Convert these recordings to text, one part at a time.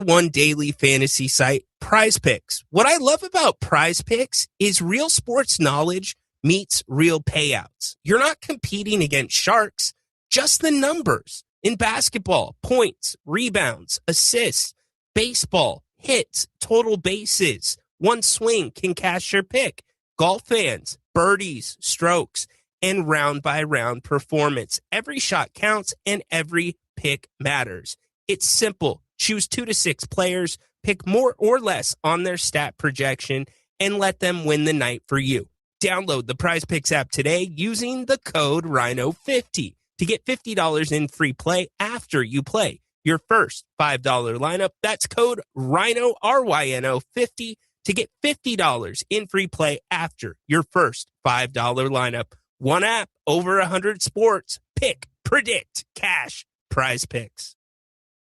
one daily fantasy site, Prize Picks. What I love about Prize Picks is real sports knowledge meets real payouts. You're not competing against sharks, just the numbers. In basketball, points, rebounds, assists, baseball, hits, total bases. One swing can cash your pick. Golf fans, birdies, strokes, and round-by-round performance. Every shot counts and every pick matters. It's simple. Choose 2 to 6 players, pick more or less on their stat projection, and let them win the night for you. Download the Prize Picks app today using the code Rhino50 to get $50 in free play after you play your first $5 lineup. That's code Rhino, RYNO50 to get $50 in free play after your first $5 lineup. One app, over 100 sports. Pick, predict, cash, Prize Picks.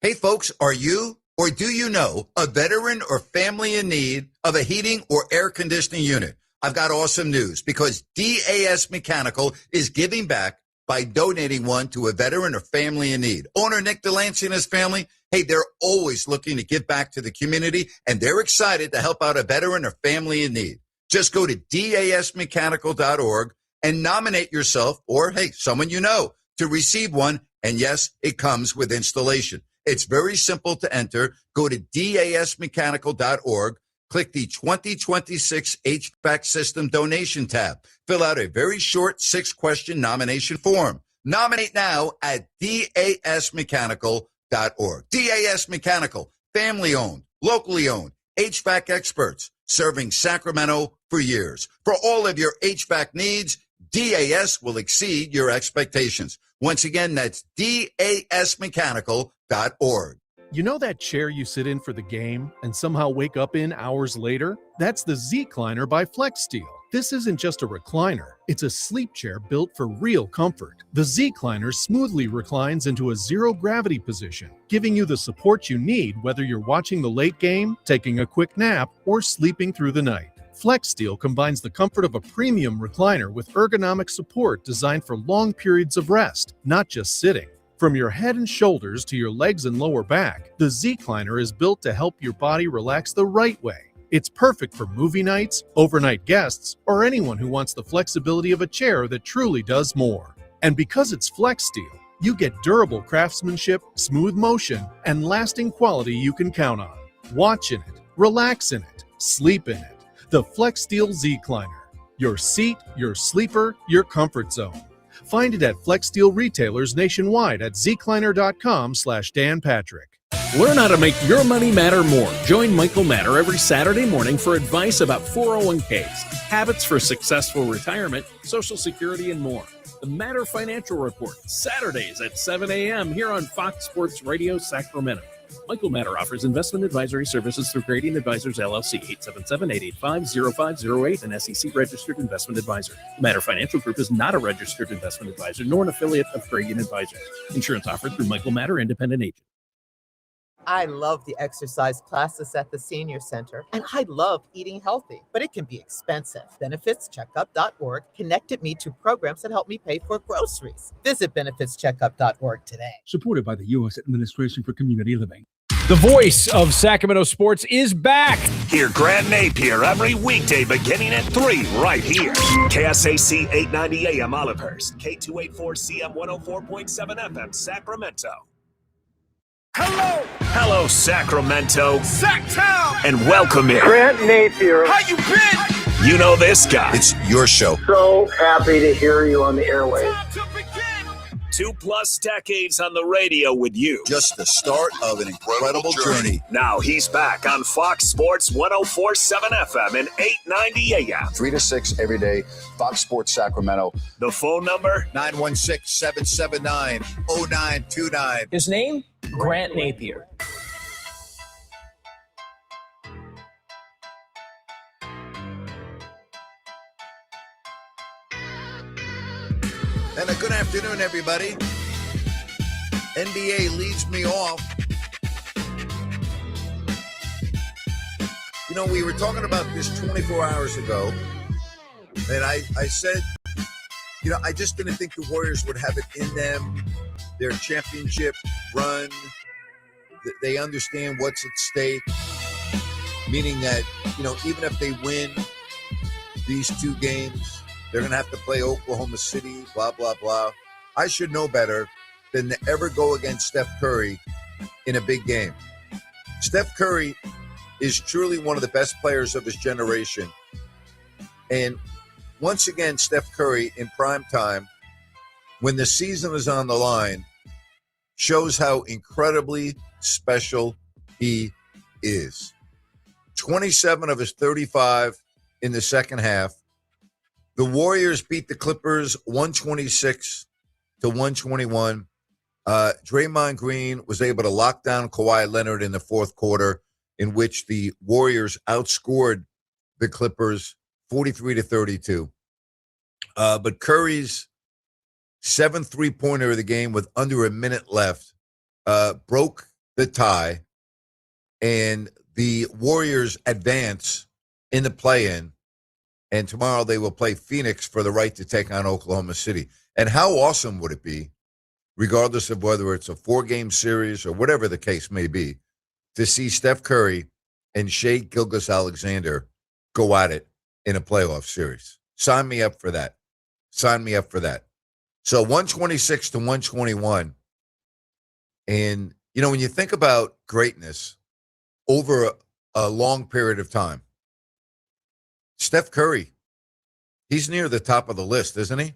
Hey, folks, are you or do you know a veteran or family in need of a heating or air conditioning unit? I've got awesome news because DAS Mechanical is giving back by donating one to a veteran or family in need. Owner Nick Delancey and his family, hey, they're always looking to give back to the community, and they're excited to help out a veteran or family in need. Just go to dasmechanical.org and nominate yourself or, hey, someone you know to receive one. And yes, it comes with installation. It's very simple to enter. Go to dasmechanical.org. Click the 2026 HVAC System Donation tab. Fill out a very short 6-question nomination form. Nominate now at dasmechanical.org. DAS Mechanical, family-owned, locally owned, HVAC experts, serving Sacramento for years. For all of your HVAC needs, DAS will exceed your expectations. Once again, that's dasmechanical.org. You know that chair you sit in for the game and somehow wake up in hours later? That's the Z-Cliner by FlexSteel. This isn't just a recliner. It's a sleep chair built for real comfort. The Z-Cliner smoothly reclines into a zero-gravity position, giving you the support you need whether you're watching the late game, taking a quick nap, or sleeping through the night. FlexSteel combines the comfort of a premium recliner with ergonomic support designed for long periods of rest, not just sitting. From your head and shoulders to your legs and lower back, the Z-Cliner is built to help your body relax the right way. It's perfect for movie nights, overnight guests, or anyone who wants the flexibility of a chair that truly does more. And because it's FlexSteel, you get durable craftsmanship, smooth motion, and lasting quality you can count on. Watch in it, relax in it, sleep in it. The FlexSteel Z-Cliner. Your seat, your sleeper, your comfort zone. Find it at FlexSteel retailers nationwide at zcliner.com/Dan Patrick. Learn how to make your money matter more. Join Michael Matter every Saturday morning for advice about 401ks, habits for successful retirement, Social Security, and more. The Matter Financial Report, Saturdays at 7 a.m. here on Fox Sports Radio Sacramento. Michael Matter offers investment advisory services through Grading Advisors, LLC, 877-885-0508, an SEC-registered investment advisor. Matter Financial Group is not a registered investment advisor, nor an affiliate of Grading Advisors. Insurance offered through Michael Matter, independent agent. I love the exercise classes at the senior center, and I love eating healthy, but it can be expensive. BenefitsCheckup.org connected me to programs that help me pay for groceries. Visit BenefitsCheckup.org today. Supported by the U.S. Administration for Community Living. The voice of Sacramento sports is back. Hear Grant Napear every weekday beginning at 3 right here. KSAC 890 AM Olivehurst, K284CM 104.7 FM Sacramento. Hello, Sacramento. Sacktown. And welcome in. Grant Napear. How you been? You know this guy. It's your show. So happy to hear you on the airwaves. 2+ decades on the radio with you. Just the start of an incredible journey. Now he's back on Fox Sports 104.7 FM and 890 AM. 3 to 6 every day, Fox Sports Sacramento. The phone number? 916-779-0929. His name? Grant Napear. And a good afternoon, everybody. NBA leads me off. You know, we were talking about this 24 hours ago, and I said, you know, I just didn't think the Warriors would have it in them. Their championship run They understand what's at stake, meaning that, even if they win these 2 games, they're going to have to play Oklahoma City, blah, blah, blah. I should know better than to ever go against Steph Curry in a big game. Steph Curry is truly one of the best players of his generation. And once again, Steph Curry in prime time, when the season is on the line, shows how incredibly special he is. 27 of his 35 in the second half. The Warriors beat the Clippers 126-121. Draymond Green was able to lock down Kawhi Leonard in the fourth quarter, in which the Warriors outscored the Clippers 43-32. But Curry's 7th three-pointer of the game with under a minute left broke the tie, and the Warriors advance in the play-in, and tomorrow they will play Phoenix for the right to take on Oklahoma City. And how awesome would it be, regardless of whether it's a 4-game series or whatever the case may be, to see Steph Curry and Shai Gilgeous-Alexander go at it in a playoff series. Sign me up for that. Sign me up for that. So 126-121. And, when you think about greatness over a long period of time, Steph Curry, he's near the top of the list, isn't he?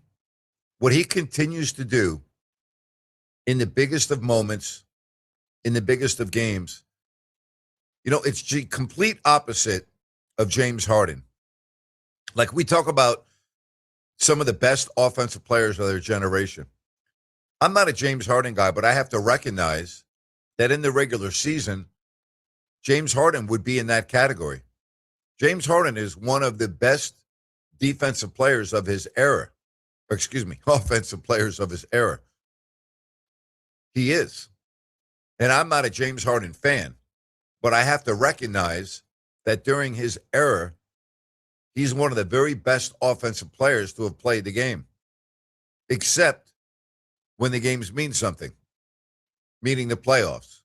What he continues to do in the biggest of moments, in the biggest of games, it's the complete opposite of James Harden. Like, we talk about some of the best offensive players of their generation. I'm not a James Harden guy, but I have to recognize that in the regular season, James Harden would be in that category. James Harden is one of the best defensive players of his era. Offensive players of his era. He is. And I'm not a James Harden fan, but I have to recognize that during his era, he's one of the very best offensive players to have played the game, except when the games mean something, meaning the playoffs.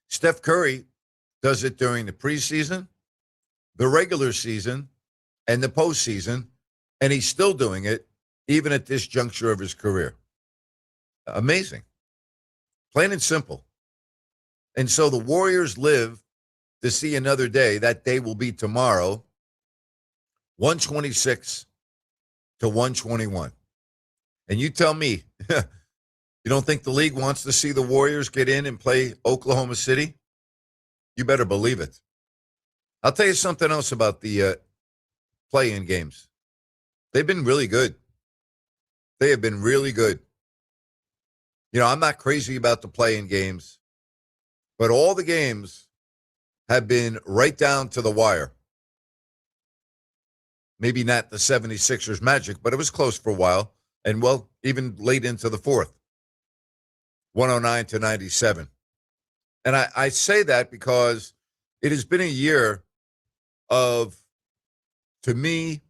Steph Curry does it during the preseason, the regular season, and the postseason, and he's still doing it even at this juncture of his career. Amazing. Plain and simple. And so the Warriors live to see another day. That day will be tomorrow, 126-121. And you tell me, you don't think the league wants to see the Warriors get in and play Oklahoma City? You better believe it. I'll tell you something else about the play-in games. They've been really good. They have been really good. I'm not crazy about the play-in games, but all the games have been right down to the wire. Maybe not the 76ers Magic, but it was close for a while. And, well, even late into the fourth, 109-97. And I say that because it has been a year of, to me,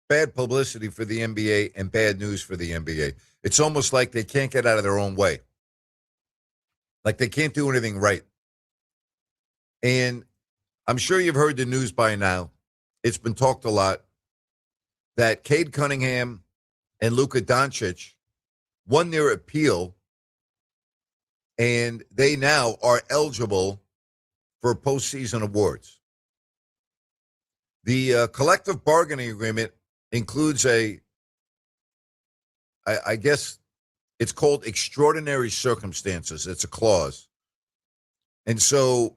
bad publicity for the NBA and bad news for the NBA. It's almost like they can't get out of their own way. Like they can't do anything right. And I'm sure you've heard the news by now. It's been talked a lot that Cade Cunningham and Luka Doncic won their appeal, and they now are eligible for postseason awards. The collective bargaining agreement includes I guess it's called extraordinary circumstances. It's a clause. And so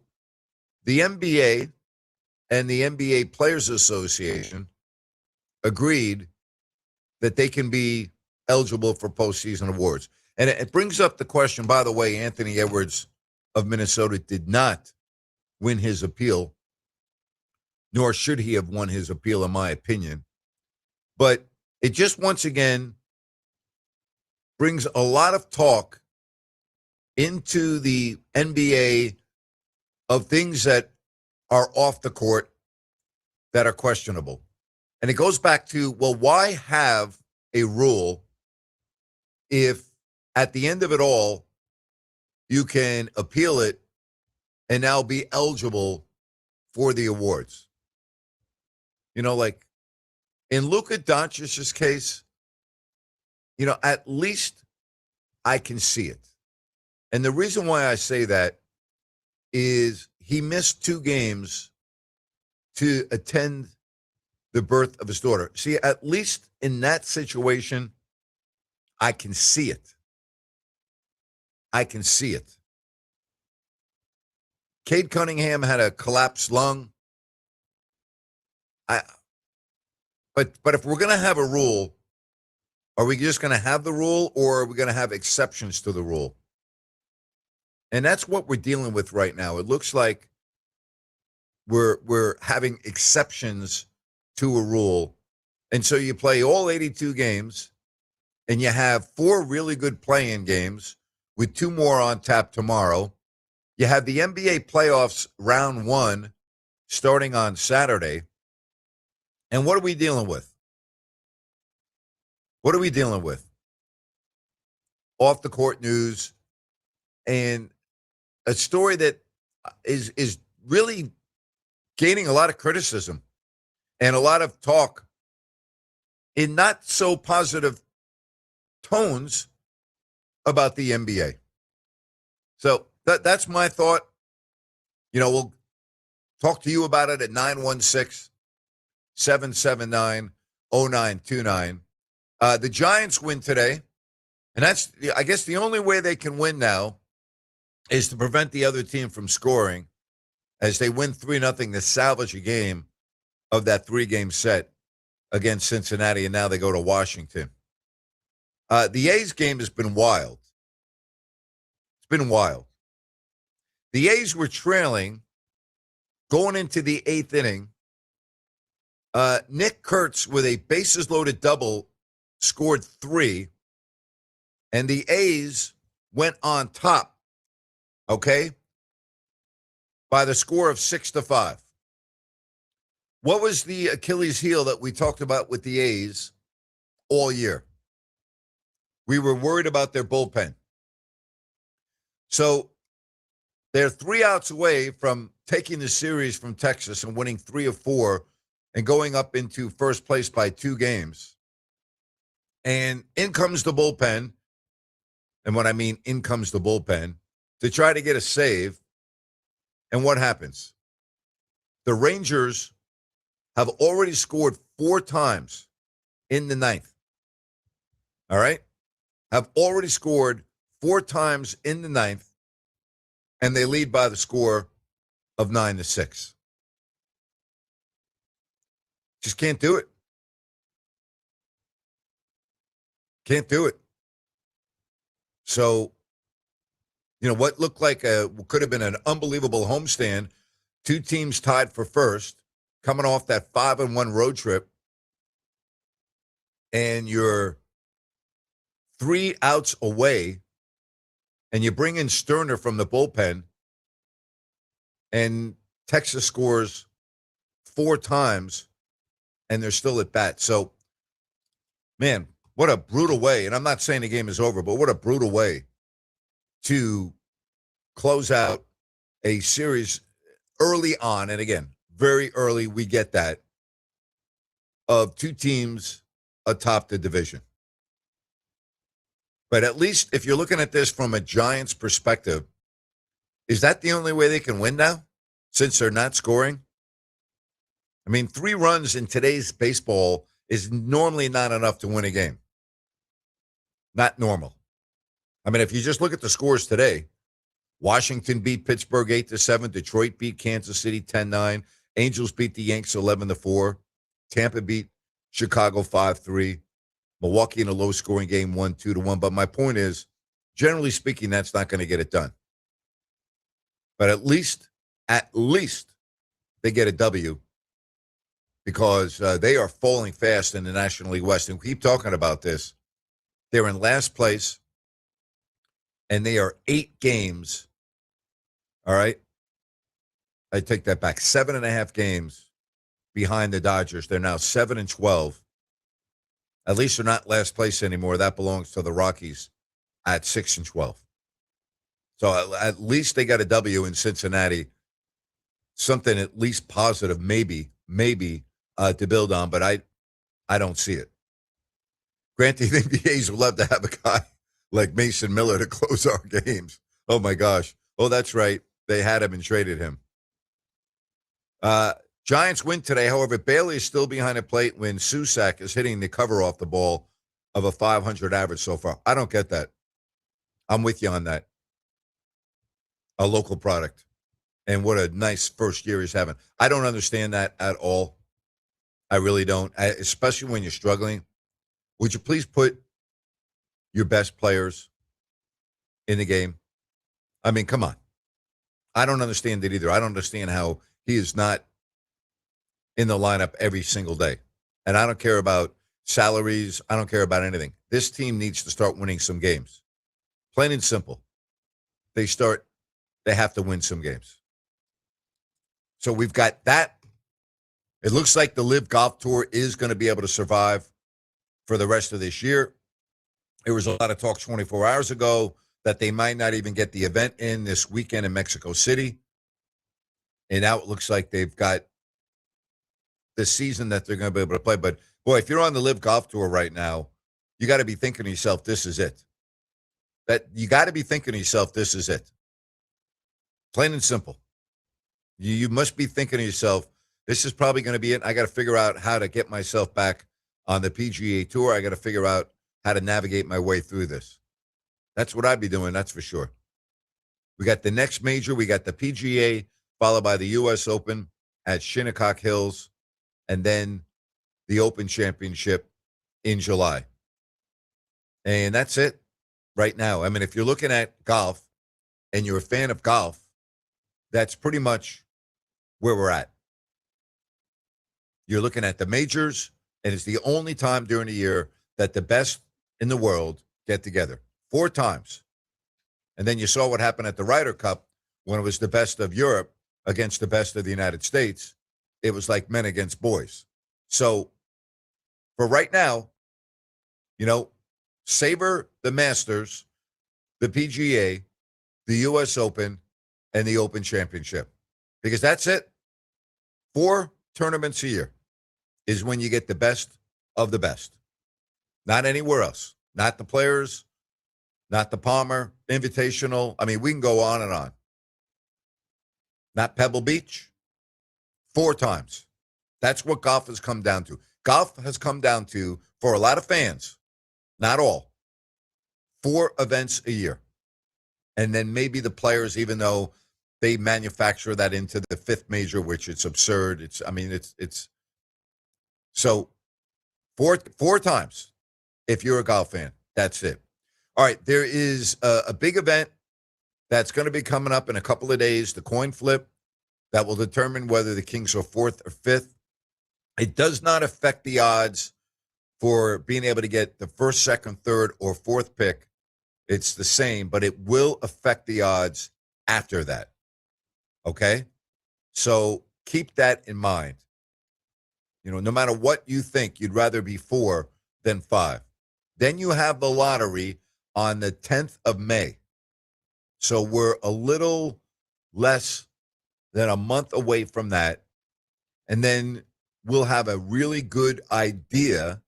the NBA and the NBA Players Association agreed that they can be eligible for postseason awards. And it brings up the question, by the way, Anthony Edwards of Minnesota did not win his appeal, nor should he have won his appeal, in my opinion. But it just once again brings a lot of talk into the NBA of things that are off the court that are questionable. And it goes back to, well, why have a rule if at the end of it all, you can appeal it and now be eligible for the awards. You know, like in Luka Doncic's case, you know, at least I can see it. And the reason why I say that is he missed 2 games to attend the birth of his daughter. See, at least in that situation, I can see it. I can see it. Cade Cunningham had a collapsed lung. But if we're going to have a rule, are we just going to have the rule, or are we going to have exceptions to the rule? And that's what we're dealing with right now. It looks like we're having exceptions to a rule. And so you play all 82 games, and you have 4 really good play-in games with 2 more on tap tomorrow. You have the NBA playoffs round 1 starting on Saturday. And what are we dealing with? What are we dealing with? Off the court news and a story that is really gaining a lot of criticism and a lot of talk in not so positive tones about the NBA. So that's my thought. You know, we'll talk to you about it at 916-779-0929. The Giants win today, and that's, I guess, the only way they can win now is to prevent the other team from scoring as they win 3-0 to salvage a game of that 3-game set against Cincinnati, and now they go to Washington. The A's game has been wild. It's been wild. The A's were trailing going into the 8th inning. Nick Kurtz, with a bases-loaded double, scored 3, and the A's went on top, okay, by the score of 6-5. What was the Achilles heel that we talked about with the A's all year? We were worried about their bullpen. So they're 3 outs away from taking the series from Texas and winning 3 of 4 and going up into first place by 2 games. And in comes the bullpen. And when I mean in comes the bullpen, to try to get a save. And what happens? The Rangers have already scored 4 times in the 9th. All right? Have already scored 4 times in the 9th. And they lead by the score of 9-6. Just can't do it. Can't do it. So, you know, what looked like could have been an unbelievable homestand, 2 teams tied for first, coming off that 5-1 road trip, and you're 3 outs away, and you bring in Sterner from the bullpen, and Texas scores 4 times, and they're still at bat. So, man, what a brutal way, and I'm not saying the game is over, but what a brutal way to close out a series early on, and again, very early, we get that, of 2 teams atop the division. But at least if you're looking at this from a Giants perspective, is that the only way they can win now, since they're not scoring? I mean, 3 runs in today's baseball is normally not enough to win a game. Not normal. I mean, if you just look at the scores today, Washington beat Pittsburgh 8-7. Detroit beat Kansas City 10-9. Angels beat the Yanks 11-4. Tampa beat Chicago 5-3. Milwaukee in a low-scoring game 1-2-1. But my point is, generally speaking, that's not going to get it done. But at least they get a W, because they are falling fast in the National League West. And we keep talking about this. They're in last place, and they are 8 games. All right? I take that back. 7.5 games behind the Dodgers. They're now 7-12. At least they're not last place anymore. That belongs to the Rockies at 6-12. So at least they got a W in Cincinnati. Something at least positive, maybe to build on, but I don't see it. Granted, the NBA's would love to have a guy like Mason Miller to close our games. Oh, my gosh. Oh, that's right. They had him and traded him. Giants win today. However, Bailey is still behind the plate when Susak is hitting the cover off the ball of a 500 average so far. I don't get that. I'm with you on that. A local product. And what a nice first year he's having. I don't understand that at all. I really don't, especially when you're struggling. Would you please put your best players in the game? I mean, come on. I don't understand it either. I don't understand how he is not in the lineup every single day. And I don't care about salaries. I don't care about anything. This team needs to start winning some games. Plain and simple. They have to win some games. So we've got that. It looks like the Live Golf Tour is going to be able to survive for the rest of this year. There was a lot of talk 24 hours ago that they might not even get the event in this weekend in Mexico City. And now it looks like they've got the season that they're going to be able to play. But, boy, if you're on the Live Golf Tour right now, you got to be thinking to yourself, this is it. You got to be thinking to yourself, this is it. Plain and simple. You must be thinking to yourself, this is probably going to be it. I got to figure out how to get myself back on the PGA Tour. I got to figure out how to navigate my way through this. That's what I'd be doing, that's for sure. We got the next major. We got the PGA, followed by the U.S. Open at Shinnecock Hills, and then the Open Championship in July. And that's it right now. I mean, if you're looking at golf and you're a fan of golf, that's pretty much where we're at. You're looking at the majors, and it's the only time during the year that the best in the world get together. 4 times. And then you saw what happened at the Ryder Cup when it was the best of Europe against the best of the United States. It was like men against boys. So for right now, savor the Masters, the PGA, the U.S. Open, and the Open Championship. Because that's it. 4 tournaments a year is when you get the best of the best. Not anywhere else. Not the Players, not the Palmer Invitational. I mean, we can go on and on. Not Pebble Beach. 4 times. That's what golf has come down to. Golf has come down to, for a lot of fans, not all, 4 events a year. And then maybe the Players, even though they manufacture that into the 5th major, which it's absurd. It's so 4 times. If you're a golf fan, that's it. All right, there is a big event that's going to be coming up in a couple of days, the coin flip, that will determine whether the Kings are 4th or 5th. It does not affect the odds for being able to get the 1st, 2nd, 3rd, or 4th pick. It's the same, but it will affect the odds after that. Okay? So keep that in mind. No matter what you think, you'd rather be 4 than 5. Then you have the lottery on the 10th of May. So we're a little less than a month away from that. And then we'll have a really good idea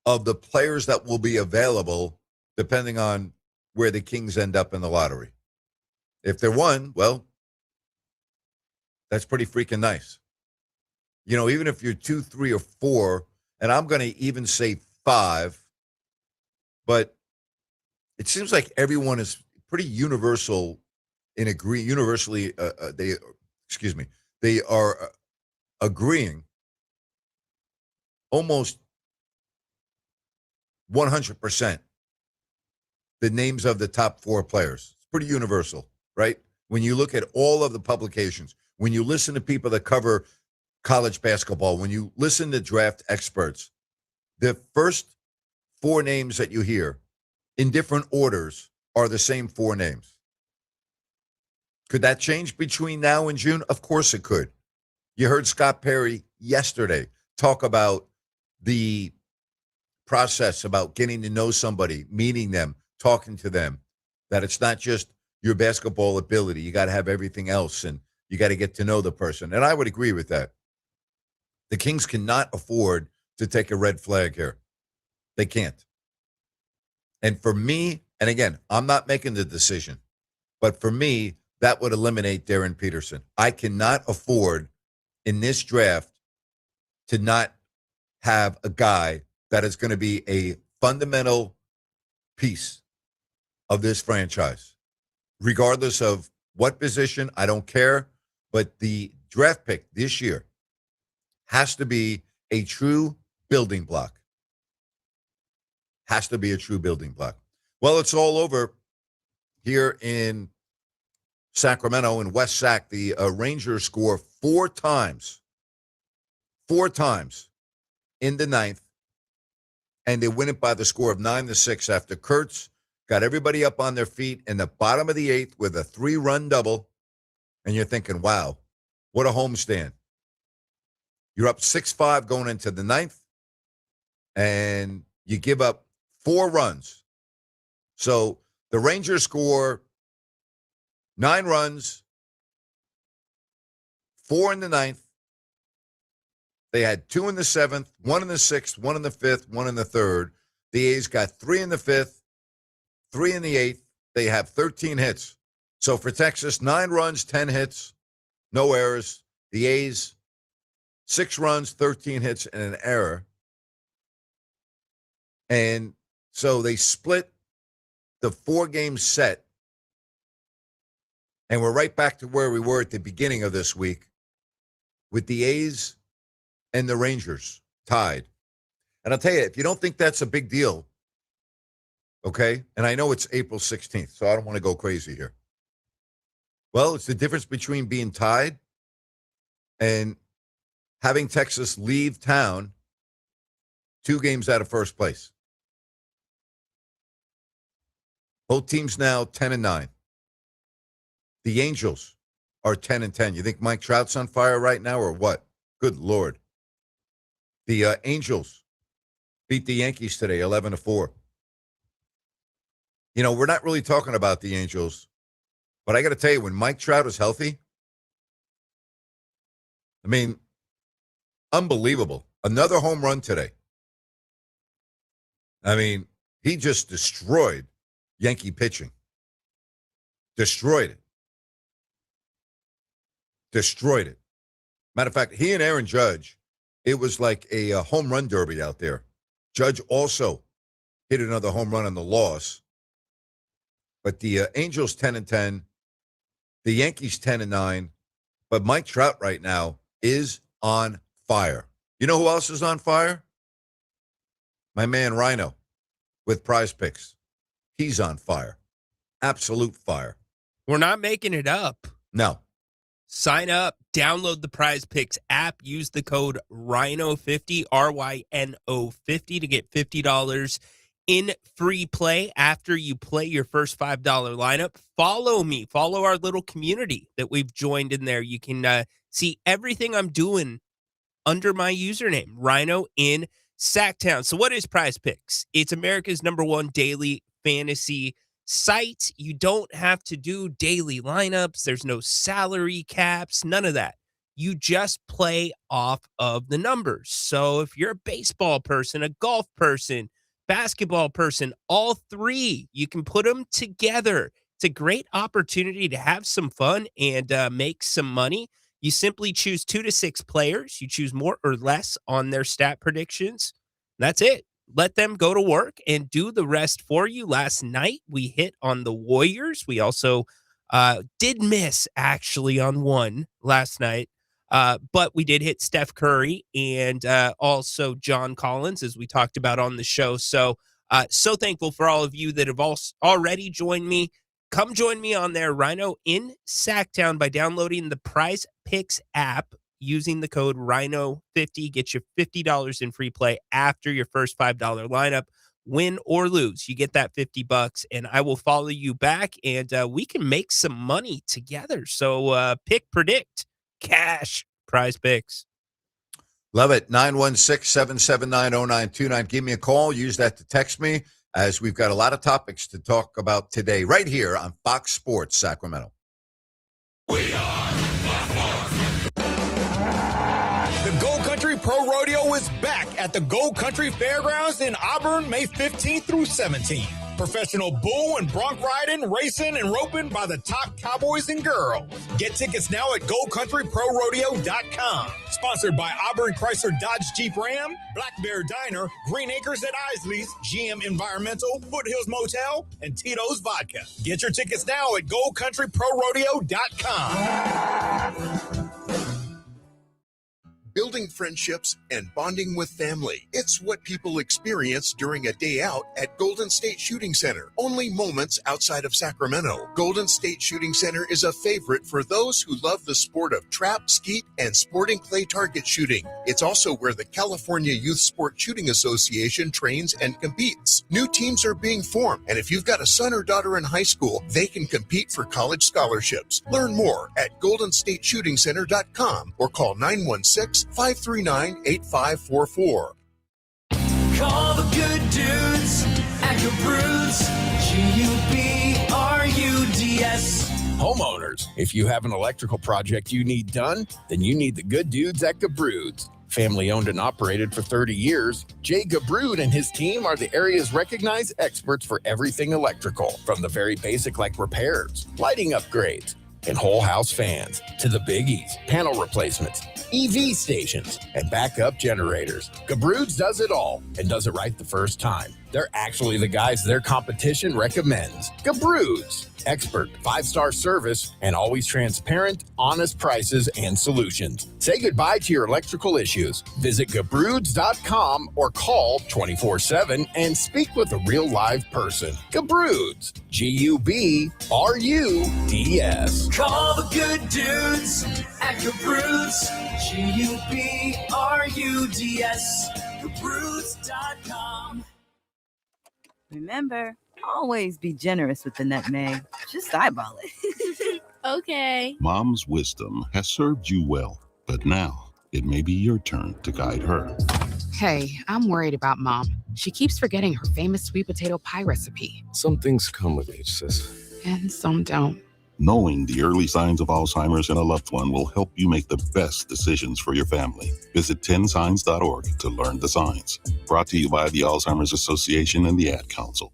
of the players that will be available depending on where the Kings end up in the lottery. If they're 1, well, that's pretty freaking nice. Even if you're 2, 3, or 4, and I'm going to even say 5, but it seems like everyone is pretty universally, they are agreeing almost 100% the names of the top 4 players. It's pretty universal, right? When you look at all of the publications, when you listen to people that cover college basketball, when you listen to draft experts, the first 4 names that you hear in different orders are the same 4 names. Could that change between now and June? Of course it could. You heard Scott Perry yesterday talk about the process, about getting to know somebody, meeting them, talking to them, that it's not just your basketball ability. You got to have everything else, and you got to get to know the person. And I would agree with that. The Kings cannot afford to take a red flag here. They can't. And for me, and again, I'm not making the decision, but for me, that would eliminate Darren Peterson. I cannot afford in this draft to not have a guy that is going to be a fundamental piece of this franchise. Regardless of what position, I don't care, but the draft pick this year has to be a true building block. Has to be a true building block. Well, it's all over here in Sacramento, in West Sac. The Rangers score four times in the ninth, and they win it by the score of 9-6 after Kurtz got everybody up on their feet in the bottom of the eighth with a 3-run double, and you're thinking, wow, what a homestand. You're up 6-5 going into the ninth, and you give up 4 runs. So the Rangers score 9 runs, 4 in the ninth. They had 2 in the seventh, 1 in the sixth, 1 in the fifth, 1 in the third. The A's got 3 in the fifth, 3 in the eighth. They have 13 hits. So for Texas, 9 runs, 10 hits, no errors. The A's, 6 runs, 13 hits, and an error. And so they split the 4-game set. And we're right back to where we were at the beginning of this week with the A's and the Rangers tied. And I'll tell you, if you don't think that's a big deal, okay, and I know it's April 16th, so I don't want to go crazy here. Well, it's the difference between being tied and having Texas leave town 2 games out of first place. Both teams now 10-9. The Angels are 10-10. You think Mike Trout's on fire right now or what? Good Lord. The Angels beat the Yankees today 11-4. You know, we're not really talking about the Angels, but I got to tell you, when Mike Trout is healthy, I mean, unbelievable. Another home run today. I mean, he just destroyed Yankee pitching. Destroyed it. Destroyed it. Matter of fact, he and Aaron Judge, it was like a home run derby out there. Judge also hit another home run on the loss. But the Angels 10-10, the Yankees 10-9. But Mike Trout right now is on fire. You know who else is on fire? My man Rhino with Prize Picks. He's on fire. Absolute fire. We're not making it up. No. Sign up, download the Prize Picks app, use the code RYNO50, RYNO50 to get $50 in free play after you play your first $5 lineup. Follow me. Follow our little community that we've joined in there. You can see everything I'm doing under my username, Rhino in Sacktown. So what is Prize Picks? It's America's #1 daily fantasy site. You don't have to do daily lineups. There's no salary caps, none of that. You just play off of the numbers. So if you're a baseball person, a golf person, basketball person, all three, you can put them together. It's a great opportunity to have some fun and make some money. You simply choose 2 to 6 players. You choose more or less on their stat predictions. That's it. Let them go to work and do the rest for you. Last night, we hit on the Warriors. We also did miss, actually, on one last night. But we did hit Steph Curry and also John Collins, as we talked about on the show. So thankful for all of you that have already joined me. Come join me on there, Rhino in Sacktown, by downloading the Prize Picks app. Using the code RYNO50 gets you $50 in free play after your first $5 lineup. Win or lose, you get that $50, and I will follow you back, and we can make some money together. So pick, predict, cash, Prize Picks. Love it. 916-779-0929. Give me a call. Use that to text me. as we've got a lot of topics to talk about today right here on Fox Sports Sacramento. The Gold Country Pro Rodeo is back at the Gold Country Fairgrounds in Auburn, May 15th through 17th. Professional bull and bronc riding, racing, and roping by the top cowboys and girls. Get tickets now at GoldCountryProRodeo.com. Sponsored by Auburn Chrysler Dodge Jeep Ram, Black Bear Diner, Green Acres at Isley's, GM Environmental, Foothills Motel, and Tito's Vodka. Get your tickets now at GoldCountryProRodeo.com. Building friendships and bonding with family. It's what people experience during a day out at Golden State Shooting Center. Only moments outside of Sacramento. Golden State Shooting Center is a favorite for those who love the sport of trap, skeet, and sporting clay target shooting. It's also where the California Youth Sport Shooting Association trains and competes. New teams are being formed, and if you've got a son or daughter in high school, they can compete for college scholarships. Learn more at goldenstateshootingcenter.com or call 916-539-8544. Call the good dudes at Gabrudes, G-U-B-R-U-D-S. Homeowners, if you have an electrical project you need done, then you need the good dudes at Gabrudes. Family owned and operated for 30 years, Jay Gabrude and his team are the area's recognized experts for everything electrical, from the very basic like repairs, lighting upgrades, and whole house fans, to the biggies, panel replacements, EV stations, and backup generators. Gabrude's does it all and does it right the first time. They're actually the guys their competition recommends. Gabrude's. Expert, 5-star service, and always transparent, honest prices and solutions. Say goodbye to your electrical issues. Visit Gabrudes.com or call 24/7 and speak with a real live person. Gabrudes. G-U-B-R-U-D-S. Call the good dudes at Gabrudes, G-U-B-R-U-D-S. Gabrudes.com. Remember, always be generous with the nutmeg. Just eyeball it. Okay. Mom's wisdom has served you well, but now it may be your turn to guide her. Hey, I'm worried about Mom. She keeps forgetting her famous sweet potato pie recipe. Some things come with age, sis. And some don't. Knowing the early signs of Alzheimer's in a loved one will help you make the best decisions for your family. Visit 10signs.org to learn the signs. Brought to you by the Alzheimer's Association and the Ad Council.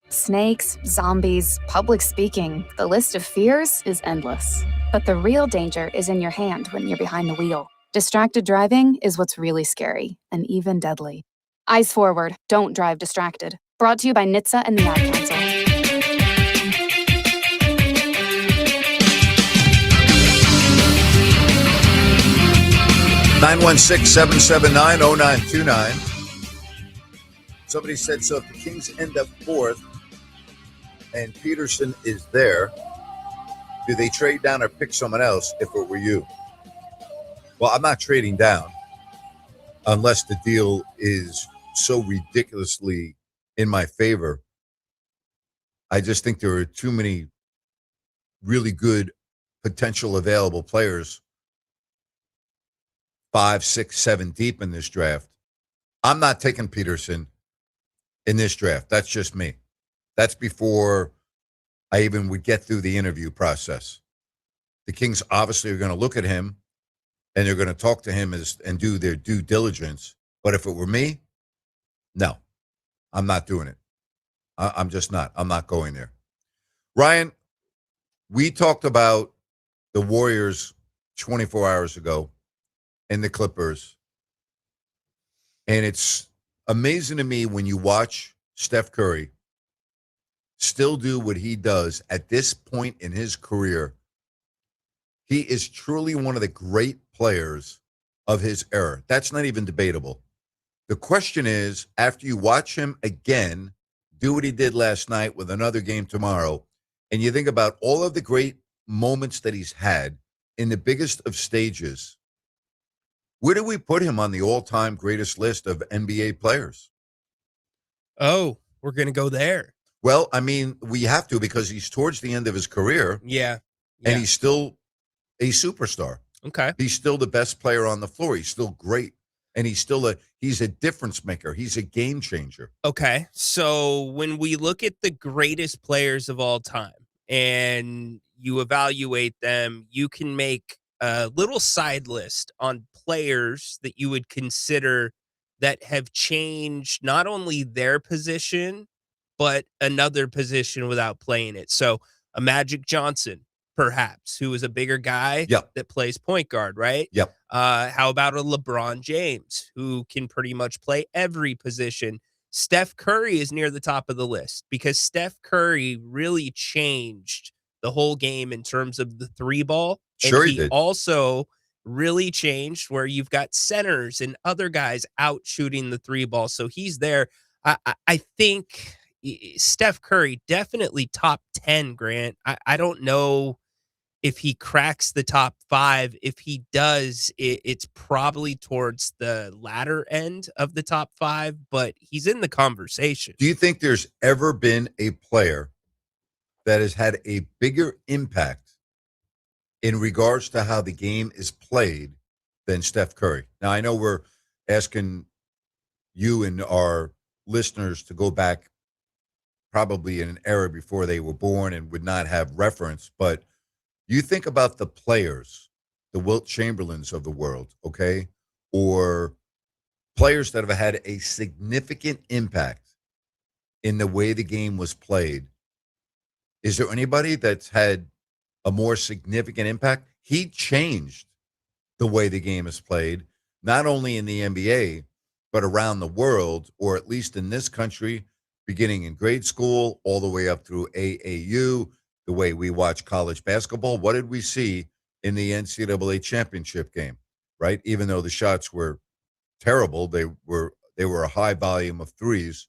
Snakes, zombies, public speaking, the list of fears is endless. But the real danger is in your hand when you're behind the wheel. Distracted driving is what's really scary and even deadly. Eyes forward, don't drive distracted. Brought to you by NHTSA and the Ad Council. 916-779-0929. Somebody said, so if the Kings end up fourth and Peterson is there, do they trade down or pick someone else if it were you? Well, I'm not trading down unless the deal is so ridiculously in my favor. I just think there are too many really good potential available players 5, 6, 7 deep in this draft. I'm not taking Peterson in this draft. That's just me. That's before I even would get through the interview process. The Kings obviously are going to look at him and they're going to talk to him and do their due diligence. But if it were me, no, I'm not doing it. I'm just not. I'm not going there. Ryan, we talked about the Warriors 24 hours ago and the Clippers. And it's amazing to me when you watch Steph Curry still do what he does at this point in his career. He is truly one of the great players of his era. That's not even debatable. The question is, after you watch him again do what he did last night with another game tomorrow, and you think about all of the great moments that he's had in the biggest of stages, where do we put him on the all-time greatest list of NBA players? Oh, we're going to go there. Well, I mean, we have to because he's towards the end of his career. Yeah. And he's still a superstar. Okay. He's still the best player on the floor. He's still great. And he's a difference maker. He's a game changer. Okay. So when we look at the greatest players of all time and you evaluate them, you can make a little side list on players that you would consider that have changed not only their position, but another position without playing it. So a Magic Johnson, perhaps, who is a bigger guy that plays point guard, right? Yep. How about a LeBron James, who can pretty much play every position? Steph Curry is near the top of the list because Steph Curry really changed the whole game in terms of the three ball. Sure, And he did. Also really changed where you've got centers and other guys out shooting the three ball. So he's there. I think Steph Curry definitely top 10, Grant. I don't know if he cracks the top 5. If he does, it's probably towards the latter end of the top 5, but he's in the conversation. Do you think there's ever been a player that has had a bigger impact in regards to how the game is played than Steph Curry? Now, I know we're asking you and our listeners to go back probably in an era before they were born and would not have reference, but you think about the players, the Wilt Chamberlains of the world, okay, or players that have had a significant impact in the way the game was played. Is there anybody that's had a more significant impact? He changed the way the game is played, not only in the NBA, but around the world, or at least in this country, beginning in grade school, all the way up through AAU, the way we watch college basketball. What did we see in the NCAA championship game, right? Even though the shots were terrible, they were a high volume of threes,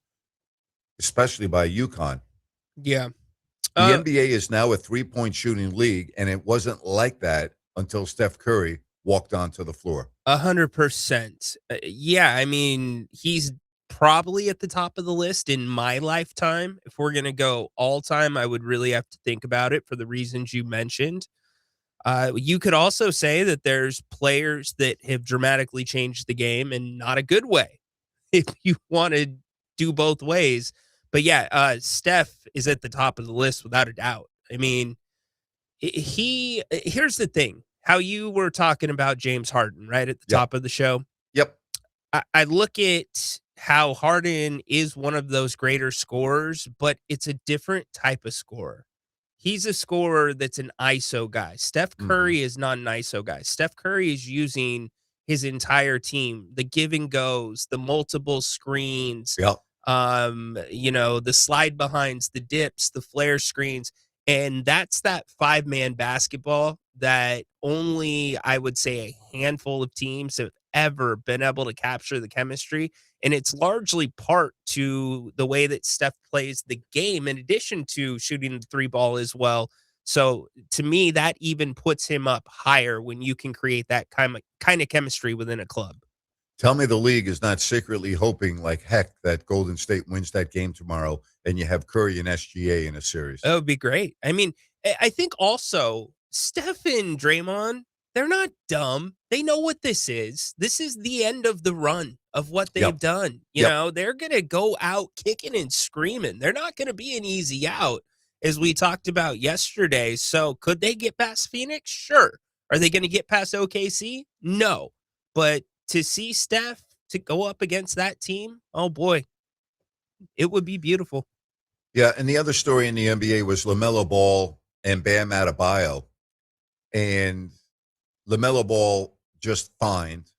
especially by UConn. Yeah. The NBA is now a three-point shooting league, and it wasn't like that until Steph Curry walked onto the floor. 100%. Yeah, I mean, he's probably at the top of the list in my lifetime. If we're going to go all time, I would really have to think about it for the reasons you mentioned. You could also say that there's players that have dramatically changed the game in not a good way, if you want to do both ways. But yeah, Steph is at the top of the list without a doubt. I mean, here's the thing, how you were talking about James Harden, right, at the top of the show. Yep. I look at how Harden is one of those greater scorers, but it's a different type of scorer. He's a scorer that's an ISO guy. Steph Curry is not an ISO guy. Steph Curry is using his entire team, the give and goes, the multiple screens, the slide behinds, the dips, the flare screens. And that's that 5-man basketball that only, I would say, a handful of teams have ever been able to capture the chemistry. And it's largely part to the way that Steph plays the game, in addition to shooting the three ball as well. So to me, that even puts him up higher when you can create that kind of chemistry within a club. Tell me the league is not secretly hoping like heck that Golden State wins that game tomorrow and you have Curry and SGA in a series. That would be great. I mean, I think also Steph and Draymond, they're not dumb. They know what this is. This is the end of the run of what they've done. You know, they're going to go out kicking and screaming. They're not going to be an easy out, as we talked about yesterday. So could they get past Phoenix? Sure. Are they going to get past OKC? No. But to see Steph to go up against that team, oh boy, it would be beautiful. Yeah, and the other story in the NBA was LaMelo Ball and Bam Adebayo. And LaMelo Ball just fined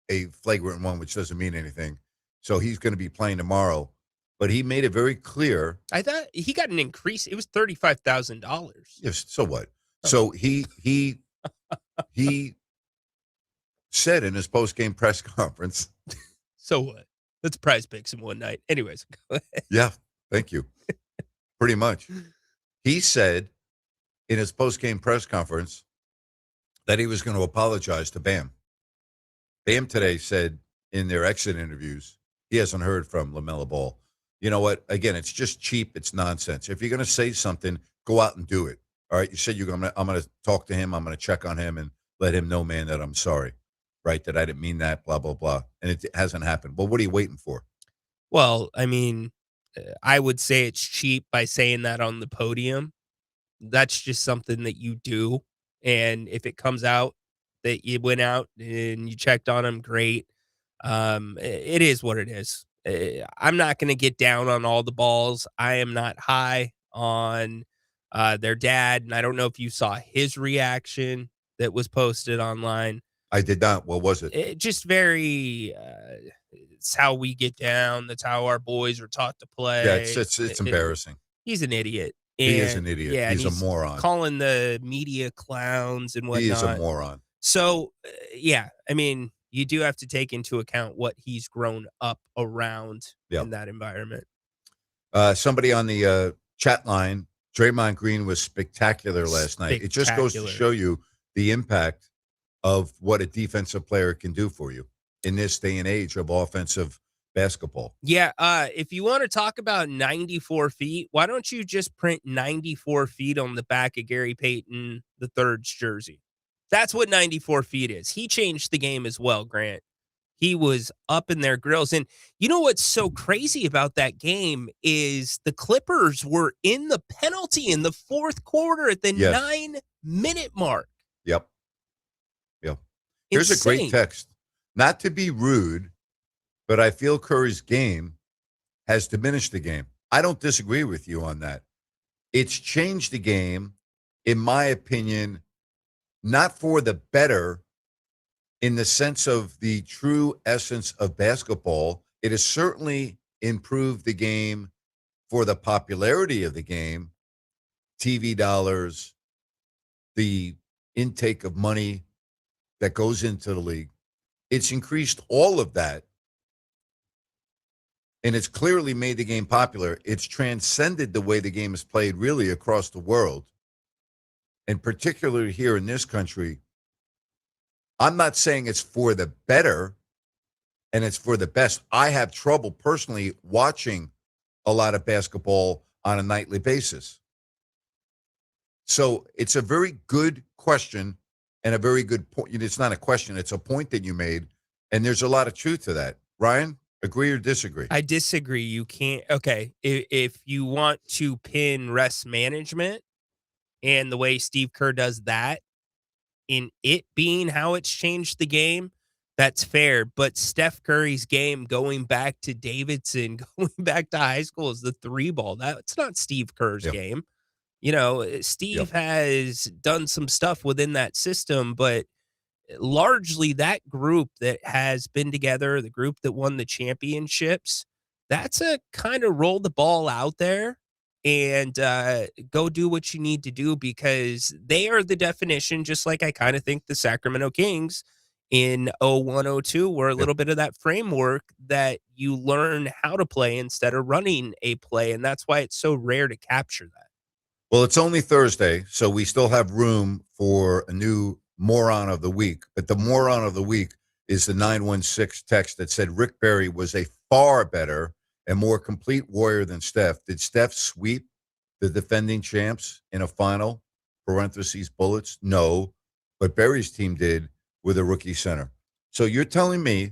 a flagrant one, which doesn't mean anything. So he's going to be playing tomorrow. But he made it very clear. I thought he got an increase. It was $35,000. Yes, so what? So he said in his post-game press conference. So what? Let's prize picks in one night. Anyways, go ahead. Yeah, thank you. Pretty much. He said in his post-game press conference that he was going to apologize to Bam. Bam today said in their exit interviews, he hasn't heard from LaMelo Ball. You know what? Again, it's just cheap. It's nonsense. If you're going to say something, go out and do it. All right. You said I'm going to talk to him. I'm going to check on him and let him know, man, that I'm sorry. right? That I didn't mean that, blah, blah, blah. And it hasn't happened. Well, what are you waiting for? Well, I mean, I would say it's cheap by saying that on the podium. That's just something that you do. And if it comes out that you went out and you checked on him, great. It is what it is. I'm not going to get down on all the balls. I am not high on their dad. And I don't know if you saw his reaction that was posted online. I did not. What was it? Just very, it's how we get down. That's how our boys are taught to play. Yeah, it's embarrassing. He's an idiot. He is an idiot. Yeah, he's a moron. Calling the media clowns and whatnot. He is a moron. So, yeah, I mean, you do have to take into account what he's grown up around in that environment. Somebody on the chat line, Draymond Green was spectacular last night. It just goes to show you the impact of what a defensive player can do for you in this day and age of offensive basketball. Yeah, if you want to talk about 94 feet, why don't you just print 94 feet on the back of Gary Payton III's jersey? That's what 94 feet is. He changed the game as well, Grant. He was up in their grills. And you know what's so crazy about that game is the Clippers were in the penalty in the fourth quarter at the 9-minute mark. Yep. Here's a great text. Not to be rude, but I feel Curry's game has diminished the game. I don't disagree with you on that. It's changed the game, in my opinion, not for the better in the sense of the true essence of basketball. It has certainly improved the game for the popularity of the game, TV dollars, the intake of money that goes into the league. It's increased all of that. And it's clearly made the game popular. It's transcended the way the game is played really across the world. And particularly here in this country, I'm not saying it's for the better and it's for the best. I have trouble personally watching a lot of basketball on a nightly basis. So it's a very good question and a very good point. It's not a question. It's a point that you made. And there's a lot of truth to that. Ryan? Agree or disagree? I disagree. You can't. Okay. If you want to pin rest management and the way Steve Kerr does that in it being how it's changed the game, that's fair. But Steph Curry's game going back to Davidson, going back to high school is the 3-ball. That's not Steve Kerr's game. You know, Steve has done some stuff within that system, but largely that group that has been together, the group that won the championships, that's a kind of roll the ball out there and go do what you need to do, because they are the definition, just like I kind of think the Sacramento Kings in 01-02 were a little bit of that framework that you learn how to play instead of running a play. And that's why it's so rare to capture that. Well, it's only Thursday, so we still have room for a new moron of the week. But the moron of the week is the 916 text that said Rick Barry was a far better and more complete warrior than Steph. Did Steph sweep the defending champs in a final? Parentheses, bullets? No. But Barry's team did with a rookie center. So you're telling me,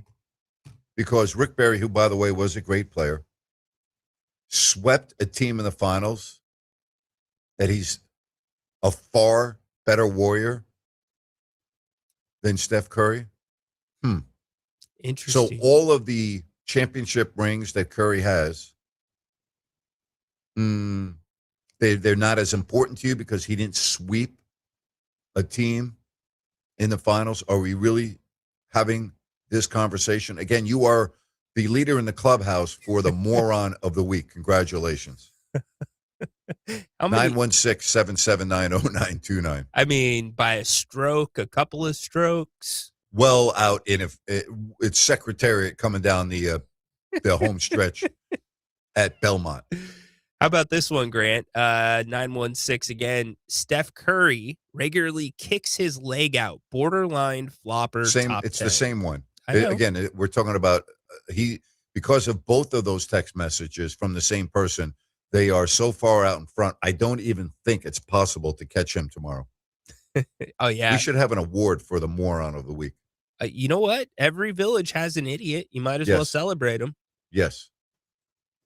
because Rick Barry, who, by the way, was a great player, swept a team in the finals, that he's a far better warrior than Steph Curry? Interesting. So all of the championship rings that Curry has, they're not as important to you because he didn't sweep a team in the finals? Are we really having this conversation? Again, you are the leader in the clubhouse for the moron of the week. Congratulations. 916-779-0929. I mean, by a stroke, a couple of strokes. Well out in it's Secretariat coming down the home stretch at Belmont. How about this one, Grant? 916 again. Steph Curry regularly kicks his leg out. Borderline flopper. Same. Top It's 10. the same one. I know. Again, we're talking about because of both of those text messages from the same person. They are so far out in front, I don't even think it's possible to catch him tomorrow. Oh, yeah. We should have an award for the moron of the week. You know what? Every village has an idiot. You might as well celebrate them. Yes.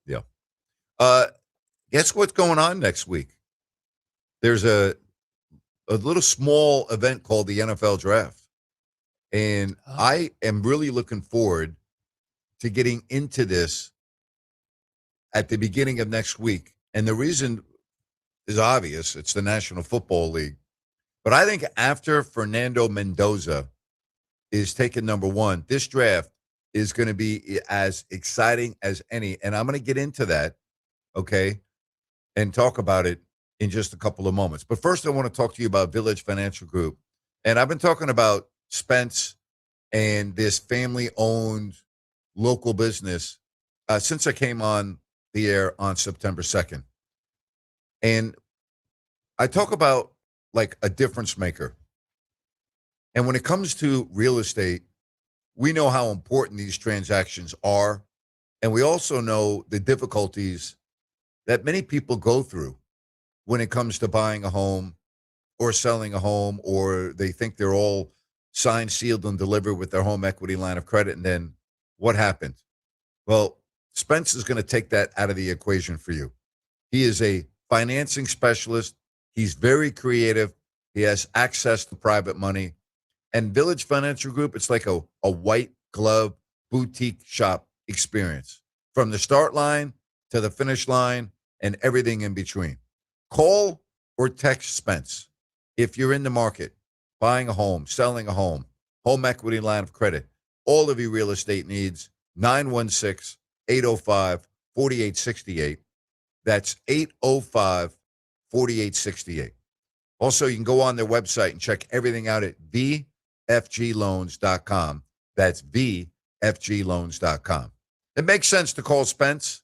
Yeah. Guess what's going on next week? There's a little small event called the NFL Draft. And I am really looking forward to getting into this at the beginning of next week. And the reason is obvious. It's the National Football League. But I think after Fernando Mendoza is taken number one, this draft is going to be as exciting as any. And I'm going to get into that, okay, and talk about it in just a couple of moments. But first, I want to talk to you about Village Financial Group. And I've been talking about Spence and this family-owned local business since I came on the air on September 2nd. And I talk about like a difference maker. And when it comes to real estate, we know how important these transactions are. And we also know the difficulties that many people go through when it comes to buying a home or selling a home, or they think they're all signed, sealed, and delivered with their home equity line of credit. And then what happened? Well, Spence is going to take that out of the equation for you. He is a financing specialist. He's very creative. He has access to private money. And Village Financial Group, it's like a white glove boutique shop experience from the start line to the finish line and everything in between. Call or text Spence if you're in the market, buying a home, selling a home, home equity line of credit, all of your real estate needs, 916-805-4868. That's 805-4868. Also, you can go on their website and check everything out at vfgloans.com. That's vfgloans.com. It makes sense to call Spence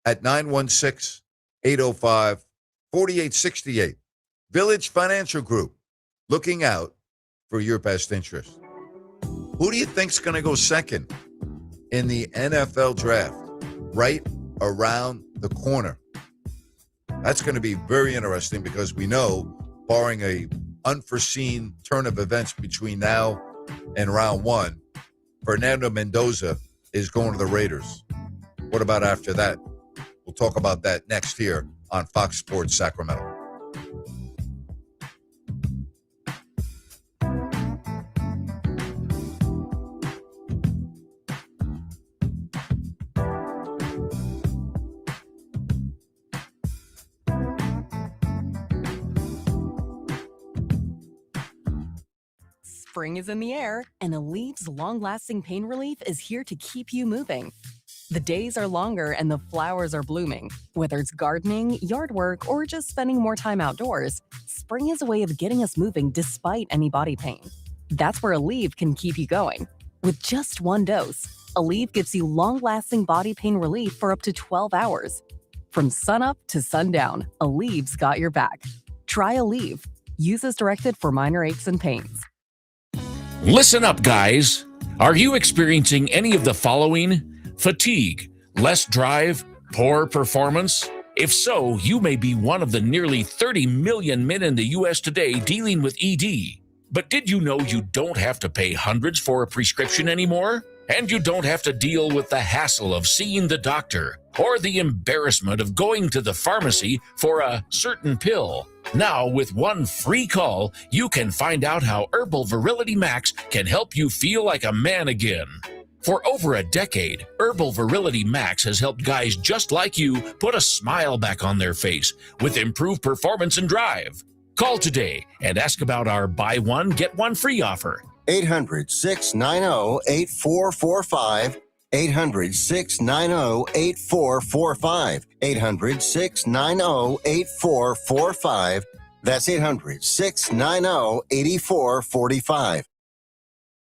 at 916-805-4868. Village Financial Group, looking out for your best interest. Who do you think's going to go second in the NFL draft right around the corner? That's going to be very interesting because we know, barring a unforeseen turn of events between now and round one, Fernando Mendoza is going to the Raiders. What about after that? We'll talk about that next here on Fox Sports Sacramento. Spring is in the air, and Alev's long-lasting pain relief is here to keep you moving. The days are longer and the flowers are blooming. Whether it's gardening, yard work, or just spending more time outdoors, spring is a way of getting us moving despite any body pain. That's where Aleve can keep you going. With just one dose, Aleve gives you long-lasting body pain relief for up to 12 hours. From sunup to sundown, Aleve's got your back. Try Aleve. Use as directed for minor aches and pains. Listen up, guys. Are you experiencing any of the following? Fatigue, less drive, poor performance? If so, you may be one of the nearly 30 million men in the U.S. today dealing with ED. But did you know you don't have to pay hundreds for a prescription anymore? And you don't have to deal with the hassle of seeing the doctor or the embarrassment of going to the pharmacy for a certain pill. Now, with one free call, you can find out how Herbal Virility Max can help you feel like a man again. For over a decade, Herbal Virility Max has helped guys just like you put a smile back on their face with improved performance and drive. Call today and ask about our buy one, get one free offer. 800-690-8445. 800-690-8445. 800-690-8445. That's 800-690-8445.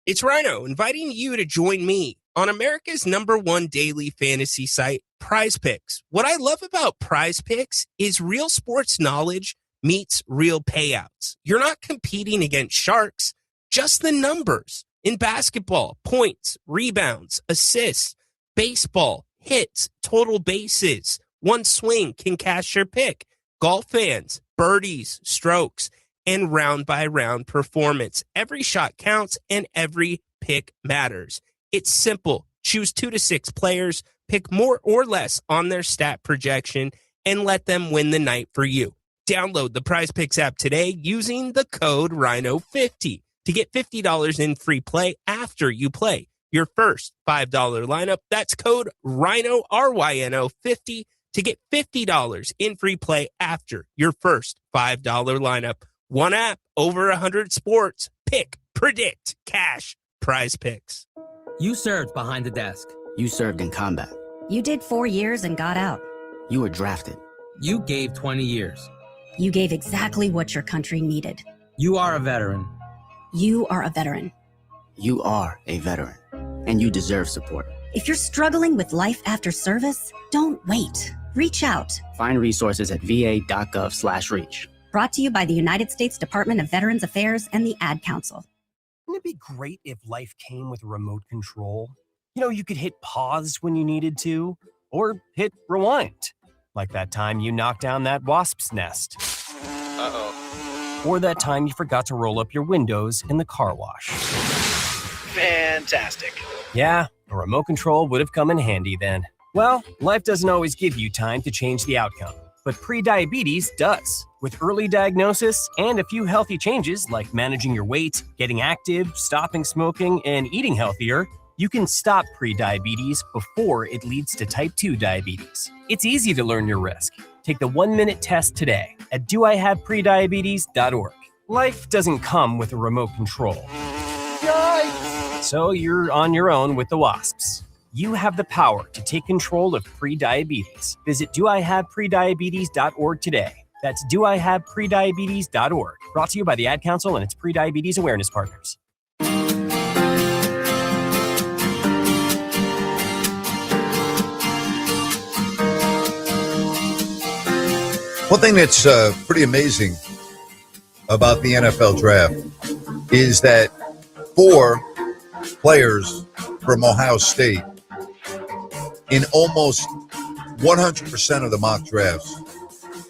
It's Rhino inviting you to join me on America's #1 daily fantasy site, Prize Picks. What I love about Prize Picks is real sports knowledge meets real payouts. You're not competing against sharks, just the numbers. In basketball, points, rebounds, assists, baseball, hits, total bases. One swing can cash your pick. Golf fans, birdies, strokes, and round-by-round performance. Every shot counts and every pick matters. It's simple. Choose 2 to 6 players, pick more or less on their stat projection, and let them win the night for you. Download the Prize Picks app today using the code Rhino50 to get $50 in free play after you play your first $5 lineup. That's code Rhino, RYNO 50 to get $50 in free play after your first $5 lineup. One app, over 100 sports. Pick, predict, cash, Prize Picks. You served behind the desk. You served in combat. You did 4 years and got out. You were drafted. You gave 20 years. You gave exactly what your country needed. You are a veteran. You are a veteran. You are a veteran, and you deserve support. If you're struggling with life after service, don't wait. Reach out. Find resources at va.gov/reach. Brought to you by the United States Department of Veterans Affairs and the Ad Council. Wouldn't it be great if life came with a remote control? You know, you could hit pause when you needed to, or hit rewind. Like that time you knocked down that wasp's nest. Uh-oh. Or that time you forgot to roll up your windows in the car wash. Fantastic. Yeah, a remote control would have come in handy then. Well, life doesn't always give you time to change the outcome, but prediabetes does. With early diagnosis and a few healthy changes like managing your weight, getting active, stopping smoking, and eating healthier, you can stop prediabetes before it leads to type 2 diabetes. It's easy to learn your risk. Take the 1-minute test today at doihaveprediabetes.org. Life doesn't come with a remote control. Yikes! So you're on your own with the wasps. You have the power to take control of prediabetes. Visit doihaveprediabetes.org today. That's doihaveprediabetes.org. Brought to you by the Ad Council and its prediabetes awareness partners. One thing that's pretty amazing about the NFL draft is that 4 players from Ohio State in almost 100% of the mock drafts,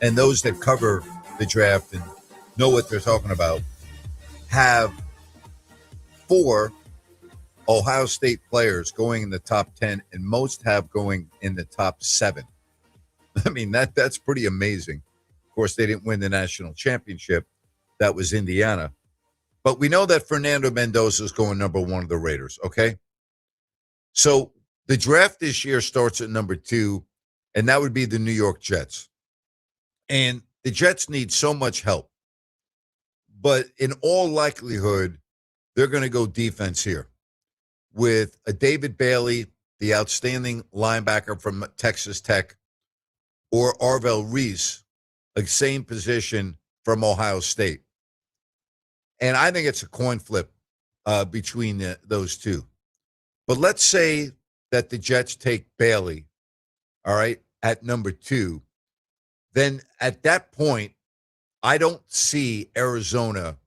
and those that cover the draft and know what they're talking about, have 4 Ohio State players going in the top 10, and most have going in the top 7. I mean, that's pretty amazing. Of course, they didn't win the national championship. That was Indiana. But we know that Fernando Mendoza is going number 1 of the Raiders, okay? So the draft this year starts at number 2, and that would be the New York Jets. And the Jets need so much help. But in all likelihood, they're going to go defense here with a David Bailey, the outstanding linebacker from Texas Tech, or Arvell Reese, a same position from Ohio State. And I think it's a coin flip between those two. But let's say that the Jets take Bailey, all right, at number 2. Then at that point, I don't see Arizona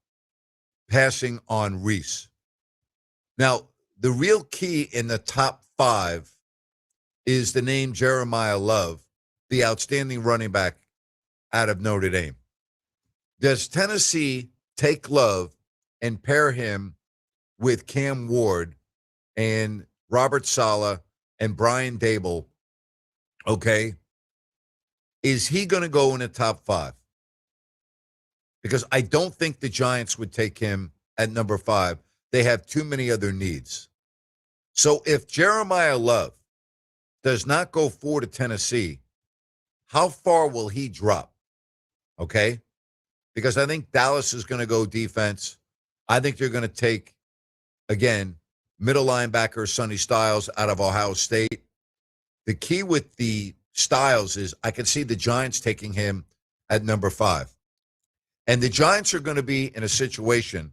passing on Reese. Now, the real key in the top 5 is the name Jeremiah Love, the outstanding running back out of Notre Dame. Does Tennessee take Love and pair him with Cam Ward and Robert Saleh and Brian Dable? Okay. Is he going to go in the top 5? Because I don't think the Giants would take him at number 5. They have too many other needs. So if Jeremiah Love does not go 4 to Tennessee, how far will he drop? Okay? Because I think Dallas is going to go defense. I think they're going to take, again, middle linebacker Sonny Styles out of Ohio State. The key with the Styles is I can see the Giants taking him at number 5. And the Giants are going to be in a situation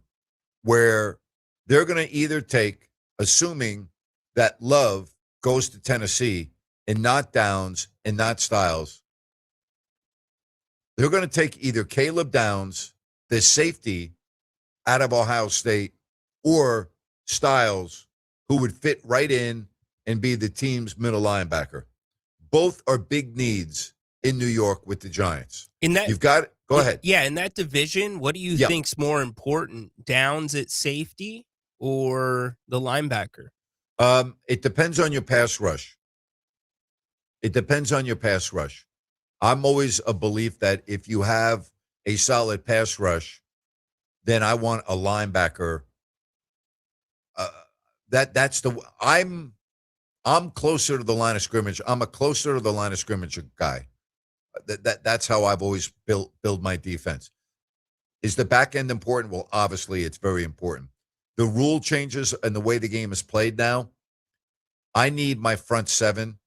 where they're going to either take, assuming that Love goes to Tennessee and not Downs and not Styles, they're going to take either Caleb Downs, the safety out of Ohio State, or Styles, who would fit right in and be the team's middle linebacker. Both are big needs in New York with the Giants. In that, you've got go ahead. Yeah, in that division, what do you think's more important? Downs at safety or the linebacker? It depends on your pass rush. I'm always a belief that if you have a solid pass rush, then I want a linebacker. I'm closer to the line of scrimmage. I'm a closer to the line of scrimmage guy. That's how I've always build my defense. Is the back end important? Well, obviously it's very important. The rule changes and the way the game is played now, I need my front seven.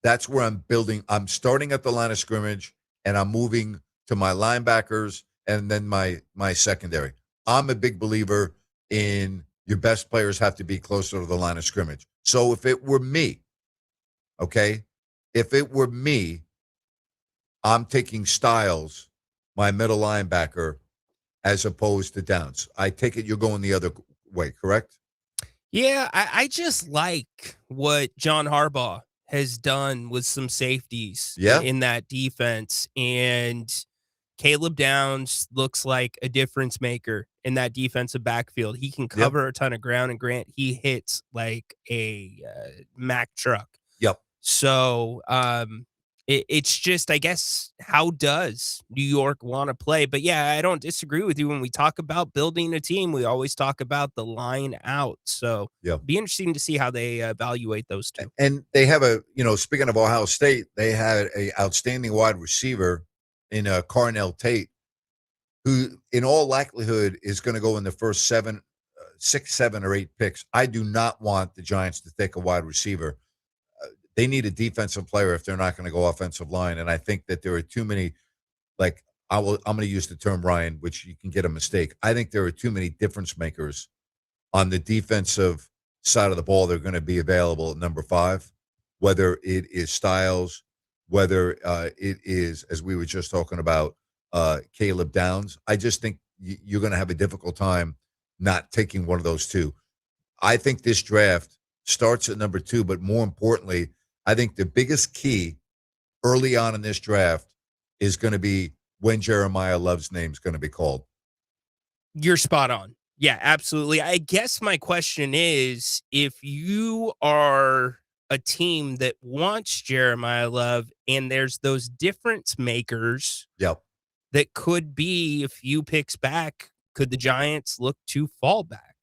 That's where I'm building. I'm starting at the line of scrimmage and I'm moving to my linebackers and then my secondary. I'm a big believer in your best players have to be closer to the line of scrimmage. So if it were me, I'm taking Styles, my middle linebacker, as opposed to Downs. I take it you're going the other way, correct? Yeah, I just like what John Harbaugh has done with some safeties in that defense. And Caleb Downs looks like a difference maker in that defensive backfield. He can cover a ton of ground, and Grant, he hits like a Mack truck. Yep. So it's just, I guess, how does New York want to play? But yeah, I don't disagree with you. When we talk about building a team, we always talk about the line out. So be interesting to see how they evaluate those two. And they have speaking of Ohio State, they had an outstanding wide receiver in Carnell Tate, who in all likelihood is going to go in the first 6, 7, or 8 picks. I do not want the Giants to take a wide receiver. They need a defensive player if they're not going to go offensive line. And I think that there are too many, I'm going to use the term, Ryan, which you can get a mistake. I think there are too many difference makers on the defensive side of the ball. They're going to be available at number 5, whether it is Styles, whether it is, as we were just talking about, Caleb Downs. I just think you're going to have a difficult time not taking one of those two. I think this draft starts at number 2, but more importantly, I think the biggest key early on in this draft is going to be when Jeremiah Love's name is going to be called. You're spot on. Yeah, absolutely. I guess my question is, if you are a team that wants Jeremiah Love and there's those difference makers that could be a few picks back, could the Giants look to fall back?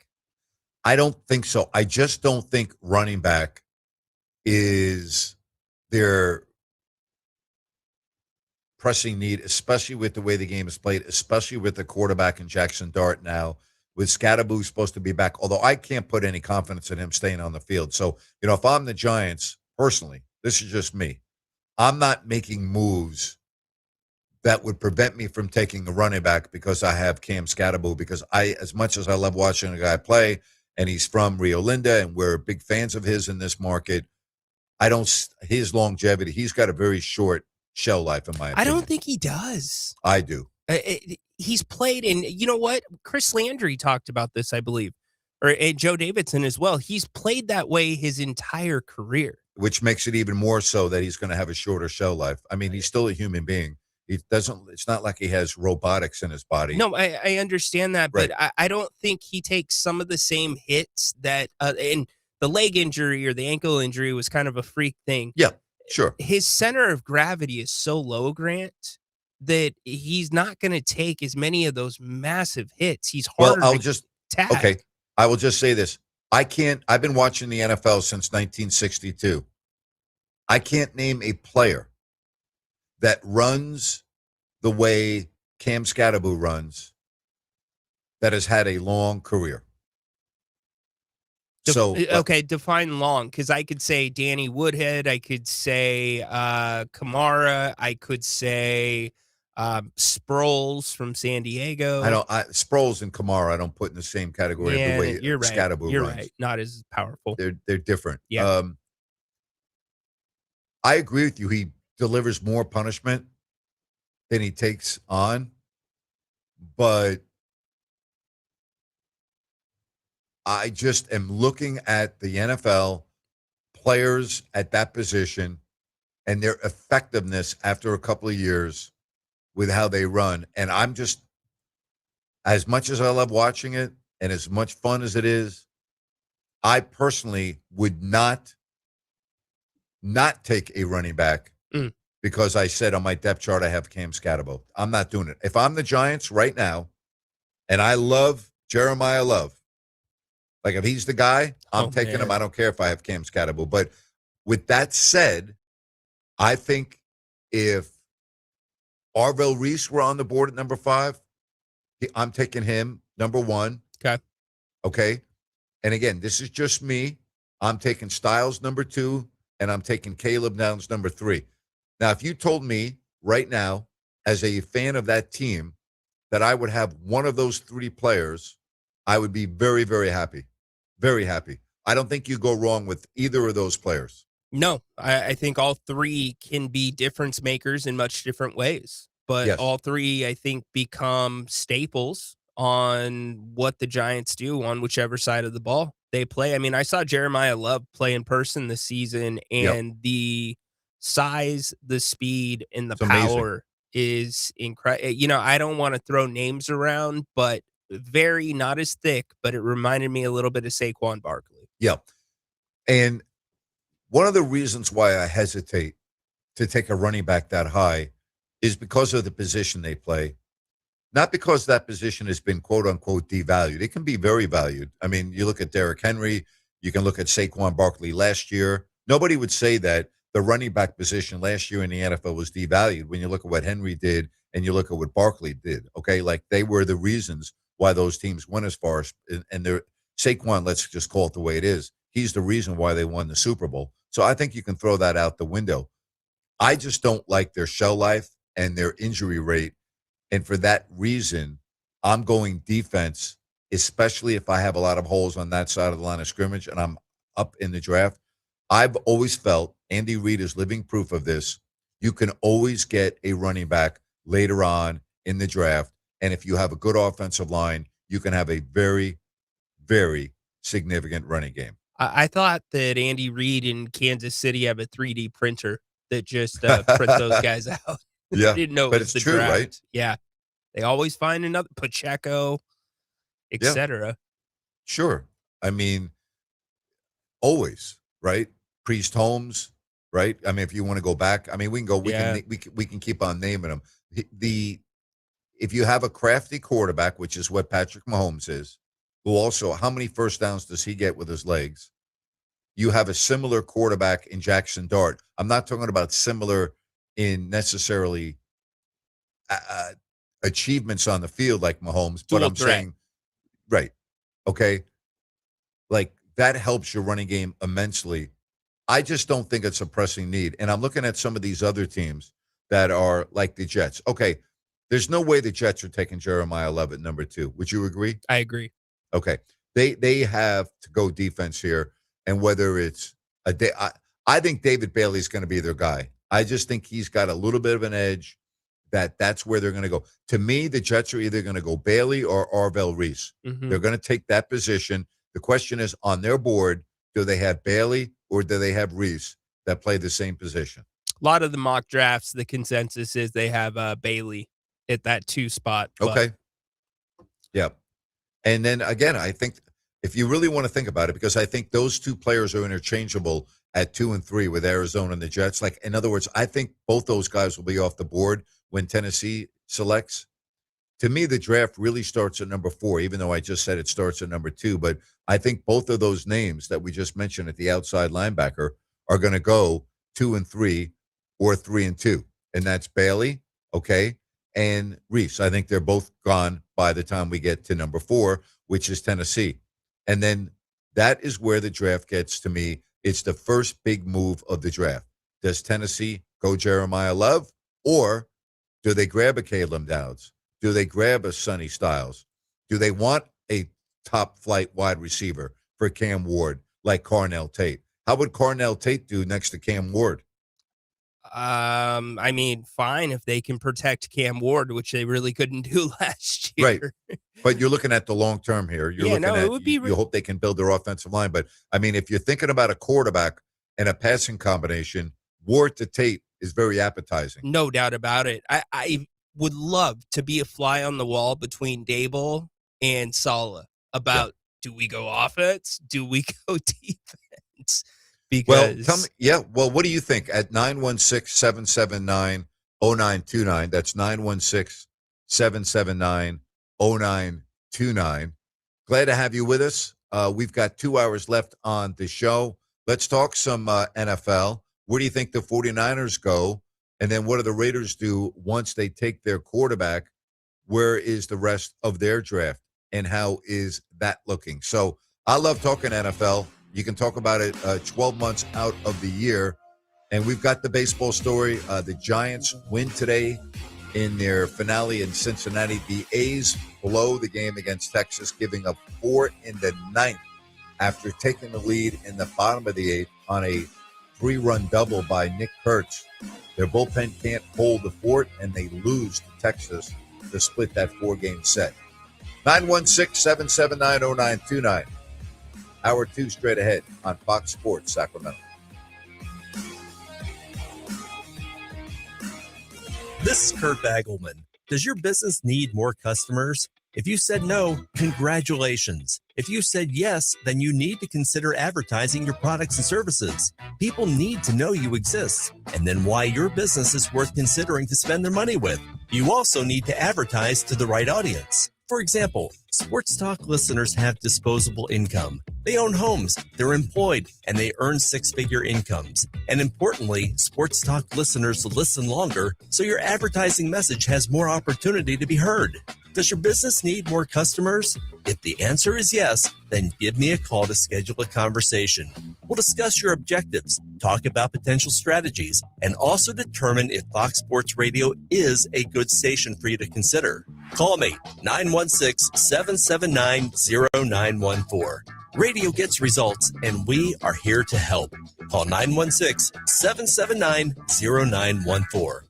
I don't think so. I just don't think running back is their pressing need, especially with the way the game is played, especially with the quarterback in Jackson Dart now, with Scadaboo supposed to be back, although I can't put any confidence in him staying on the field. So, if I'm the Giants, personally, this is just me, I'm not making moves that would prevent me from taking a running back because I have Cam Scadaboo, because as much as I love watching a guy play, and he's from Rio Linda, and we're big fans of his in this market, his longevity, he's got a very short shell life, in my opinion. I don't think he does. I do. He's played in, you know what? Chris Landry talked about this, I believe, or Joe Davidson as well. He's played that way his entire career. Which makes it even more so that he's going to have a shorter shell life. I mean, he's still a human being. It's not like he has robotics in his body. No, I understand that, but I don't think he takes some of the same hits that, and the leg injury or the ankle injury was kind of a freak thing. Yeah, sure. His center of gravity is so low, Grant, that he's not going to take as many of those massive hits. He's harder to tag. Okay, I will just say this. I've been watching the NFL since 1962. I can't name a player that runs the way Cam Scadaboo runs that has had a long career. Define long, because I could say Danny Woodhead, I could say Kamara, I could say Sproles from San Diego. Sproles and Kamara I don't put in the same category of the way you're right. Scadaboo You're runs. right. Not as powerful. They're different. Yeah. I agree with you. He delivers more punishment than he takes on, but I just am looking at the NFL players at that position and their effectiveness after a couple of years with how they run. And I'm just, as much as I love watching it and as much fun as it is, I personally would not take a running back because I said on my depth chart I have Cam Scatterbo. I'm not doing it. If I'm the Giants right now, and I love Jeremiah Love, like if he's the guy, I'm taking him. I don't care if I have Cam Scatterbo. But with that said, I think if Arvell Reese were on the board at number 5, I'm taking him number 1. Okay. And again, this is just me. I'm taking Styles number 2, and I'm taking Caleb Downs number 3. Now, if you told me right now, as a fan of that team, that I would have one of those 3 players, I would be very, very happy. Very happy. I don't think you go wrong with either of those players. No, I think all 3 can be difference makers in much different ways. But all 3, I think, become staples on what the Giants do on whichever side of the ball they play. I mean, I saw Jeremiah Love play in person this season, and the size, the speed, and the power is incredible. I don't want to throw names around, but very not as thick, but it reminded me a little bit of Saquon Barkley. Yeah. And one of the reasons why I hesitate to take a running back that high is because of the position they play. Not because that position has been, quote unquote, devalued. It can be very valued. I mean, you look at Derrick Henry, you can look at Saquon Barkley last year. Nobody would say that the running back position last year in the NFL was devalued when you look at what Henry did and you look at what Barkley did. Okay, like they were the reasons why those teams went as far as, and they're Saquon, let's just call it the way it is. He's the reason why they won the Super Bowl. So I think you can throw that out the window. I just don't like their shell life and their injury rate. And for that reason, I'm going defense, especially if I have a lot of holes on that side of the line of scrimmage and I'm up in the draft. I've always felt, Andy Reid is living proof of this, you can always get a running back later on in the draft. And if you have a good offensive line, you can have a very, very significant running game. I thought that Andy Reid in Kansas City have a 3D printer that just print those guys out. Yeah, I didn't know but it was the true, draft. right? Yeah, they always find another Pacheco, etc. Sure. I mean, always, right? Priest Holmes, right? I mean, if you want to go back, I mean, we can go. We can keep on naming them. If you have a crafty quarterback, which is what Patrick Mahomes is, who also, how many first downs does he get with his legs? You have a similar quarterback in Jackson Dart. I'm not talking about similar in necessarily achievements on the field like Mahomes, but I'm saying, right, okay, like that helps your running game immensely. I just don't think it's a pressing need. And I'm looking at some of these other teams that are like the Jets. Okay, there's no way the Jets are taking Jeremiah Love at number 2. Would you agree? I agree. Okay, they have to go defense here, and whether it's I think David Bailey's going to be their guy. I just think he's got a little bit of an edge. That's where they're going to go. To me, the Jets are either going to go Bailey or Arvell Reese. Mm-hmm. They're going to take that position. The question is, on their board, do they have Bailey or do they have Reese that play the same position? A lot of the mock drafts, the consensus is they have Bailey at that 2 spot. Okay. Yeah. And then again, I think if you really want to think about it, because I think those 2 players are interchangeable at 2 and 3 with Arizona and the Jets. Like, in other words, I think both those guys will be off the board when Tennessee selects. To me, the draft really starts at number 4, even though I just said it starts at number 2. But I think both of those names that we just mentioned at the outside linebacker are going to go 2 and 3 or 3 and 2. And that's Bailey, okay, and Reese. I think they're both gone by the time we get to number 4, which is Tennessee. And then that is where the draft gets to me. It's the first big move of the draft. Does Tennessee go Jeremiah Love, or do they grab a Caleb Downs? Do they grab a Sonny Styles? Do they want a top-flight wide receiver for Cam Ward like Carnell Tate? How would Carnell Tate do next to Cam Ward? I mean, fine if they can protect Cam Ward, which they really couldn't do last year. Right. But you're looking at the long term here. You're looking at, it would be you hope they can build their offensive line. But, I mean, if you're thinking about a quarterback and a passing combination, Ward to Tate is very appetizing. No doubt about it. I would love to be a fly on the wall between Dable and Saleh. about do we go offense? Do we go defense? Because well, tell me, well, what do you think at 916-779-0929? That's 916-779-0929. Glad to have you with us. We've got 2 hours left on the show. Let's talk some NFL. Where do you think the 49ers go? And then what do the Raiders do once they take their quarterback? Where is the rest of their draft? And how is that looking? So I love talking NFL. You can talk about it 12 months out of the year. And we've got the baseball story. The Giants win today in their finale in Cincinnati. The A's blow the game against Texas, giving up 4 in the 9th after taking the lead in the bottom of the 8th on a 3-run double by Nick Kurtz. Their bullpen can't hold the fort, and they lose to Texas to split that 4-game set. 916-779-0929. Hour 2 straight ahead on Fox Sports Sacramento. This is Kurt Bagelman. Does your business need more customers? If you said no, congratulations. If you said yes, then you need to consider advertising your products and services. People need to know you exist, and then why your business is worth considering to spend their money with. You also need to advertise to the right audience. For example, Sports Talk listeners have disposable income. They own homes, they're employed, and they earn 6-figure incomes. And importantly, Sports Talk listeners listen longer, so your advertising message has more opportunity to be heard. Does your business need more customers? If the answer is yes, then give me a call to schedule a conversation. We'll discuss your objectives, talk about potential strategies, and also determine if Fox Sports Radio is a good station for you to consider. Call me, 916-779-0914. Radio gets results, and we are here to help. Call 916-779-0914.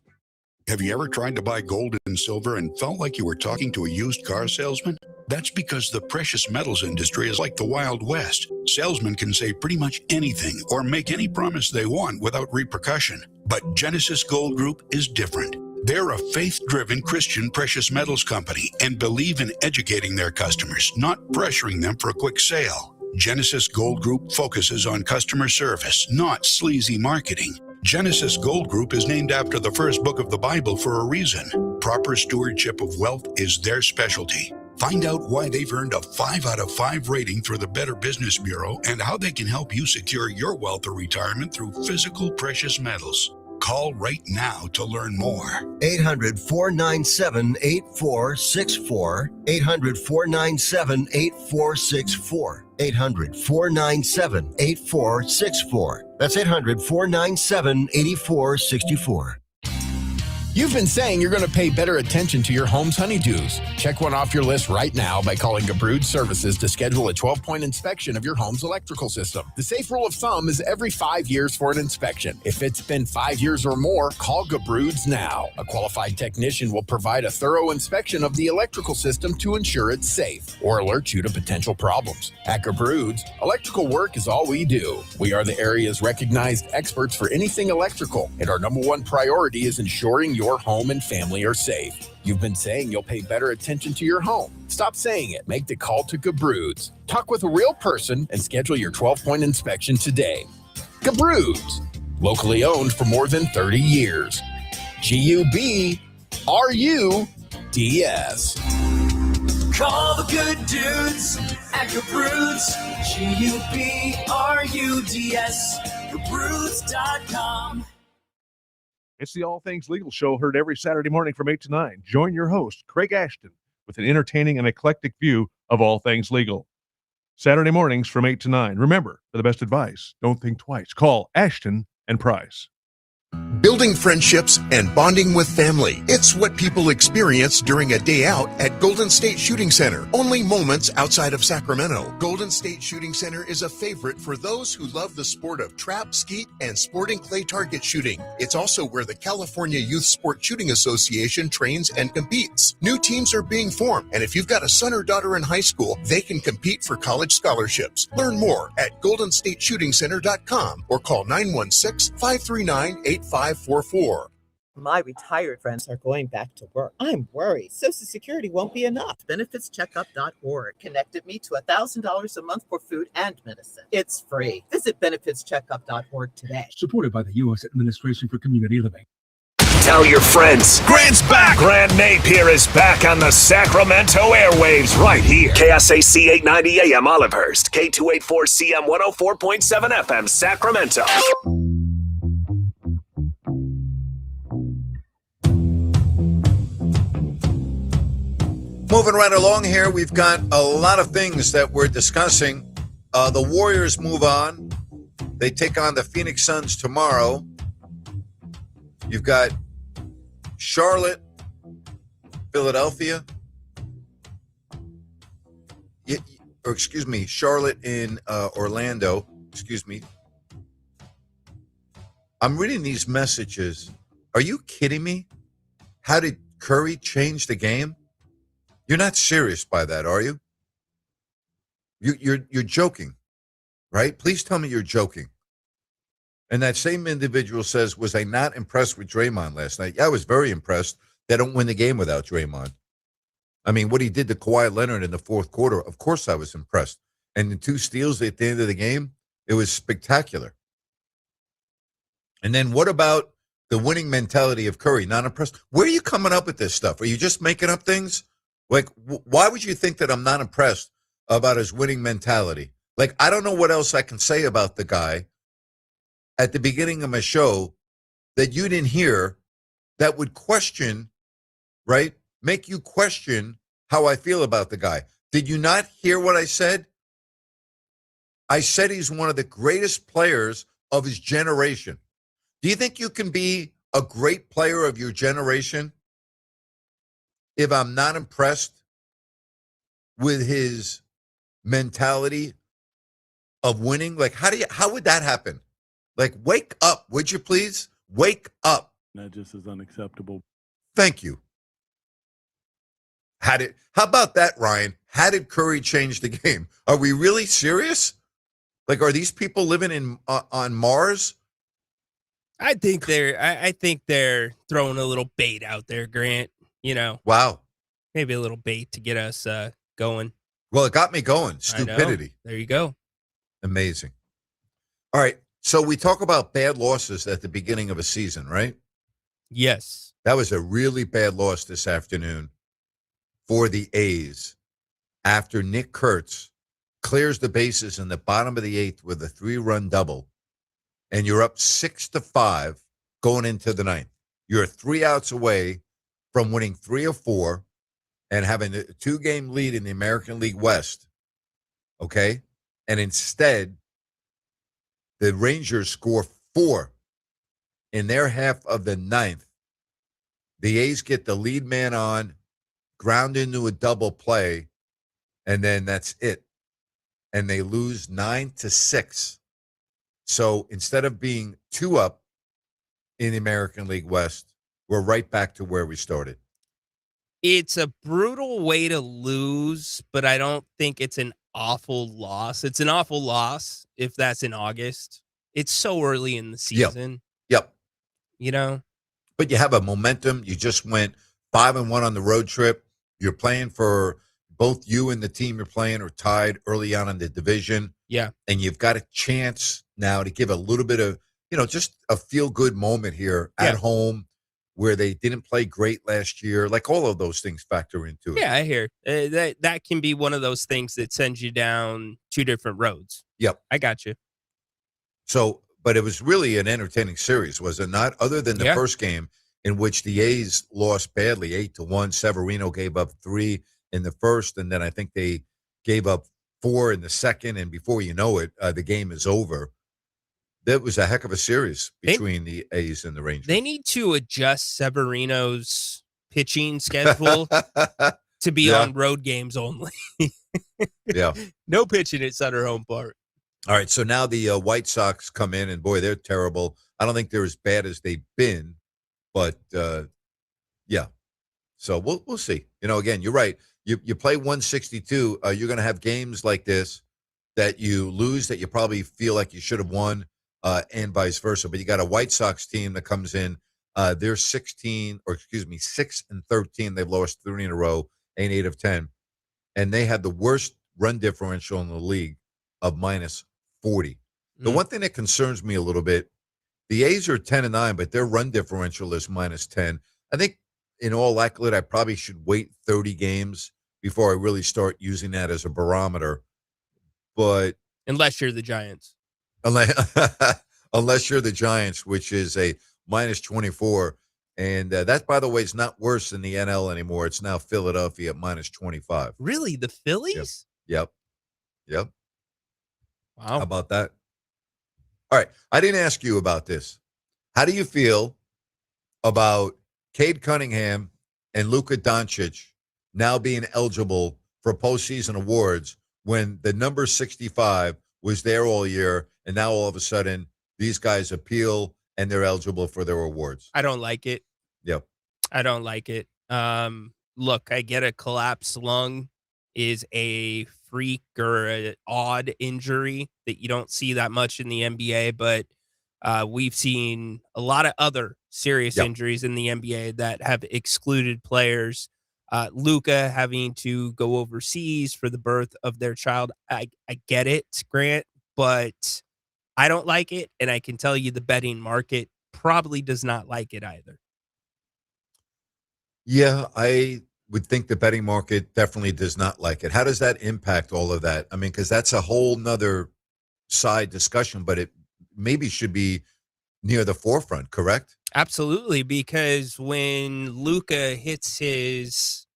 Have you ever tried to buy gold and silver and felt like you were talking to a used car salesman? That's because the precious metals industry is like the Wild West. Salesmen can say pretty much anything or make any promise they want without repercussion. But Genesis Gold Group is different. They're a faith-driven Christian precious metals company and believe in educating their customers, not pressuring them for a quick sale. Genesis Gold Group focuses on customer service, not sleazy marketing. Genesis Gold Group is named after the first book of the Bible for a reason. Proper stewardship of wealth is their specialty. Find out why they've earned a 5 out of 5 rating through the Better Business Bureau and how they can help you secure your wealth or retirement through physical precious metals. Call right now to learn more. 800-497-8464. 800-497-8464. 800-497-8464. That's 800-497-8464. You've been saying you're going to pay better attention to your home's honeydews. Check one off your list right now by calling Gabrud Services to schedule a 12-point inspection of your home's electrical system. The safe rule of thumb is every 5 years for an inspection. If it's been 5 years or more, call Gabrud's now. A qualified technician will provide a thorough inspection of the electrical system to ensure it's safe or alert you to potential problems. At Gabrud's, electrical work is all we do. We are the area's recognized experts for anything electrical, and our number one priority is ensuring your home and family are safe. You've been saying you'll pay better attention to your home. Stop saying it. Make the call to Gabrud's. Talk with a real person and schedule your 12-point inspection today. Gabrud's, locally owned for more than 30 years. G-U-B-R-U-D-S. Call the good dudes at Gabrud's. G-U-B-R-U-D-S. Gabrud's.com. It's the All Things Legal Show, heard every Saturday morning from 8 to 9. Join your host, Craig Ashton, with an entertaining and eclectic view of all things legal. Saturday mornings from 8 to 9. Remember, for the best advice, don't think twice. Call Ashton and Price. Building friendships and bonding with family. It's what people experience during a day out at Golden State Shooting Center, only moments outside of Sacramento. Golden State Shooting Center is a favorite for those who love the sport of trap, skeet, and sporting clay target shooting. It's also where the California Youth Sport Shooting Association trains and competes. New teams are being formed, and if you've got a son or daughter in high school, they can compete for college scholarships. Learn more at goldenstateshootingcenter.com or call 916-539-8544. My retired friends are going back to work. I'm worried Social Security won't be enough. BenefitsCheckup.org connected me to $1,000 a month for food and medicine. It's free. Visit BenefitsCheckup.org today. Supported by the U.S. Administration for Community Living. Tell your friends. Grant's back. Grant Napear is back on the Sacramento airwaves right here. KSAC 890 AM Olivehurst. K284 CM 104.7 FM Sacramento. Moving right along here, we've got a lot of things that we're discussing. The Warriors move on. They take on the Phoenix Suns tomorrow. You've got Charlotte, Philadelphia. Charlotte in Orlando. I'm reading these messages. Are you kidding me? How did Curry change the game? You're not serious by that, are you? You're joking, right? Please tell me you're joking. And that same individual says, was I not impressed with Draymond last night? Yeah, I was very impressed. They don't win the game without Draymond. I mean, what he did to Kawhi Leonard in the fourth quarter, of course I was impressed. And the 2 steals at the end of the game, it was spectacular. And then what about the winning mentality of Curry? Not impressed? Where are you coming up with this stuff? Are you just making up things? Like, why would you think that I'm not impressed about his winning mentality? Like, I don't know what else I can say about the guy at the beginning of my show that you didn't hear that would question, right? Make you question how I feel about the guy. Did you not hear what I said? I said he's one of the greatest players of his generation. Do you think you can be a great player of your generation if I'm not impressed with his mentality of winning? Like, how would that happen? Like, wake up, would you please? Wake up. That just is unacceptable. Thank you. How about that, Ryan? How did Curry change the game? Are we really serious? Like, are these people living on Mars? I think they're throwing a little bait out there, Grant. You know. Wow. Maybe a little bait to get us going. Well, it got me going. Stupidity. There you go. Amazing. All right. So we talk about bad losses at the beginning of a season, right? Yes. That was a really bad loss this afternoon for the A's after Nick Kurtz clears the bases in the bottom of the 8th with a 3-run double, and you're up 6-5 going into the 9th. You're 3 outs away from winning 3 of 4 and having a 2-game lead in the American League West, okay? And instead, the Rangers score 4 in their half of the 9th. The A's get the lead man on, ground into a double play, and then that's it. And they lose 9-6. So instead of being 2 up in the American League West, we're right back to where we started. It's a brutal way to lose, but I don't think it's an awful loss. It's an awful loss if that's in August. It's so early in the season. Yep. You know? But you have a momentum. You just went 5-1 on the road trip. You're playing for both you and the team you're playing are tied early on in the division. Yeah. And you've got a chance now to give a little bit of, just a feel-good moment here at home where they didn't play great last year. Like, all of those things factor into it. Yeah, I hear. That can be one of those things that sends you down 2 different roads. Yep. I got you. So, but it was really an entertaining series, was it not? Other than the first game in which the A's lost badly, 8-1. Severino gave up 3 in the first, and then I think they gave up 4 in the second, and before you know it, the game is over. That was a heck of a series between the A's and the Rangers. They need to adjust Severino's pitching schedule to be on road games only. Yeah. No pitching at Sutter Home Park. All right, so now the White Sox come in, and boy, they're terrible. I don't think they're as bad as they've been, but yeah. So we'll see. Again, you're right. You play 162. You're going to have games like this that you lose that you probably feel like you should have won, and vice versa. But you got a White Sox team that comes in They're 6-13. They've lost 3 in a row, ain't 8 of 10. And they have the worst run differential in the league of minus 40. The one thing that concerns me a little bit, the A's are 10-9, but their run differential is minus 10. I think in all likelihood, I probably should wait 30 games before I really start using that as a barometer. But unless you're the Giants. Unless you're the Giants, which is a minus 24. And that, by the way, is not worse than the NL anymore. It's now Philadelphia at minus 25. Really? The Phillies? Yep. Wow. How about that? All right. I didn't ask you about this. How do you feel about Cade Cunningham and Luka Doncic now being eligible for postseason awards when the number 65 was there all year, and now all of a sudden these guys appeal and they're eligible for their awards? I don't like it. Yep. I don't like it. Look, I get a collapsed lung is a freak or an odd injury that you don't see that much in the NBA, but we've seen a lot of other serious injuries in the NBA that have excluded players. Luka having to go overseas for the birth of their child. I get it, Grant, but I don't like it. And I can tell you the betting market probably does not like it either. Yeah, I would think the betting market definitely does not like it. How does that impact all of that? I mean, because that's a whole nother side discussion, but it maybe should be near the forefront, correct? Absolutely, because when Luka hits his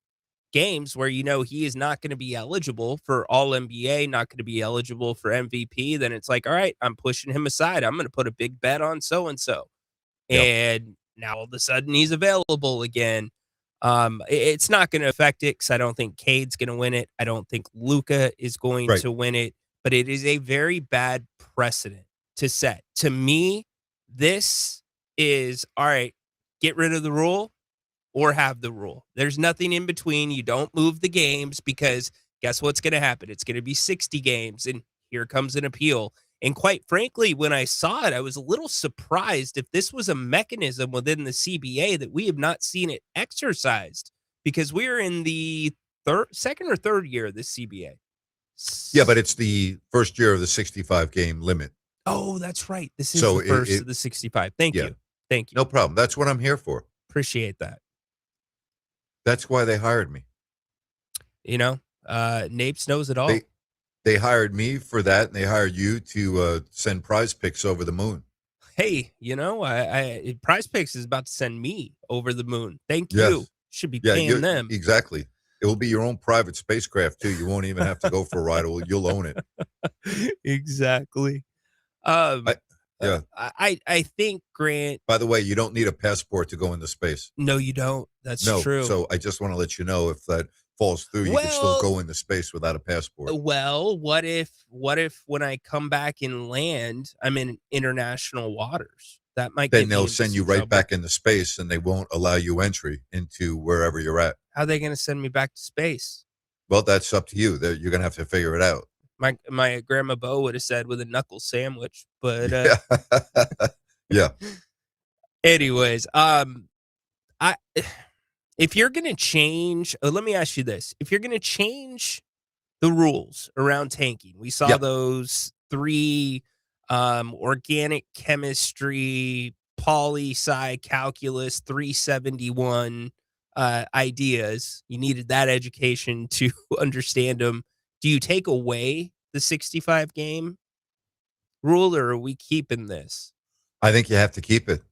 games where he is not going to be eligible for All NBA, not going to be eligible for MVP, then it's like, all right, I'm pushing him aside. I'm going to put a big bet on so-and-so. And now all of a sudden he's available again. It's not going to affect it because I don't think Cade's going to win it. I don't think Luka is going to win it, but it is a very bad precedent to set. To me, this is, all right, get rid of the rule or have the rule. There's nothing in between. You don't move the games because guess what's going to happen? It's going to be 60 games, and here comes an appeal. And quite frankly, when I saw it, I was a little surprised if this was a mechanism within the CBA that we have not seen it exercised, because we're in the second or third year of the CBA. Yeah, but it's the first year of the 65-game limit. Oh, that's right. This is the first of the 65. Thank you. Thank you. No problem. That's what I'm here for. Appreciate that. That's why they hired me. Napes knows it all. They hired me for that, and they hired you to send Prize Picks over the moon. Hey, Prize Picks is about to send me over the moon. Thank you. Should be paying them. Exactly. It will be your own private spacecraft, too. You won't even have to go for a ride. You'll own it. Exactly. I think, Grant. By the way, you don't need a passport to go into space. No, you don't. That's true. So I just want to let you know if that falls through, you can still go into space without a passport. Well, what if when I come back and land, I'm in international waters? That might then they'll send you right back into space, and they won't allow you entry into wherever you're at. How are they going to send me back to space? Well, that's up to you. You're going to have to figure it out. My grandma Bo would have said with a knuckle sandwich, but yeah. Anyways, if you're going to change, let me ask you this. If you're going to change the rules around tanking, we saw those 3 organic chemistry, poli-sci calculus 371 ideas. You needed that education to understand them. Do you take away the 65-game rule, or are we keeping this? I think you have to keep it.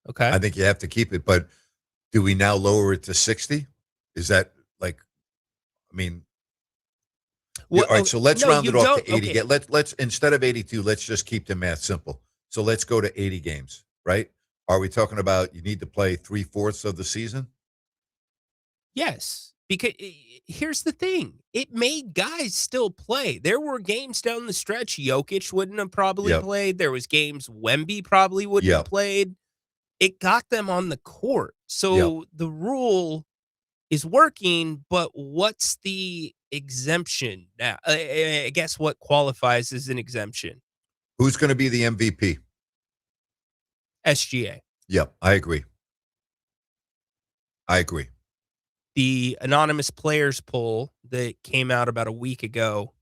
Okay. I think you have to keep it, but do we now lower it to 60? Is that all right, so let's round it off to 80. Okay. Let's instead of 82, let's just keep the math simple. So let's go to 80 games, right? Are we talking about you need to play 3/4 of the season? Yes, because here's the thing. It made guys still play. There were games down the stretch Jokic wouldn't have probably played. There was games Wemby probably wouldn't have played. It got them on the court. So the rule is working, but what's the exemption now? I guess what qualifies as an exemption? Who's going to be the MVP? SGA. Yep, I agree. The anonymous players poll that came out about a week ago,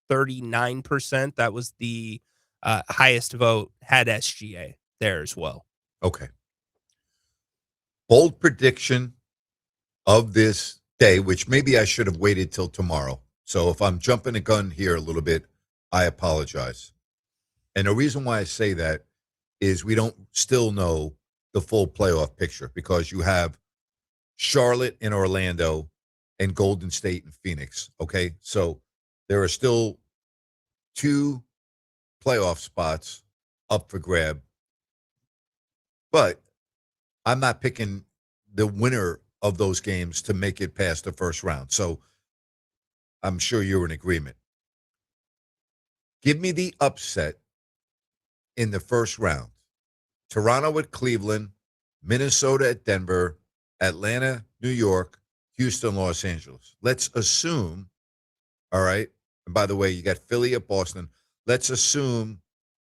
39%, that was the highest vote, had SGA there as well. Okay. Bold prediction of this day, which maybe I should have waited till tomorrow. So if I'm jumping the gun here a little bit, I apologize. And the reason why I say that is we don't still know the full playoff picture because you have Charlotte and Orlando and Golden State and Phoenix. Okay. So there are still 2 playoff spots up for grab. But I'm not picking the winner of those games to make it past the first round. So I'm sure you're in agreement. Give me the upset in the first round. Toronto at Cleveland, Minnesota at Denver, Atlanta, New York, Houston, Los Angeles. Let's assume, all right, and by the way, you got Philly at Boston. Let's assume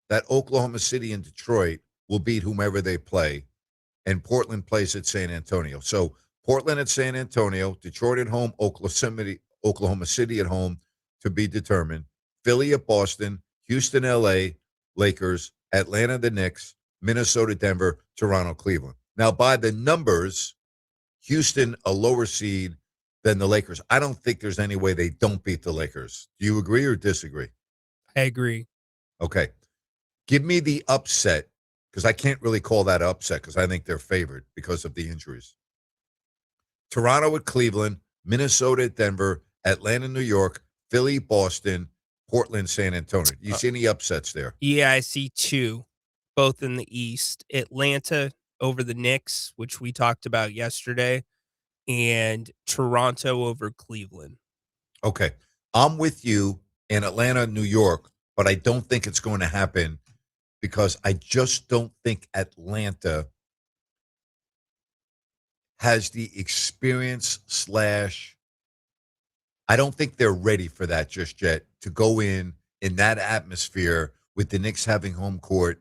that Oklahoma City and Detroit will beat whomever they play, and Portland plays at San Antonio. So Portland at San Antonio, Detroit at home, Oklahoma City at home to be determined, Philly at Boston, Houston, LA, Lakers, Atlanta, the Knicks, Minnesota, Denver, Toronto, Cleveland. Now, by the numbers, Houston a lower seed than the Lakers. I don't think there's any way they don't beat the Lakers. Do you agree or disagree? I agree. Okay. Give me the upset, because I can't really call that upset because I think they're favored because of the injuries. Toronto at Cleveland, Minnesota at Denver, Atlanta, New York, Philly, Boston, Portland, San Antonio. Do you see any upsets there? Yeah, I see 2, both in the East. Atlanta over the Knicks, which we talked about yesterday, and Toronto over Cleveland. Okay. I'm with you in Atlanta, New York, but I don't think it's going to happen because I just don't think Atlanta has the experience / I don't think they're ready for that just yet to go in that atmosphere with the Knicks having home court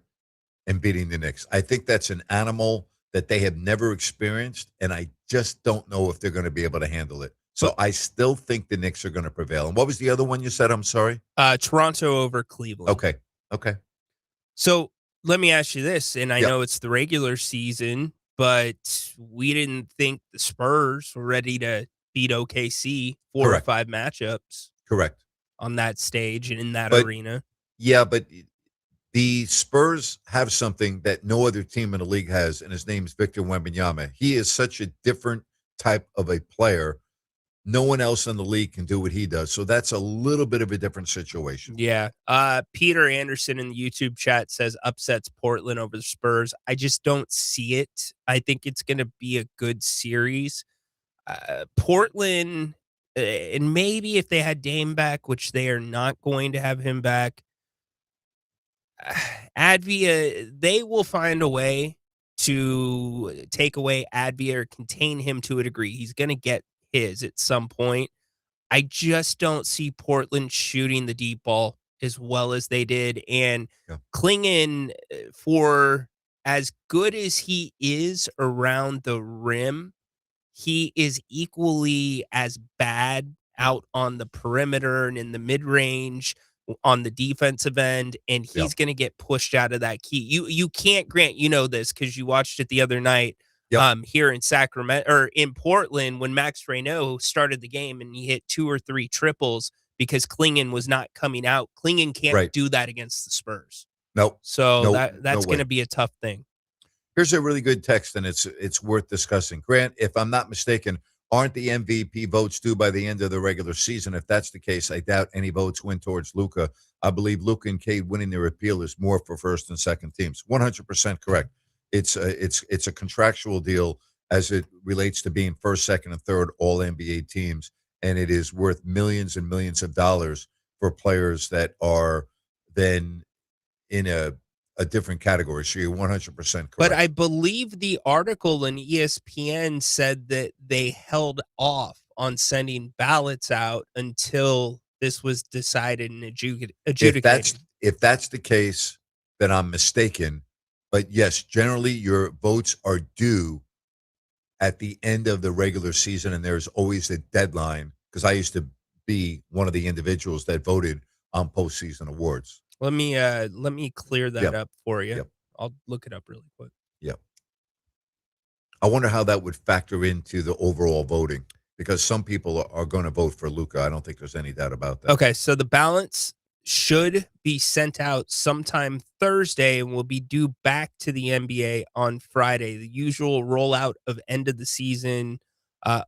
and beating the Knicks. I think that's an animal that they have never experienced, and I just don't know if they're going to be able to handle it. So I still think the Knicks are going to prevail. And what was the other one you said? I'm sorry? Toronto over Cleveland. Okay. So let me ask you this, and I know it's the regular season, but we didn't think the Spurs were ready to beat OKC 4 or 5 matchups. Correct. On that stage and in that arena. Yeah, but the Spurs have something that no other team in the league has, and his name is Victor Wembanyama. He is such a different type of a player. No one else in the league can do what he does. So that's a little bit of a different situation. Yeah. Peter Anderson in the YouTube chat says upsets Portland over the Spurs. I just don't see it. I think it's going to be a good series. Portland, and maybe if they had Dame back, which they are not going to have him back, Advia, they will find a way to take away Advia or contain him to a degree. He's going to get his at some point. I just don't see Portland shooting the deep ball as well as they did. And Klingon, for as good as he is around the rim, he is equally as bad out on the perimeter and in the mid-range on the defensive end, and he's going to get pushed out of that key. You can't, Grant, you know this because you watched it the other night here in Sacramento or in Portland when Max Reynaud started the game and he hit 2 or 3 triples because Klingon was not coming out. Klingon can't do that against the Spurs. Nope. So that's going to be a tough thing. Here's a really good text, and it's worth discussing. Grant, if I'm not mistaken, aren't the MVP votes due by the end of the regular season? If that's the case, I doubt any votes went towards Luka. I believe Luka and Cade winning their appeal is more for first and second teams. 100% correct. It's a contractual deal as it relates to being first, second, and third all NBA teams, and it is worth millions and millions of dollars for players that are then in a different category. So you're 100% correct. But I believe the article in ESPN said that they held off on sending ballots out until this was decided and adjudicated. If that's the case, then I'm mistaken. But yes, generally your votes are due at the end of the regular season, and there's always a deadline, because I used to be one of the individuals that voted on postseason awards. Let me clear that up for you. Yep. I'll look it up really quick. Yep. I wonder how that would factor into the overall voting, because some people are going to vote for Luka. I don't think there's any doubt about that. Okay, so the ballots should be sent out sometime Thursday and will be due back to the NBA on Friday. The usual rollout of end of the season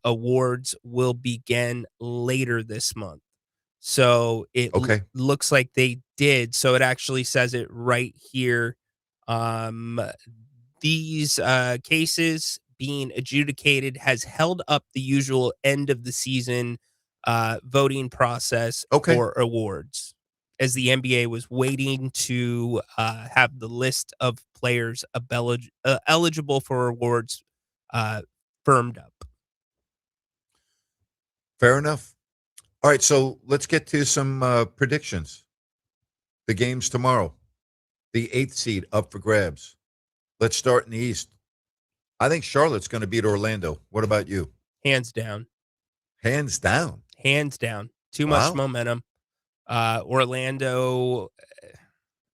awards will begin later this month. So it looks like they did. So it actually says it right here. These cases being adjudicated has held up the usual end of the season voting process for awards, as the NBA was waiting to have the list of players eligible for awards firmed up. Fair enough. All right, so let's get to some predictions. The games tomorrow. The 8th seed up for grabs. Let's start in the East. I think Charlotte's going to beat Orlando. What about you? Hands down. Hands down? Hands down. Too much momentum. Orlando,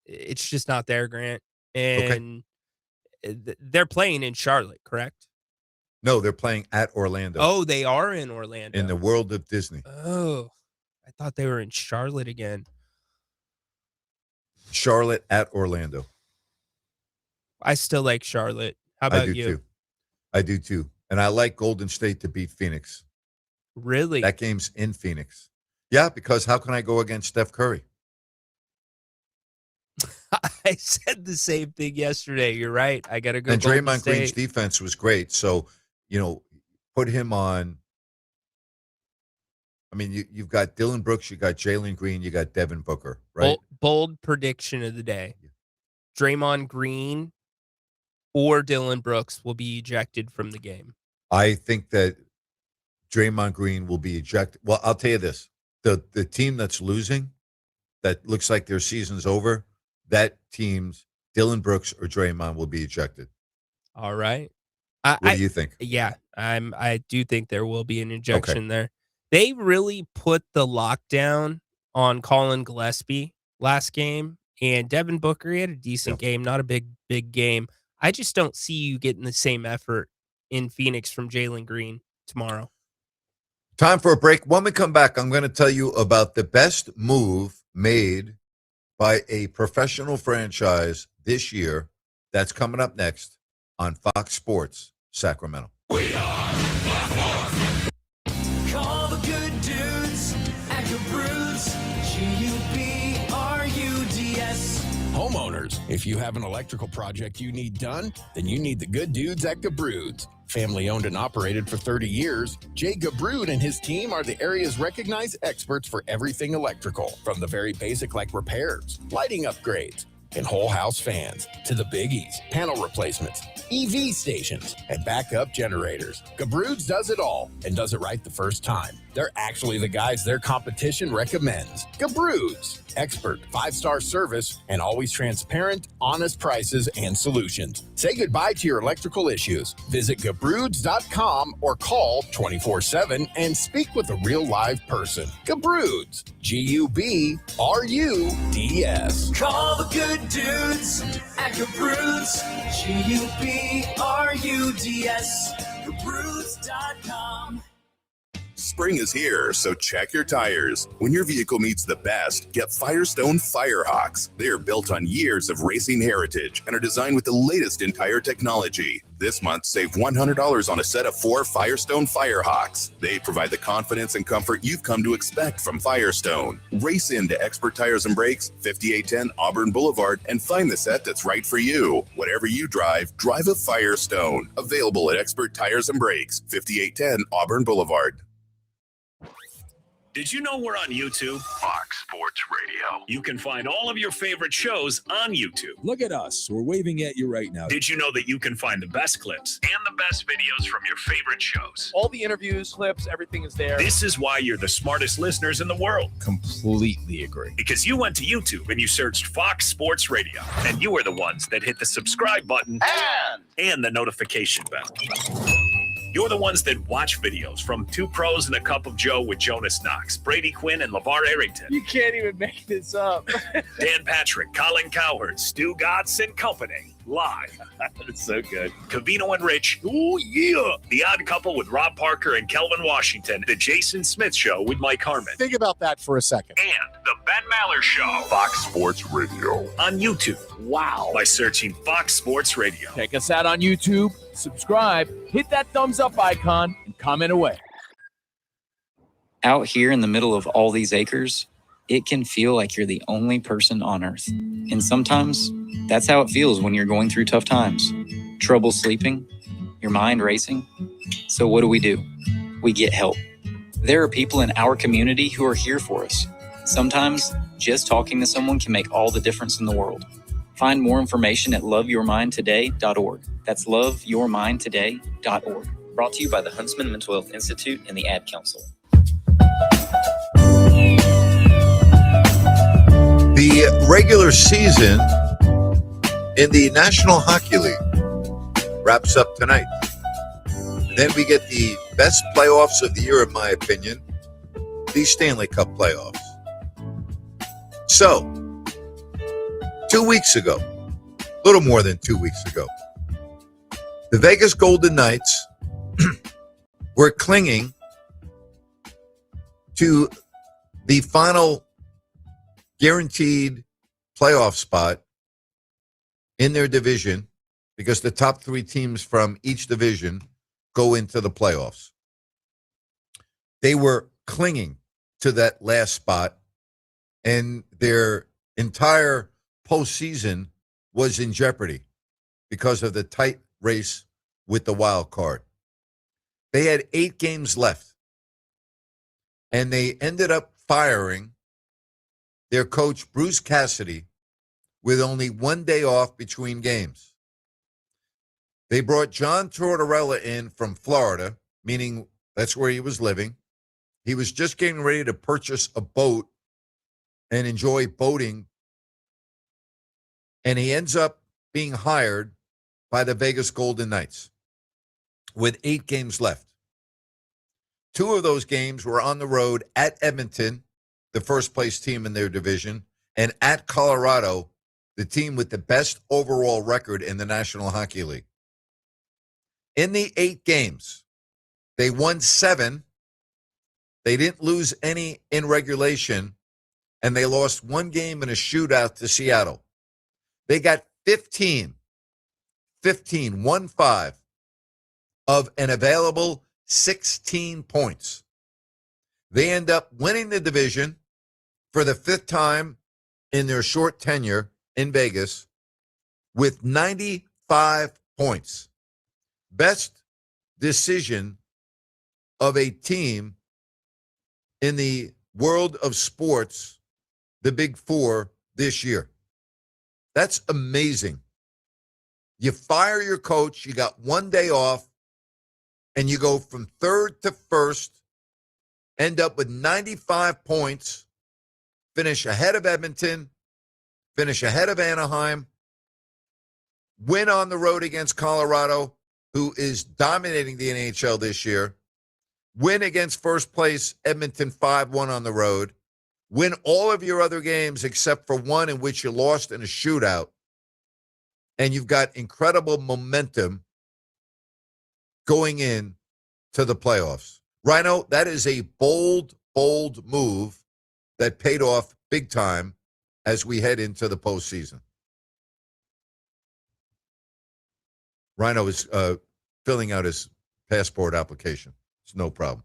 it's just not there, Grant. And they're playing in Charlotte, correct? No, they're playing at Orlando. Oh, they are in Orlando. In the world of Disney. Oh, I thought they were in Charlotte again. Charlotte at Orlando. I still like Charlotte. How about you? I do too. And I like Golden State to beat Phoenix. Really? That game's in Phoenix. Yeah, because how can I go against Steph Curry? I said the same thing yesterday. You're right. I got to go. And Draymond Green's defense was great. So, put him on. I mean, you've got Dylan Brooks, you got Jalen Green, you got Devin Booker, right? Bold prediction of the day. Draymond Green or Dylan Brooks will be ejected from the game. I think that Draymond Green will be ejected. Well, I'll tell you this. The team that's losing, that looks like their season's over, that team's Dylan Brooks or Draymond will be ejected. All right. What do you think? Yeah, I do think there will be an ejection there. They really put the lockdown on Colin Gillespie last game, and Devin Booker, he had a decent game, not a big game. I just don't see you getting the same effort in Phoenix from Jalen Green tomorrow. Time for a break. When we come back, I'm going to tell you about the best move made by a professional franchise this year. That's coming up next on Fox Sports Sacramento. We are Call the good dudes at Gabrudes, G-U-B-R-U-D-S. Homeowners, if you have an electrical project you need done, then you need the good dudes at Gabrudes. Family owned and operated for 30 years, Jay Gabrude and his team are the area's recognized experts for everything electrical, from the very basic like repairs, lighting upgrades, and whole house fans, to the biggies, panel replacements, EV stations, and backup generators. Gabrude's does it all and does it right the first time. They're actually the guys their competition recommends. Gabrude's, expert, 5-star service, and always transparent, honest prices and solutions. Say goodbye to your electrical issues. Visit Gabrudes.com or call 24/7 and speak with a real live person. Gabrudes, G-U-B-R-U-D-S. Call the good dudes at Gabrudes, G-U-B-R-U-D-S. Gabrudes.com. Spring is here, so check your tires. When your vehicle needs the best, get Firestone Firehawks. They are built on years of racing heritage and are designed with the latest in tire technology. This month, save $100 on a set of 4 Firestone Firehawks. They provide the confidence and comfort you've come to expect from Firestone. Race into Expert Tires and Brakes, 5810 Auburn Boulevard, and find the set that's right for you. Whatever you drive, drive a Firestone. Available at Expert Tires and Brakes, 5810 Auburn Boulevard. Did you know we're on YouTube? Fox Sports Radio. You can find all of your favorite shows on YouTube. Look at us. We're waving at you right now. Did you know that you can find the best clips and the best videos from your favorite shows? All the interviews, clips, everything is there. This is why you're the smartest listeners in the world. Completely agree. Because you went to YouTube and you searched Fox Sports Radio. And you are the ones that hit the subscribe button and the notification bell. You're the ones that watch videos from Two Pros and a Cup of Joe with Jonas Knox, Brady Quinn, and LeVar Arrington. You can't even make this up. Dan Patrick, Colin Cowherd, Stu Gatz and Company. Live. That's so good. Cavino and Rich. Oh, yeah. The Odd Couple with Rob Parker and Kelvin Washington. The Jason Smith Show with Mike Harmon. Think about that for a second. And the Ben Maller Show. Fox Sports Radio. On YouTube. Wow. By searching Fox Sports Radio. Check us out on YouTube. Subscribe. Hit that thumbs up icon and comment away. Out here in the middle of all these acres, it can feel like you're the only person on Earth. And sometimes that's how it feels when you're going through tough times. Trouble sleeping, your mind racing. So what do? We get help. There are people in our community who are here for us. Sometimes just talking to someone can make all the difference in the world. Find more information at loveyourmindtoday.org. That's loveyourmindtoday.org. Brought to you by the Huntsman Mental Health Institute and the Ad Council. The regular season in the National Hockey League wraps up tonight. Then we get the best playoffs of the year, in my opinion, the Stanley Cup playoffs. So, 2 weeks ago, a little more than 2 weeks ago, the Vegas Golden Knights were clinging to the final guaranteed playoff spot in their division because the top three teams from each division go into the playoffs. They were clinging to that last spot, and their entire postseason was in jeopardy because of the tight race with the wild card. They had 8 games left, and they ended up firing their coach, Bruce Cassidy, with only 1 day off between games. They brought John Tortorella in from Florida, meaning that's where he was living. He was just getting ready to purchase a boat and enjoy boating, and he ends up being hired by the Vegas Golden Knights with 8 games left. 2 of those games were on the road at Edmonton, the first-place team in their division, and at Colorado, the team with the best overall record in the National Hockey League. In the 8 games, they won 7. They didn't lose any in regulation, and they lost 1 game in a shootout to Seattle. They got 15, 1-5 of an available 16 points. They end up winning the division for the 5th time in their short tenure in Vegas with 95 points. Best decision of a team in the world of sports, the Big Four, this year. That's amazing. You fire your coach, you got 1 day off, and you go from 3rd to 1st, end up with 95 points, finish ahead of Edmonton, finish ahead of Anaheim, win on the road against Colorado, who is dominating the NHL this year, win against first place Edmonton 5-1 on the road, win all of your other games except for one in which you lost in a shootout, and you've got incredible momentum going in to the playoffs. Rhino, that is a bold move that paid off big time as we head into the postseason. Rhino is filling out his passport application. It's no problem.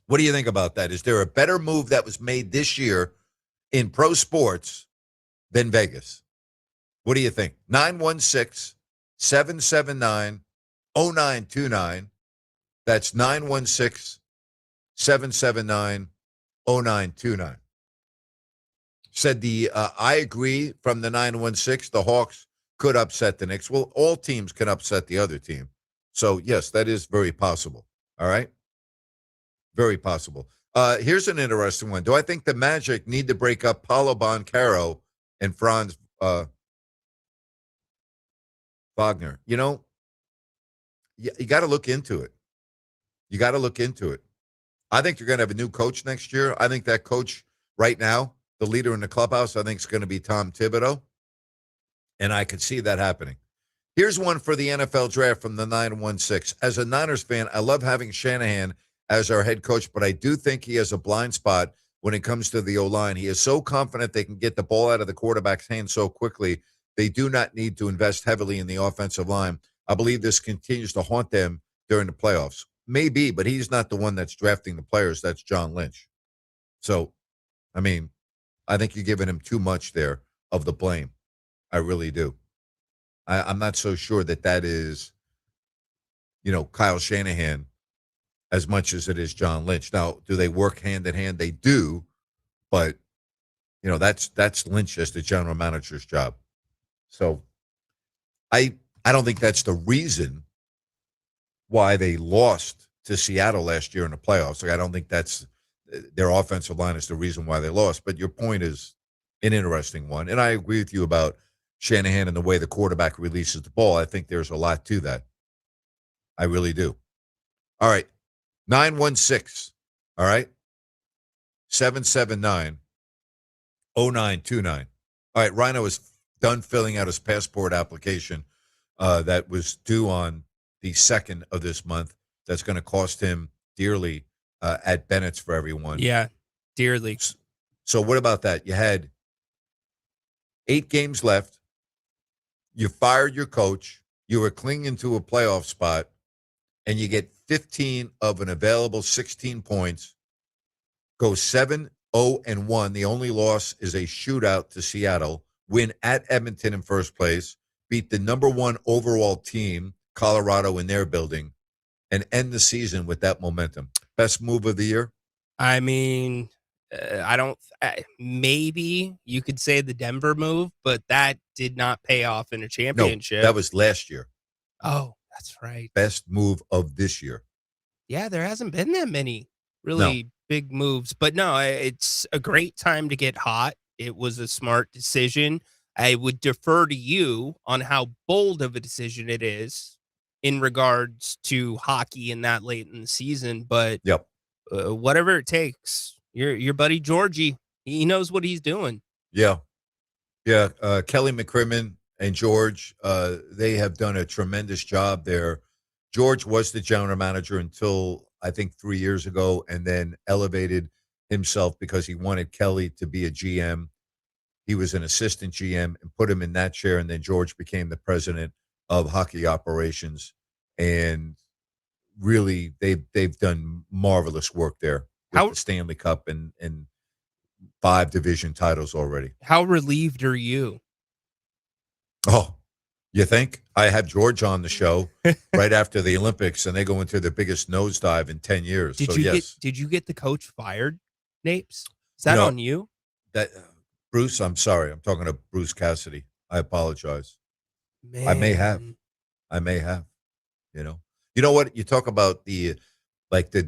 What do you think about that? Is there a better move that was made this year in pro sports than Vegas? What do you think? 916-779-0929. That's 916-779-0929. 0929. Said I agree from the 916, the Hawks could upset the Knicks. Well, all teams can upset the other team. So, yes, that is very possible. All right? Very possible. Here's an interesting one. Do I think the Magic need to break up Paolo Banchero and Franz Wagner? You know, you got to look into it. You got to look into it. I think you're going to have a new coach next year. I think that coach right now, the leader in the clubhouse, I think is going to be Tom Thibodeau. And I could see that happening. Here's one for the NFL draft from the 916. As a Niners fan, I love having Shanahan as our head coach, but I do think he has a blind spot when it comes to the O-line. He is so confident they can get the ball out of the quarterback's hands so quickly. They do not need to invest heavily in the offensive line. I believe this continues to haunt them during the playoffs. Maybe, but he's not the one that's drafting the players. That's John Lynch. So, I mean, I think you're giving him too much there of the blame. I really do. I'm not so sure that is, Kyle Shanahan as much as it is John Lynch. Now, do they work hand in hand? They do, but, that's Lynch as the general manager's job. So I don't think that's the reason why they lost to Seattle last year in the playoffs. Like, I don't think that's their offensive line is the reason why they lost. But your point is an interesting one. And I agree with you about Shanahan and the way the quarterback releases the ball. I think there's a lot to that. I really do. All right. 916. All right. 779-0929. All right. Rhino is done filling out his passport application that was due on the 2nd of this month. That's going to cost him dearly at Bennett's for everyone. Yeah, dearly. So what about that? You had 8 games left. You fired your coach. You were clinging to a playoff spot, and you get 15 of an available 16 points. Go 7-0-1. The only loss is a shootout to Seattle. Win at Edmonton in first place. Beat the number 1 overall team, Colorado, in their building, and end the season with that momentum. Best move of the year? I mean, maybe you could say the Denver move, but that did not pay off in a championship. No, that was last year. Oh, that's right. Best move of this year. Yeah, there hasn't been that many really big moves, but no, it's a great time to get hot. It was a smart decision. I would defer to you on how bold of a decision it is in regards to hockey and that late in the season, but whatever it takes. Your buddy Georgie, he knows what he's doing. Yeah. Kelly McCrimmon and George, they have done a tremendous job there. George was the general manager until I think 3 years ago, and then elevated himself because he wanted Kelly to be a GM. He was an assistant GM and put him in that chair, and then George became the president of hockey operations. And really, they've done marvelous work there with the Stanley Cup and 5 division titles already. How relieved are you? Oh, you think? I had George on the show right after the Olympics, and they go into their biggest nosedive in 10 years. Did you get the coach fired, Napes? Is that on you? Bruce, I'm sorry. I'm talking to Bruce Cassidy. I apologize. Man. I may have. You know what? You talk about the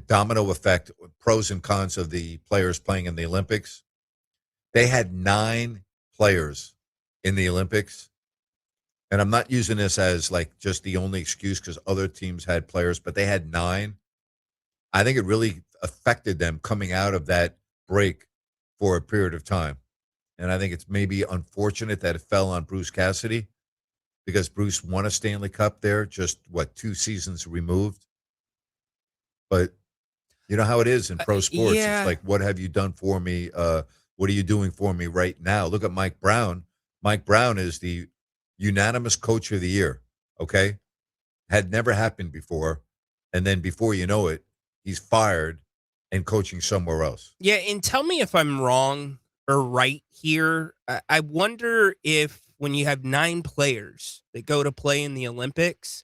domino effect, pros and cons of the players playing in the Olympics. They had 9 players in the Olympics. And I'm not using this as just the only excuse because other teams had players, but they had 9. I think it really affected them coming out of that break for a period of time. And I think it's maybe unfortunate that it fell on Bruce Cassidy because Bruce won a Stanley Cup there, just 2 seasons removed. But you know how it is in pro sports. Yeah. It's like, what have you done for me? What are you doing for me right now? Look at Mike Brown. Mike Brown is the unanimous coach of the year. Okay. Had never happened before. And then before you know it, he's fired and coaching somewhere else. Yeah. And tell me if I'm wrong or right here. I wonder if when you have 9 players that go to play in the Olympics,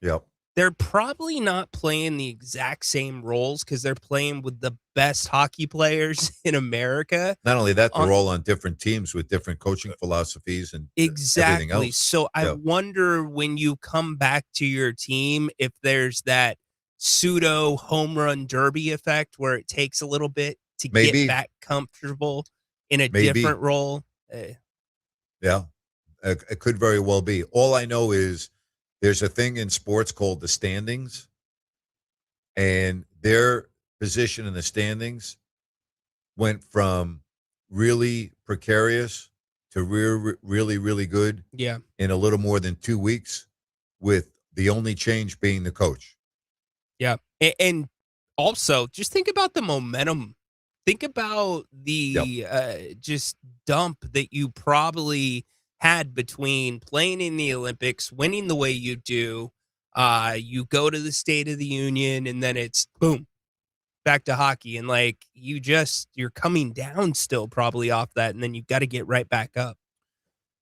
They're probably not playing the exact same roles because they're playing with the best hockey players in America. Not only that, they're all on different teams with different coaching philosophies and everything Exactly. else. So I Yeah. wonder when you come back to your team if there's that pseudo home run derby effect where it takes a little bit to Maybe. get back comfortable in a Maybe. different role. Yeah, it could very well be. All I know is there's a thing in sports called the standings, and their position in the standings went from really precarious to really, really good Yeah. in a little more than 2 weeks, with the only change being the coach. Yeah. And also, just think about the momentum. Think about the just dump that you probably had between playing in the Olympics, winning the way you do. You go to the State of the Union, and then it's boom, back to hockey. And like you're coming down still probably off that, and then you've got to get right back up.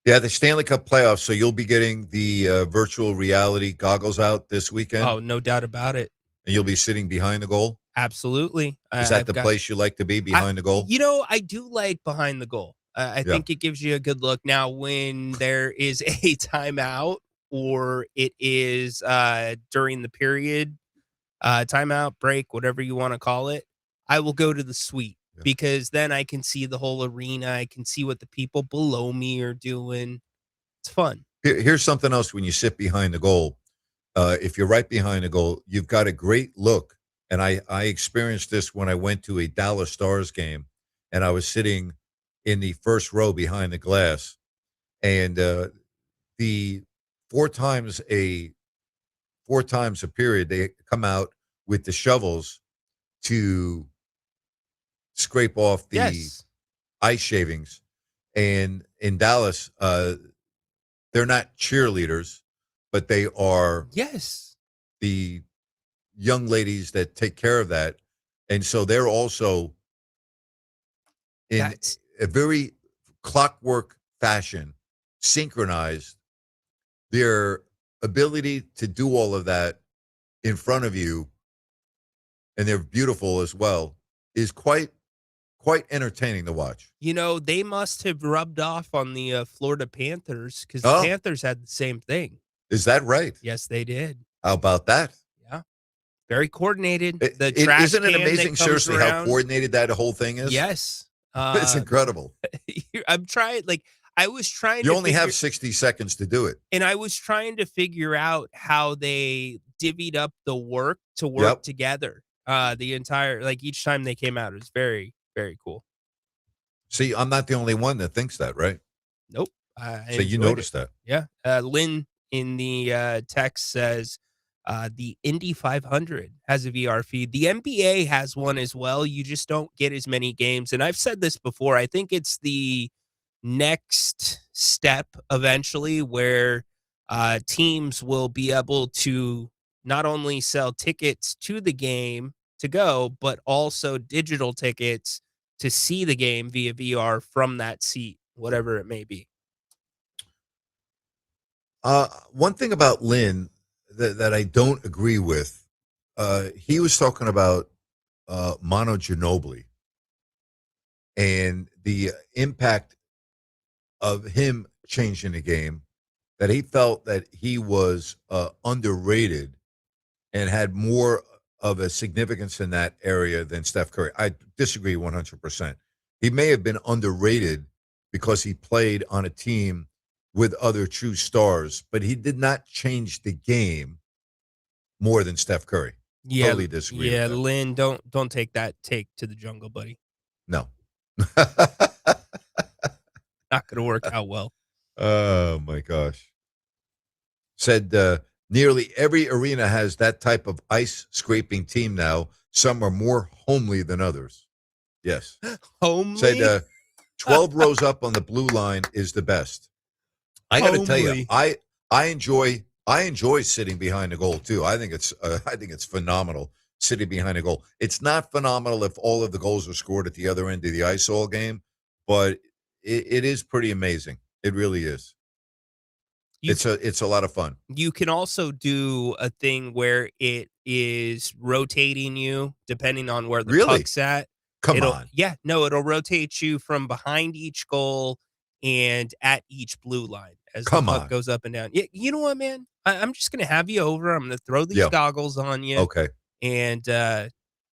Yeah, the Stanley Cup playoffs. So you'll be getting the virtual reality goggles out this weekend. Oh, no doubt about it. And you'll be sitting behind the goal. Absolutely. Is that the place you like to be, behind the goal? I do like behind the goal. I think it gives you a good look. Now, when there is a timeout or it is during the period, timeout, break, whatever you want to call it, I will go to the suite because then I can see the whole arena. I can see what the people below me are doing. It's fun. Here's something else when you sit behind the goal. If you're right behind the goal, you've got a great look. And I experienced this when I went to a Dallas Stars game, and I was sitting in the first row behind the glass. And the four times a period, they come out with the shovels to scrape off the ice shavings. And in Dallas, they're not cheerleaders, but they are the young ladies that take care of that. And so they're also in a very clockwork fashion, synchronized. Their ability to do all of that in front of you, and they're beautiful as well, is quite entertaining to watch. You know, they must have rubbed off on the Florida Panthers because the Panthers had the same thing. Is that right? Yes, they did. How about that? Yeah. Very coordinated. Trash isn't it can amazing, that comes seriously, around. how coordinated that whole thing is? Yes. It's incredible. I'm trying, I was trying You to only have 60 seconds to do it. And I was trying to figure out how they divvied up the work to work together. The entire, each time they came out, it was very, very cool. See, I'm not the only one that thinks that, right? Nope. So you noticed that. Yeah. Lynn in the text says the Indy 500 has a VR feed. The NBA has one as well. You just don't get as many games. And I've said this before. I think it's the next step eventually where teams will be able to not only sell tickets to the game to go, but also digital tickets to see the game via VR from that seat, whatever it may be. One thing about Lynn that I don't agree with, he was talking about Manu Ginobili and the impact of him changing the game, that he felt that he was underrated and had more of a significance in that area than Steph Curry. I disagree 100%. He may have been underrated because he played on a team with other true stars, but he did not change the game more than Steph Curry. Yeah, Totally disagree. Yeah, with that. Lynn, don't take that take to the jungle, buddy. No. Not going to work out well. Oh, my gosh. Said nearly every arena has that type of ice scraping team now. Some are more homely than others. Yes. Homely? Said 12 rows up on the blue line is the best. I got to tell you, I enjoy sitting behind the goal too. I think it's phenomenal sitting behind a goal. It's not phenomenal if all of the goals are scored at the other end of the ice all game, but it is pretty amazing. It really is. It's a lot of fun. You can also do a thing where it is rotating you depending on where the puck's at. Come on. Yeah, no, it'll rotate you from behind each goal and at each blue line as the puck goes up and down. You know what, man? I'm just gonna have you over. I'm gonna throw these goggles on you. Okay. And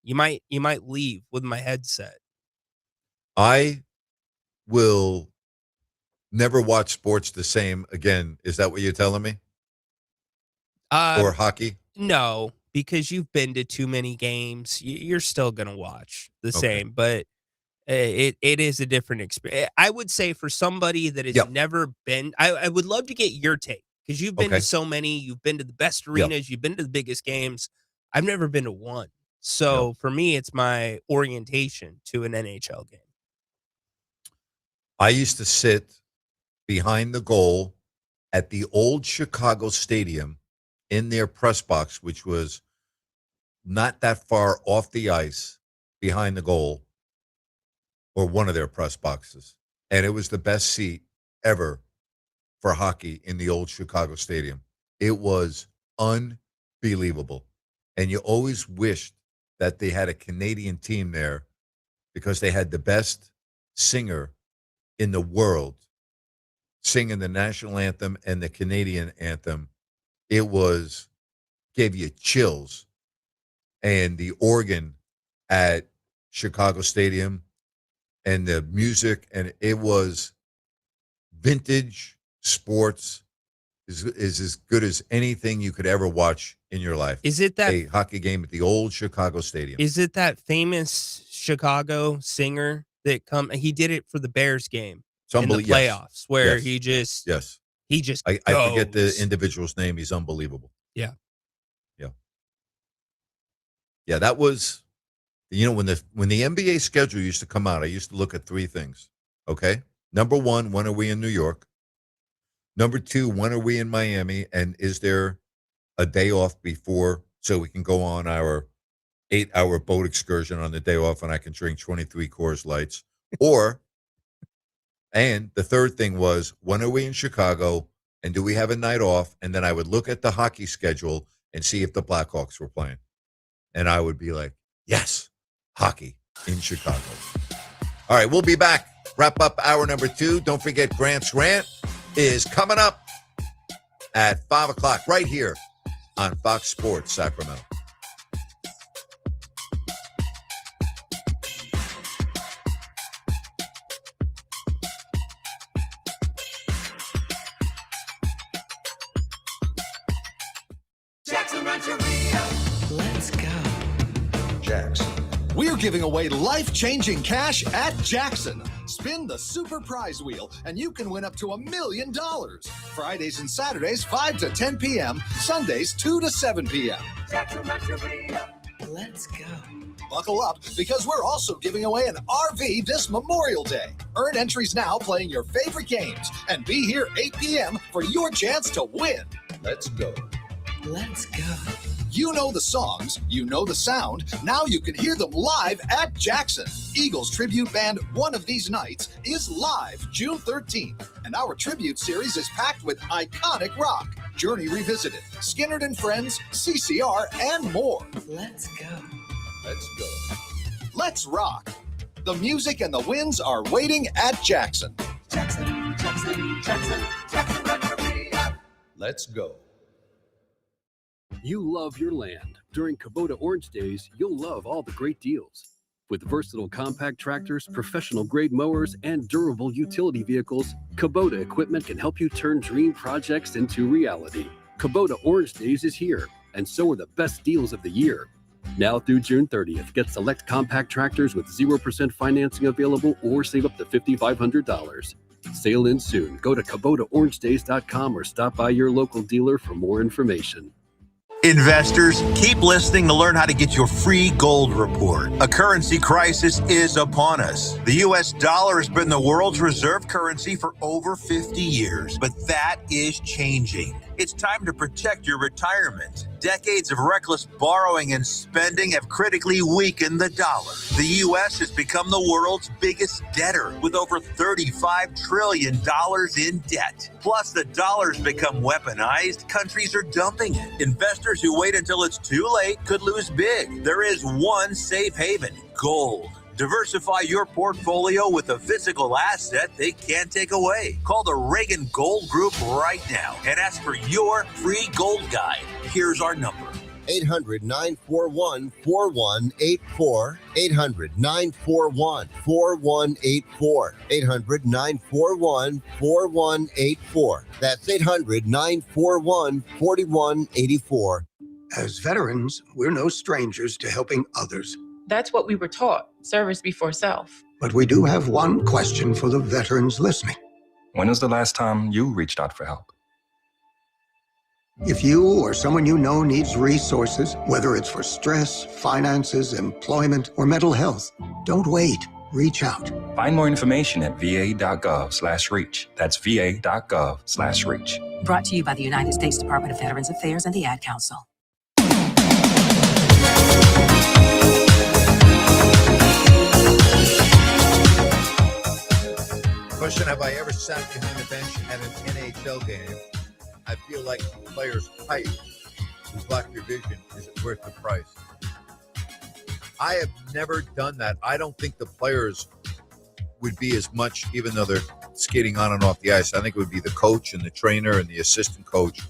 you might leave with my headset. I will never watch sports the same again. Is that what you're telling me? Or hockey? No, because you've been to too many games. You're still going to watch the same, but it is a different experience. I would say for somebody that has never been, I would love to get your take because you've been to so many. You've been to the best arenas. You've been to the biggest games. I've never been to one. So for me, it's my orientation to an NHL game. I used to sit behind the goal at the old Chicago Stadium in their press box, which was not that far off the ice behind the goal, or one of their press boxes. And it was the best seat ever for hockey in the old Chicago Stadium. It was unbelievable. And you always wished that they had a Canadian team there because they had the best singer in the world singing the national anthem and the Canadian anthem. It gave you chills. And the organ at Chicago Stadium and the music, and it was vintage sports is as good as anything you could ever watch in your life. Is it that a hockey game at the old Chicago Stadium? Is it that famous Chicago singer that he did it for the Bears game in the playoffs where he just I forget the individual's name. He's unbelievable. Yeah. That was, when the NBA schedule used to come out, I used to look at three things. Okay. Number one, when are we in New York? Number two, when are we in Miami? And is there a day off before so we can go on our 8-hour boat excursion on the day off and I can drink 23 Coors Lights? And the third thing was, when are we in Chicago and do we have a night off? And then I would look at the hockey schedule and see if the Blackhawks were playing. And I would be like, yes, hockey in Chicago. All right, we'll be back. Wrap up hour number 2. Don't forget Grant's Rant is coming up at 5 o'clock right here on Fox Sports Sacramento. Let's go. Jackson. We're giving away life-changing cash at Jackson. Spin the super prize wheel, and you can win up to $1 million. Fridays and Saturdays, 5 to 10 p.m. Sundays, 2 to 7 p.m. Let's go. Buckle up, because we're also giving away an RV this Memorial Day. Earn entries now playing your favorite games, and be here 8 p.m. for your chance to win. Let's go. Let's go. You know the songs, you know the sound. Now you can hear them live at Jackson. Eagles tribute band One of These Nights is live June 13th. And our tribute series is packed with iconic rock. Journey Revisited, Skynyrd and Friends, CCR, and more. Let's go. Let's go. Let's rock. The music and the wins are waiting at Jackson. Jackson. Let's go. You love your land. During Kubota Orange Days, you'll love all the great deals. With versatile compact tractors, professional-grade mowers, and durable utility vehicles, Kubota equipment can help you turn dream projects into reality. Kubota Orange Days is here, and so are the best deals of the year. Now through June 30th, get select compact tractors with 0% financing available or save up to $5,500. Sale ends soon. Go to KubotaOrangeDays.com or stop by your local dealer for more information. Investors, keep listening to learn how to get your free gold report. A currency crisis is upon us. The U.S. dollar has been the world's reserve currency for over 50 years, but that is changing. It's time to protect your retirement. decades of reckless borrowing and spending have critically weakened the dollar. The U.S. has become the world's biggest debtor with over $35 trillion in debt. Plus, the dollar's become weaponized. Countries are dumping it. Investors who wait until it's too late could lose big. There is one safe haven: gold. Diversify your portfolio with a physical asset they can't take away. Call the Reagan Gold Group right now and ask for your free gold guide. Here's our number: 800-941-4184. 800-941-4184. 800-941-4184. That's 800-941-4184. As veterans, we're no strangers to helping others. That's what we were taught, service before self. But we do have one question for the veterans listening. When was the last time you reached out for help? If you or someone you know needs resources, whether it's for stress, finances, employment, or mental health, don't wait. Reach out. Find more information at va.gov/reach. That's va.gov/reach. Brought to you by the United States Department of Veterans Affairs and the Ad Council. Question: have I ever sat behind the bench at an NHL game? I feel like the players' height to block your vision isn't worth the price. I have never done that. I don't think the players would be as much, even though they're skating on and off the ice. I think it would be the coach and the trainer and the assistant coach,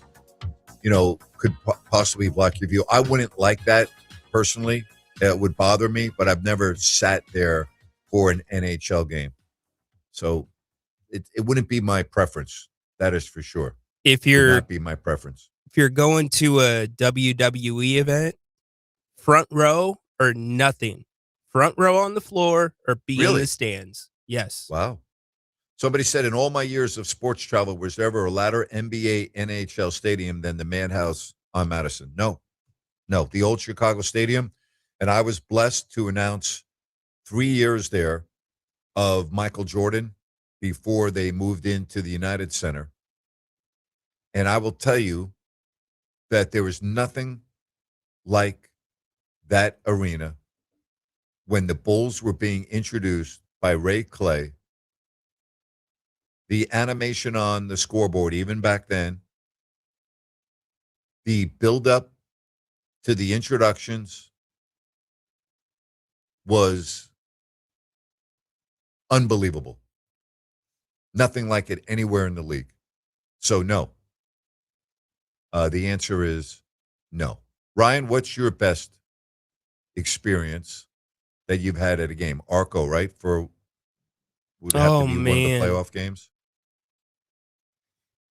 could possibly block your view. I wouldn't like that personally. It would bother me, but I've never sat there for an NHL game. So it wouldn't be my preference. That is for sure. If you're would not be my preference. If you're going to a WWE event, front row or nothing. Front row on the floor or be in the stands. Yes. Wow. Somebody said, in all my years of sports travel, was there ever a louder NBA NHL stadium than the Madhouse on Madison? No. The old Chicago Stadium. And I was blessed to announce 3 years there of Michael Jordan before they moved into the United Center. And I will tell you that there was nothing like that arena when the Bulls were being introduced by Ray Clay. The animation on the scoreboard, even back then, the build-up to the introductions was unbelievable. Nothing like it anywhere in the league. So, no. The answer is no. Ryan, what's your best experience that you've had at a game? Arco, right? Would have to be one of the playoff games?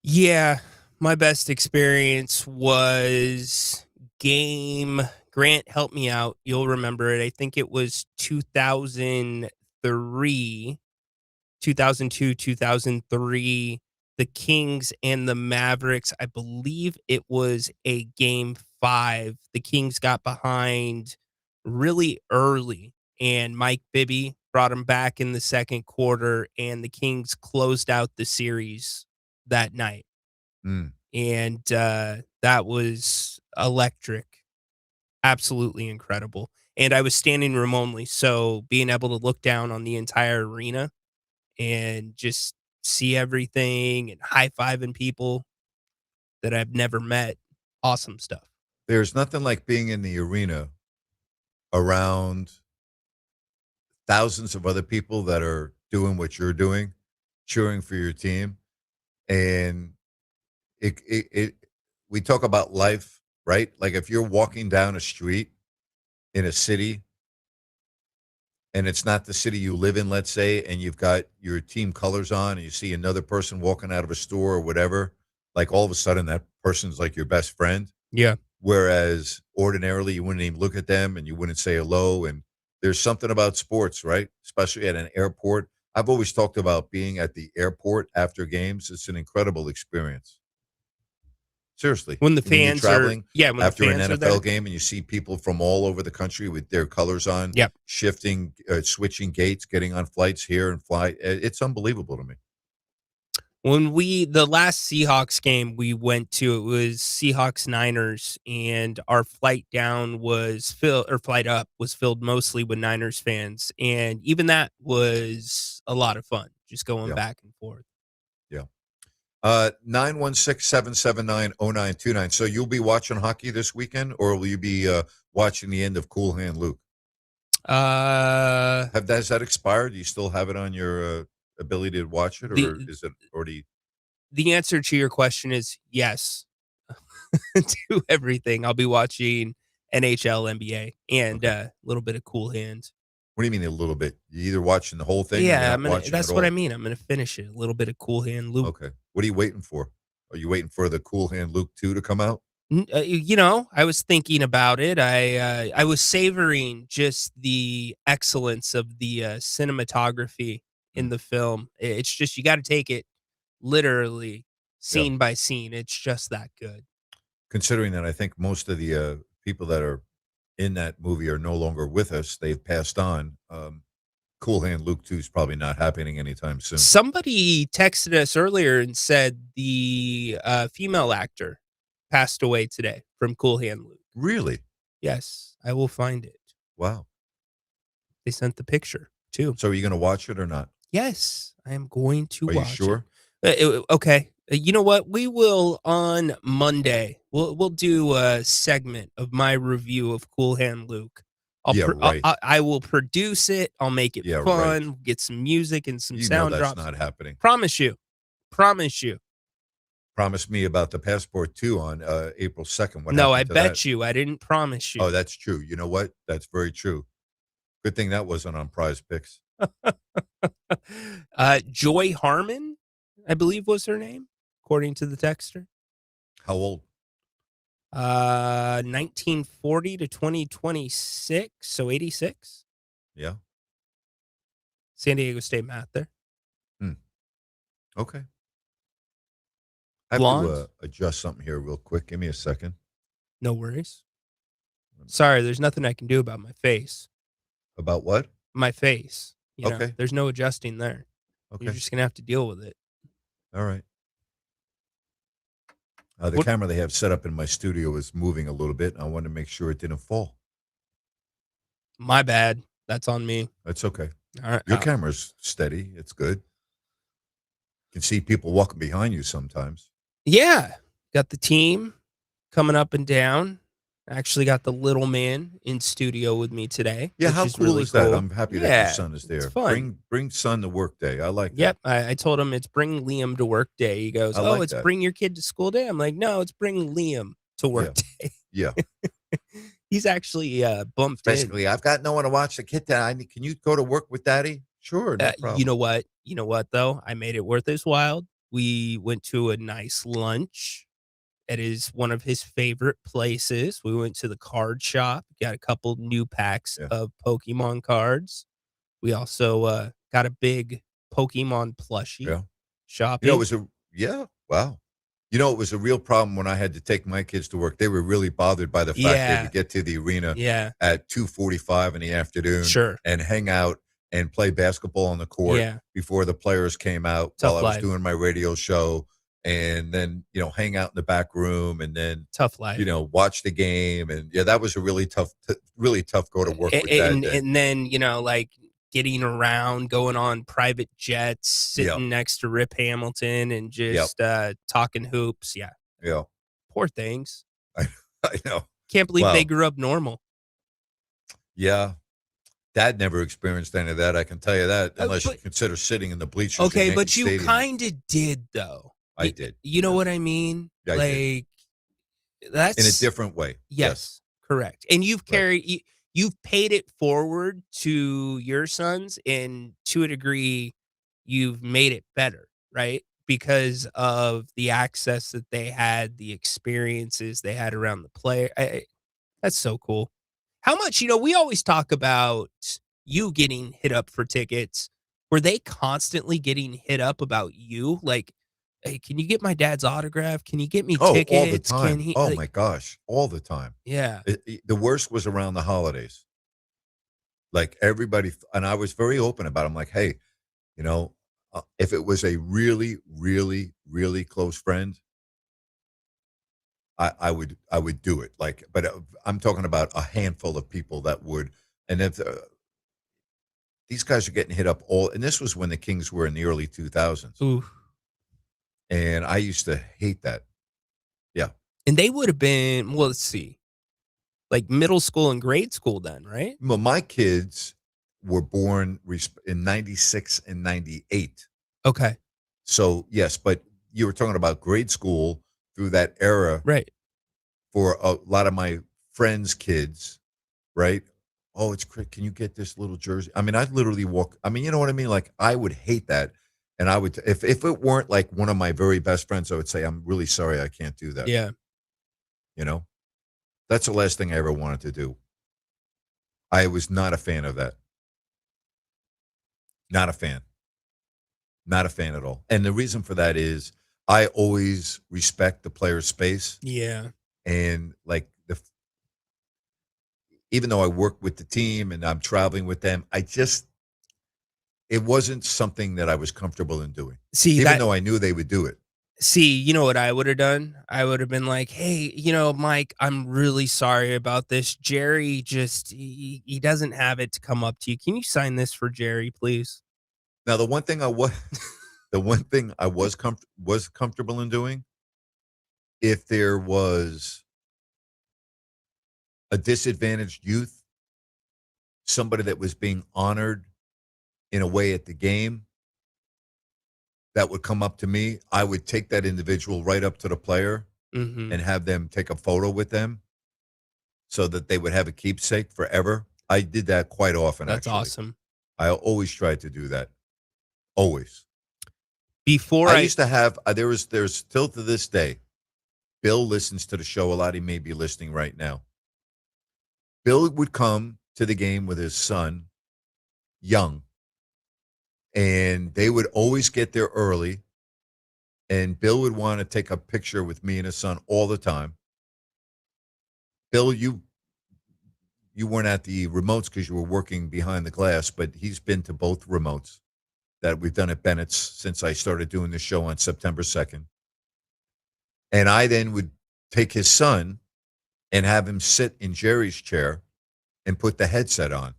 Yeah, my best experience was Grant, help me out. You'll remember it. I think it was 2002, 2003, the Kings and the Mavericks. I believe it was a game 5. The Kings got behind really early, and Mike Bibby brought them back in the second quarter, and the Kings closed out the series that night. And that was electric. Absolutely incredible. And I was standing room only, so being able to look down on the entire arena and just see everything and high-fiving people that I've never met. Awesome stuff. There's nothing like being in the arena around thousands of other people that are doing what you're doing, cheering for your team. And we talk about life, right? Like if you're walking down a street in a city and it's not the city you live in, let's say, and you've got your team colors on and you see another person walking out of a store or whatever, like all of a sudden that person's like your best friend. Yeah. Whereas ordinarily you wouldn't even look at them and you wouldn't say hello. And there's something about sports, right? Especially at an airport. I've always talked about being at the airport after games. It's an incredible experience. Seriously. When the fans traveling when after the an fans NFL game and you see people from all over the country with their colors on, shifting, switching gates, getting on flights here and fly. It's unbelievable to me. When the last Seahawks game we went to, it was Seahawks Niners, and our flight down was flight up was filled mostly with Niners fans. And even that was a lot of fun, just going back and forth. Yeah. 916-779-0929. So you'll be watching hockey this weekend, or will you be watching the end of Cool Hand Luke? Has that expired? Do you still have it on your ability to watch it, or is it already? The answer to your question is yes. To everything. I'll be watching NHL, NBA, and a little bit of Cool Hand. What do you mean a little bit? You either watching the whole thing? Yeah, or that's what I mean. I'm going to finish it. A little bit of Cool Hand Luke. Okay. What are you waiting for? Are you waiting for the Cool Hand Luke 2 to come out? I was thinking about it. I was savoring just the excellence of the cinematography in the film. It's just, you got to take it literally scene by scene. It's just that good. Considering that I think most of the people that are in that movie are no longer with us, they've passed on. Cool Hand Luke 2 is probably not happening anytime soon. Somebody texted us earlier and said the female actor passed away today from Cool Hand Luke. Really? Yes, I will find it. Wow. They sent the picture too. So are you going to watch it or not? Yes, I am going to watch it. Are you sure? Okay. You know what? We will on Monday. We'll do a segment of my review of Cool Hand Luke. I will produce it. I'll make it fun. Right. Get some music and some You sound know that's drops. not happening. Promise you. Promise me about the Passport 2 on April 2nd. No, I bet you. I didn't promise you. Oh, that's true. You know what? That's very true. Good thing that wasn't on Prize Picks. Joy Harmon, I believe was her name, according to the texter. How old? 1940 to 2026, so 86. Yeah. San Diego State math there. Okay. I have to adjust something here real quick. Give me a second. No worries. Sorry, there's nothing I can do about my face. About what? My face. You know, Okay. there's no adjusting there. Okay. You're just going to have to deal with it. All right. The camera they have set up in my studio is moving a little bit, and I wanted to make sure it didn't fall. My bad. That's on me. That's okay. All right. Your camera's steady. It's good. You can see people walking behind you sometimes. Yeah. Got the team coming up and down. Actually got the little man in studio with me today. Yeah, how cool really is that? I'm happy that your son is there. It's fun. Bring son to work day. I like that. Yep. I told him it's bring Liam to work day. He goes, it's that. Bring your kid to school day. I'm like, no, it's bring Liam to work day. Yeah. He's actually bumped Basically, I've got no one to watch the kid. Can you go to work with daddy? Sure, no problem. You know what, though? I made it worth his while. We went to a nice lunch. It is one of his favorite places. We went to the card shop, got a couple new packs of Pokemon cards. We also got a big Pokemon plushie shopping. You know, wow. You know, it was a real problem when I had to take my kids to work. They were really bothered by the fact they had to get to the arena at 2:45 in the afternoon and hang out and play basketball on the court before the players came out while I was doing my radio show. And then, hang out in the back room and then tough life, watch the game. And that was a really tough go to work with that day. And then, like getting around, going on private jets, sitting next to Rip Hamilton and just talking hoops. Yeah. Yeah. Poor things. I know. Can't believe they grew up normal. Yeah. Dad never experienced any of that. I can tell you that, unless you consider sitting in the bleachers. Okay, but you kind of did, though. I did. You know what I mean? I did. That's in a different way. Yes, correct. And you've you've paid it forward to your sons, and to a degree, you've made it better, right? Because of the access that they had, the experiences they had around the player. That's so cool. How much, we always talk about you getting hit up for tickets. Were they constantly getting hit up about you? Like, hey, can you get my dad's autograph? Can you get me tickets? All the time. My gosh, all the time. Yeah. The worst was around the holidays. Like everybody, and I was very open about it. I'm like, hey, if it was a really, really, really close friend, I would do it. But I'm talking about a handful of people that would. And if these guys are getting hit up and this was when the Kings were in the early 2000s. Ooh. And I used to hate that. Yeah. And they would have been, well, let's see, like middle school and grade school then, right? Well, my kids were born in 96 and 98. Okay. So, yes, but you were talking about grade school through that era. Right. For a lot of my friends' kids, right? Oh, it's great. Can you get this little jersey? I mean, I'd literally walk. I mean, you know what I mean? Like, I would hate that. And I would, if it weren't like one of my very best friends, I would say, I'm really sorry I can't do that. Yeah. You know? That's the last thing I ever wanted to do. I was not a fan of that. Not a fan. Not a fan at all. And the reason for that is I always respect the player's space. Yeah. And like even though I work with the team and I'm traveling with them, it wasn't something that I was comfortable in doing. Even though I knew they would do it. See, you know what I would have done? I would have been like, hey, Mike, I'm really sorry about this. Jerry he doesn't have it to come up to you. Can you sign this for Jerry, please? Now, the one thing I was comfortable in doing, if there was a disadvantaged youth, somebody that was being honored in a way at the game, that would come up to me, I would take that individual right up to the player and have them take a photo with them so that they would have a keepsake forever. I did that quite often. That's actually. Awesome. I always tried to do that. Always. Before I used to have, there's still to this day, Bill listens to the show a lot. He may be listening right now. Bill would come to the game with his son, young, and they would always get there early, and Bill would want to take a picture with me and his son all the time. Bill, you weren't at the remotes because you were working behind the glass, but he's been to both remotes that we've done at Bennett's since I started doing the show on September 2nd. And I then would take his son and have him sit in Jerry's chair and put the headset on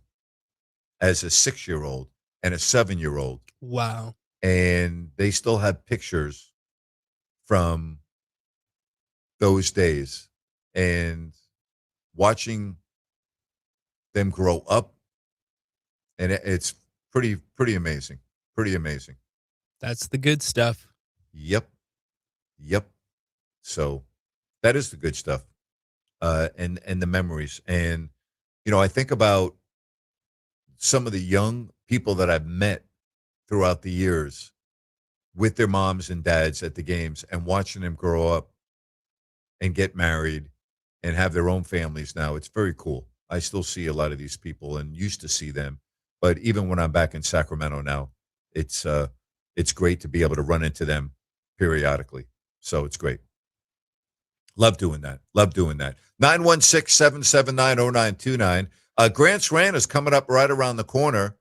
as a 6-year-old and a 7-year-old. Wow. And they still have pictures from those days. And watching them grow up, and it's pretty amazing. Pretty amazing. That's the good stuff. Yep. So that is the good stuff. And the memories. And, I think about some of the young people that I've met throughout the years with their moms and dads at the games and watching them grow up and get married and have their own families now. It's very cool. I still see a lot of these people and used to see them. But even when I'm back in Sacramento now, it's great to be able to run into them periodically. So it's great. Love doing that. 916-779-0929. Grant's Rant is coming up right around the corner.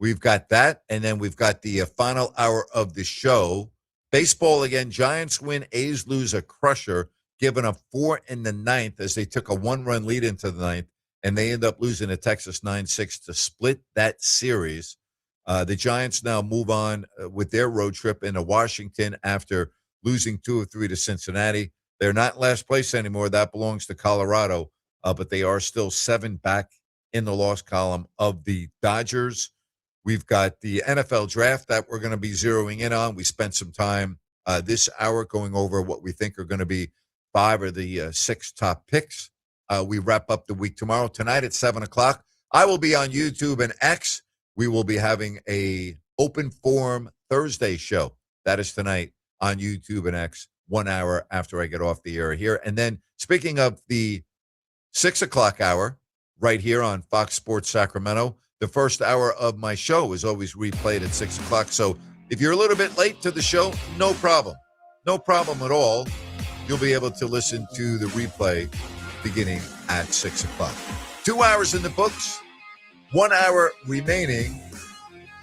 We've got that, and then we've got the final hour of the show. Baseball again. Giants win. A's lose a crusher, giving up 4 in the ninth as they took a 1-run lead into the ninth, and they end up losing to Texas 9-6 to split that series. The Giants now move on with their road trip into Washington after losing 2 of 3 to Cincinnati. They're not in last place anymore. That belongs to Colorado, but they are still 7 back in the loss column of the Dodgers. We've got the NFL draft that we're going to be zeroing in on. We spent some time this hour going over what we think are going to be 5 of the 6 top picks. We wrap up the week tomorrow. Tonight at 7 o'clock, I will be on YouTube and X. We will be having a open forum Thursday show. That is tonight on YouTube and X, 1 hour after I get off the air here. And then speaking of the 6 o'clock hour, right here on Fox Sports Sacramento, the first hour of my show is always replayed at 6 o'clock. So if you're a little bit late to the show, no problem. No problem at all. You'll be able to listen to the replay beginning at 6 o'clock. 2 hours in the books, 1 hour remaining.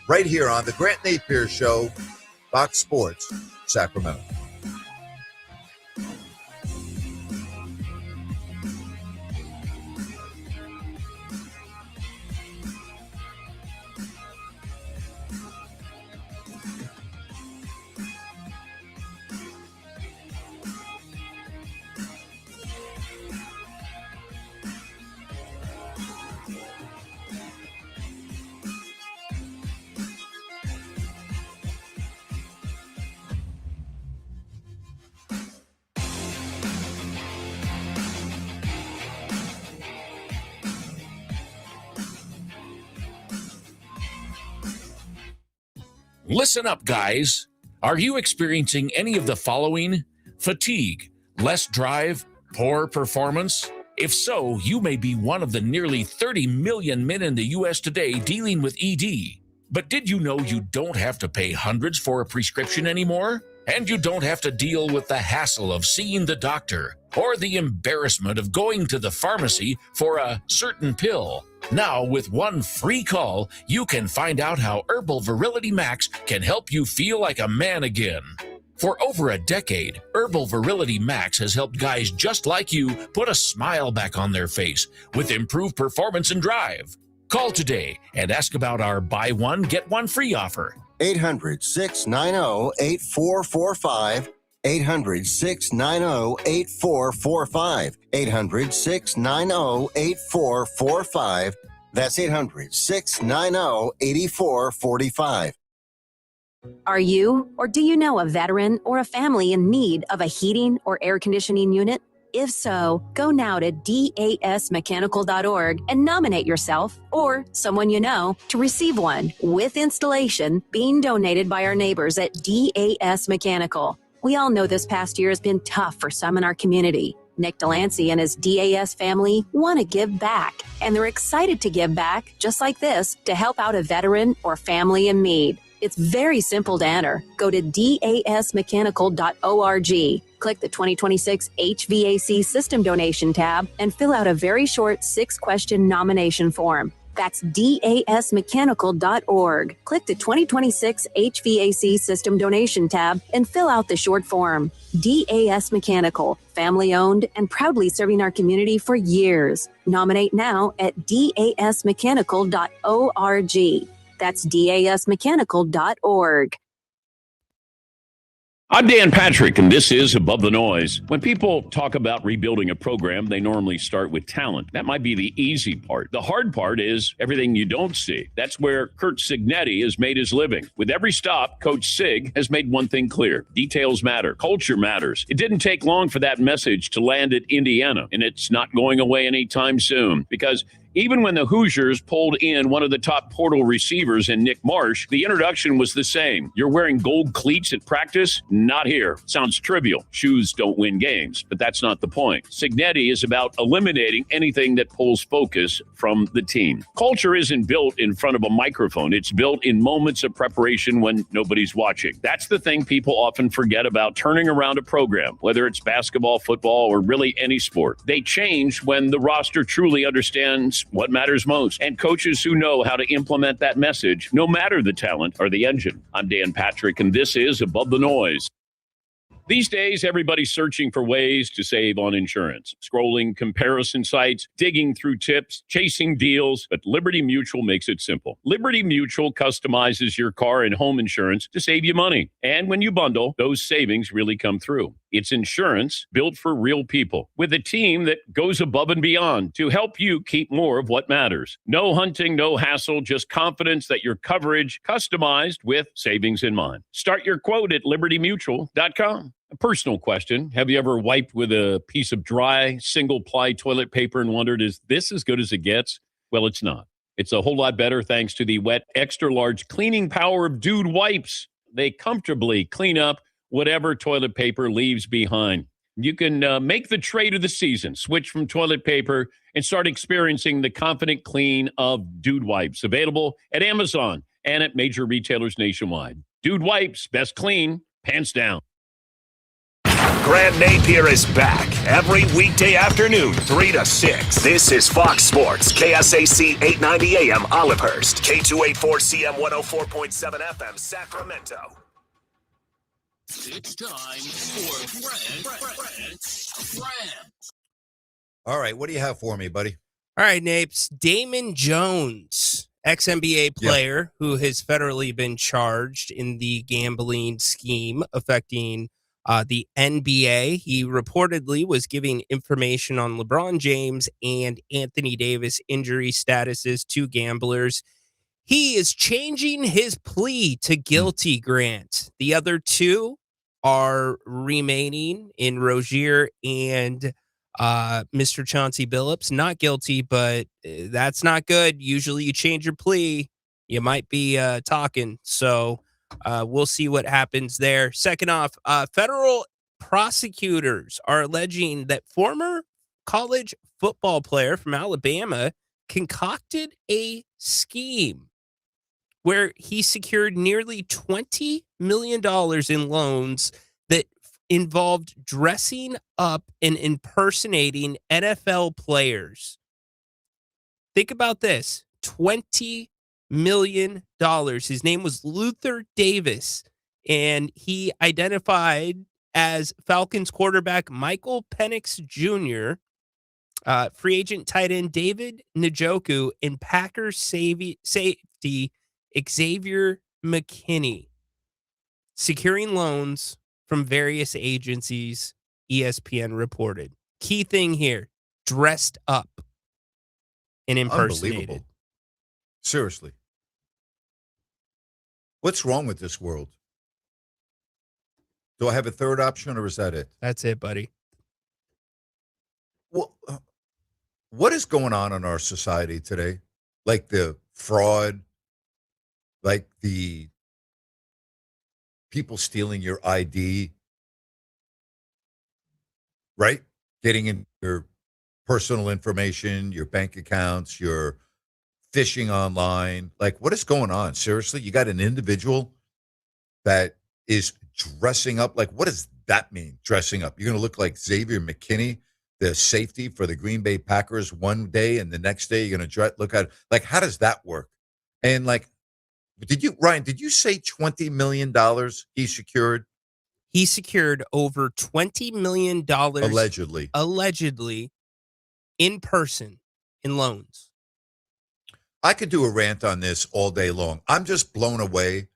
right here on the Grant Napear Show, Fox Sports, Sacramento. Listen up, guys. Are you experiencing any of the following? Fatigue, less drive, poor performance? If so, you may be one of the nearly 30 million men in the U.S. today dealing with ED. But did you know you don't have to pay hundreds for a prescription anymore? And you don't have to deal with the hassle of seeing the doctor or the embarrassment of going to the pharmacy for a certain pill. Now, with one free call, you can find out how Herbal Virility Max can help you feel like a man again. For over a decade, Herbal Virility Max has helped guys just like you put a smile back on their face with improved performance and drive. Call today and ask about our buy one, get one free offer. 800-690-8445. 800-690-8445. 800-690-8445. That's 800-690-8445. Are you or do you know a veteran or a family in need of a heating or air conditioning unit? If so, go now to dasmechanical.org and nominate yourself or someone you know to receive one with installation being donated by our neighbors at DAS Mechanical. We all know this past year has been tough for some in our community. Nick Delancey and his DAS family want to give back, and they're excited to give back, just like this, to help out a veteran or family in need. It's very simple to enter. Go to dasmechanical.org, click the 2026 HVAC System Donation tab, and fill out a very short 6-question nomination form. That's dasmechanical.org. Click the 2026 HVAC System Donation tab and fill out the short form. DAS Mechanical, family-owned and proudly serving our community for years. Nominate now at dasmechanical.org. That's dasmechanical.org. I'm Dan Patrick, and this is Above the Noise. When people talk about rebuilding a program, they normally start with talent. That might be the easy part. The hard part is everything you don't see. That's where Kurt Signetti has made his living. With every stop, Coach Sig has made one thing clear. Details matter. Culture matters. It didn't take long for that message to land at Indiana, and it's not going away anytime soon, because even when the Hoosiers pulled in one of the top portal receivers in Nick Marsh, the introduction was the same. You're wearing gold cleats at practice? Not here. Sounds trivial. Shoes don't win games, but that's not the point. Signetti is about eliminating anything that pulls focus from the team. Culture isn't built in front of a microphone. It's built in moments of preparation when nobody's watching. That's the thing people often forget about turning around a program, whether it's basketball, football, or really any sport. They change when the roster truly understands what matters most, and coaches who know how to implement that message, no matter the talent or the engine. I'm Dan Patrick, and this is Above the Noise. These days, everybody's searching for ways to save on insurance, scrolling comparison sites, digging through tips, chasing deals, but Liberty Mutual makes it simple. Liberty Mutual customizes your car and home insurance to save you money. And when you bundle, those savings really come through. It's insurance built for real people with a team that goes above and beyond to help you keep more of what matters. No hunting, no hassle, just confidence that your coverage customized with savings in mind. Start your quote at libertymutual.com. A personal question. Have you ever wiped with a piece of dry, single-ply toilet paper and wondered, is this as good as it gets? Well, it's not. It's a whole lot better thanks to the wet, extra-large cleaning power of Dude Wipes. They comfortably clean up whatever toilet paper leaves behind. You can make the trade of the season. Switch from toilet paper and start experiencing the confident clean of Dude Wipes. Available at Amazon and at major retailers nationwide. Dude Wipes, best clean, pants down. Grant Napear is back every weekday afternoon, 3 to 6. This is Fox Sports, KSAC 890 AM Olivehurst, K284CM 104.7 FM Sacramento. It's time for Grant. All right, what do you have for me, buddy? All right, Napes. Damon Jones, ex-NBA player who has federally been charged in the gambling scheme affecting the NBA. He reportedly was giving information on LeBron James and Anthony Davis injury statuses to gamblers. He is changing his plea to guilty, Grant. The other two are remaining in Rozier and Mr. Chauncey Billups. Not guilty, but that's not good. Usually you change your plea, you might be talking. So we'll see what happens there. Second off, federal prosecutors are alleging that former college football player from Alabama concocted a scheme where he secured nearly $20 million in loans that involved dressing up and impersonating NFL players. Think about this, $20 million. His name was Luther Davis, and he identified as Falcons quarterback Michael Penix Jr., free agent tight end David Njoku, and Packers safety Xavier McKinney, securing loans from various agencies, ESPN reported. Key thing here, dressed up and impersonated. Unbelievable. Seriously. What's wrong with this world? Do I have a third option, or is that it? That's it, buddy. Well, what is going on in our society today? Like the fraud, like the people stealing your ID, right? Getting in your personal information, your bank accounts, your phishing online. Like, what is going on? Seriously, you got an individual that is dressing up. Like, what does that mean, dressing up? You're going to look like Xavier McKinney, the safety for the Green Bay Packers one day, and the next day you're going to look at, like, how does that work? And, like, Ryan, did you say $20 million he secured? He secured over $20 million allegedly in person in loans. I could do a rant on this all day long. I'm just blown away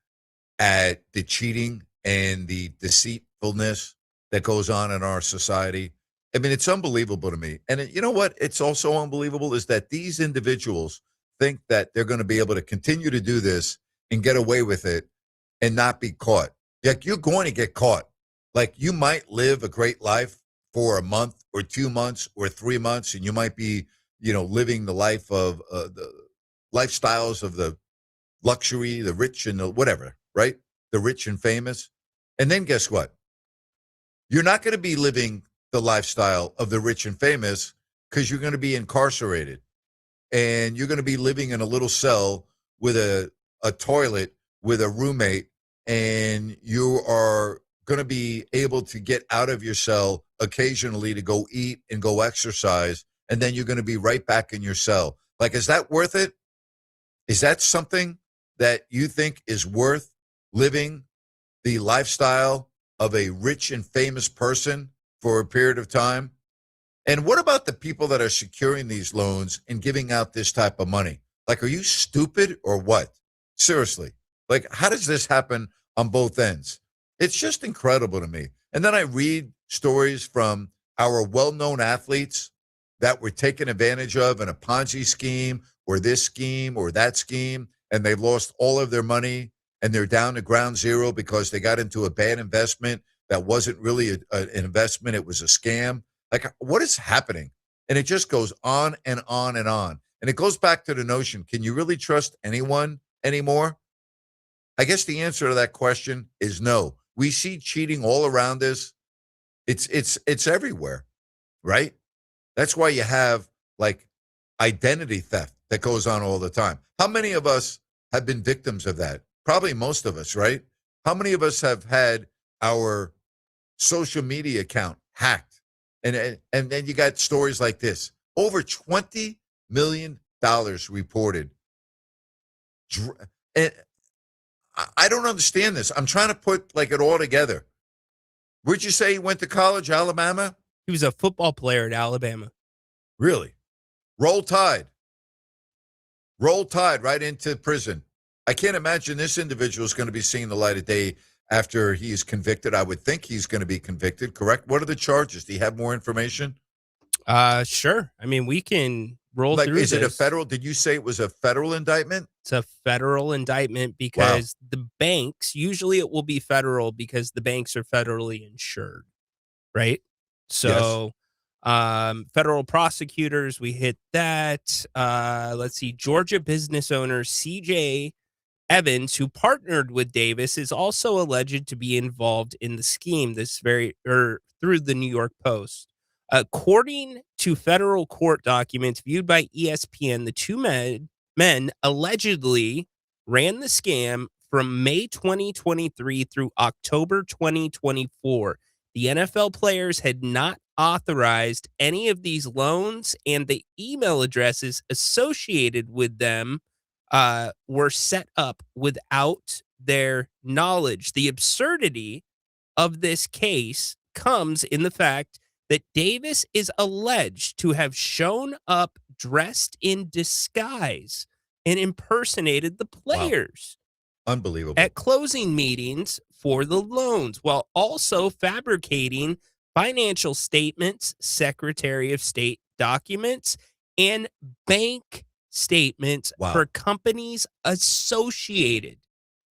at the cheating and the deceitfulness that goes on in our society. I mean, it's unbelievable to me. And you know what? It's also unbelievable is that these individuals think that they're going to be able to continue to do this and get away with it and not be caught. Like, you're going to get caught. Like, you might live a great life for a month or 2 months or 3 months, and you might be, living the life of the lifestyles of the luxury, the rich and the whatever, right? The rich and famous. And then guess what? You're not going to be living the lifestyle of the rich and famous because you're going to be incarcerated, and you're going to be living in a little cell with a toilet with a roommate, and you are going to be able to get out of your cell occasionally to go eat and go exercise, and then you're going to be right back in your cell. Like, is that worth it? Is that something that you think is worth living the lifestyle of a rich and famous person for a period of time? And what about the people that are securing these loans and giving out this type of money? Like, are you stupid or what? Seriously. Like, how does this happen on both ends? It's just incredible to me. And then I read stories from our well-known athletes that were taken advantage of in a Ponzi scheme or this scheme or that scheme, and they've lost all of their money, and they're down to ground zero because they got into a bad investment that wasn't really an investment. It was a scam. Like, what is happening? And it just goes on and on and on. And it goes back to the notion, can you really trust anyone anymore? I guess the answer to that question is no. We see cheating all around us. It's everywhere, right? That's why you have, like, identity theft that goes on all the time. How many of us have been victims of that? Probably most of us, right? How many of us have had our social media account hacked. And then you got stories like this. Over $20 million reported. And I don't understand this. I'm trying to put like it all together. Where'd you say he went to college, Alabama? He was a football player at Alabama. Really? Roll Tide. Roll Tide right into prison. I can't imagine this individual is going to be seeing the light of day after he's convicted. I would think he's going to be convicted, correct? What are the charges? Do you have more information? Sure. I mean, we can roll through Is this. it a federal? Did you say it was a federal indictment? It's a federal indictment because the banks, usually it will be federal because the banks are federally insured, right? So, federal prosecutors, we hit that. Let's see. Georgia business owner CJ Evans, who partnered with Davis, is also alleged to be involved in the scheme. Through the New York Post. According to federal court documents viewed by ESPN, the two men allegedly ran the scam from May 2023 through October 2024. The NFL players had not authorized any of these loans, and the email addresses associated with them were set up without their knowledge. The absurdity of this case comes in the fact that Davis is alleged to have shown up dressed in disguise and impersonated the players. Wow. Unbelievable. At closing meetings for the loans, while also fabricating financial statements, Secretary of State documents, and bank statements for companies associated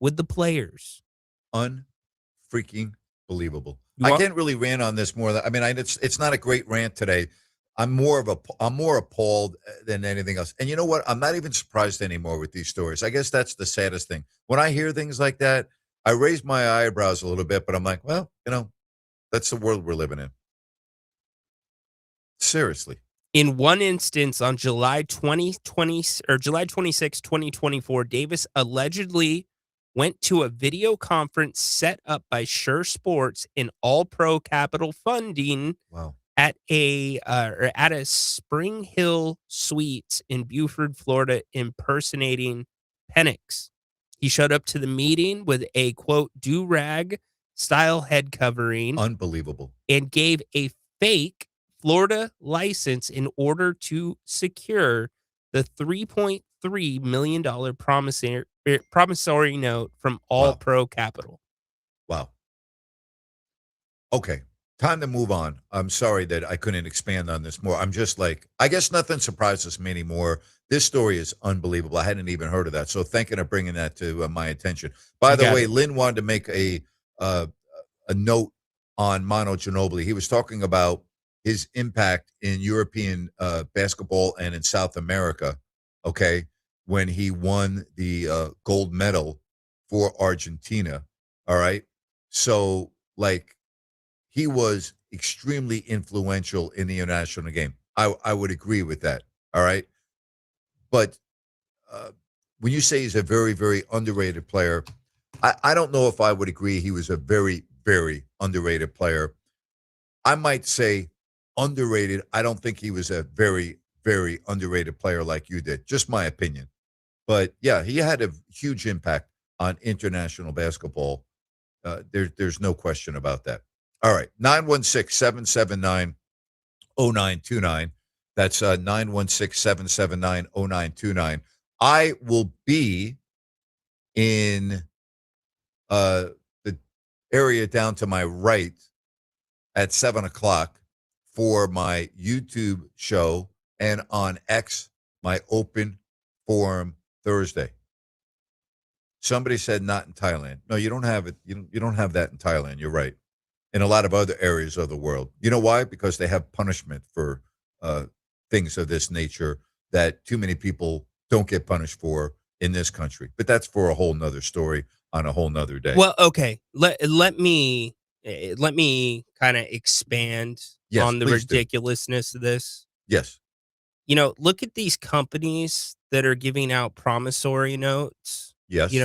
with the players. Unfreaking believable. I can't really rant on this more. I mean, it's not a great rant today. I'm more appalled than anything else. And you know what? I'm not even surprised anymore with these stories. I guess that's the saddest thing. When I hear things like that, I raise my eyebrows a little bit, but I'm like, well, that's the world we're living in. Seriously. In one instance, on July 26, 2024, Davis allegedly went to a video conference set up by Sure Sports in All Pro Capital Funding at a Spring Hill Suites in Beaufort, Florida, impersonating Penix. He showed up to the meeting with a, quote, do-rag style head covering. Unbelievable. And gave a fake Florida license in order to secure the $3.3 million promissory note from All Pro Capital. Wow. Okay. Time to move on. I'm sorry that I couldn't expand on this more. I'm just like, I guess nothing surprises me anymore. This story is unbelievable. I hadn't even heard of that. So thank you for bringing that to my attention. By the way, Lynn wanted to make a note on Manu Ginobili. He was talking about his impact in European basketball and in South America, okay, when he won the gold medal for Argentina, all right? So, like, he was extremely influential in the international game. I would agree with that, all right? But when you say he's a very, very underrated player, I don't know if I would agree he was a very, very underrated player. I might say underrated. I don't think he was a very, very underrated player like you did. Just my opinion. But, yeah, he had a huge impact on international basketball. There's no question about that. All right, 916-779-0929. That's 916-779-0929. I will be in the area down to my right at 7 o'clock for my YouTube show, and on X, my open forum Thursday. Somebody said not in Thailand. No, you don't have it. You don't have that in Thailand. You're right. In a lot of other areas of the world. You know why? Because they have punishment for things of this nature that too many people don't get punished for in this country. But that's for a whole nother story on a whole nother day. Well, okay. Let me kind of expand on the ridiculousness of this. Yes. Look at these companies that are giving out promissory notes. Yes.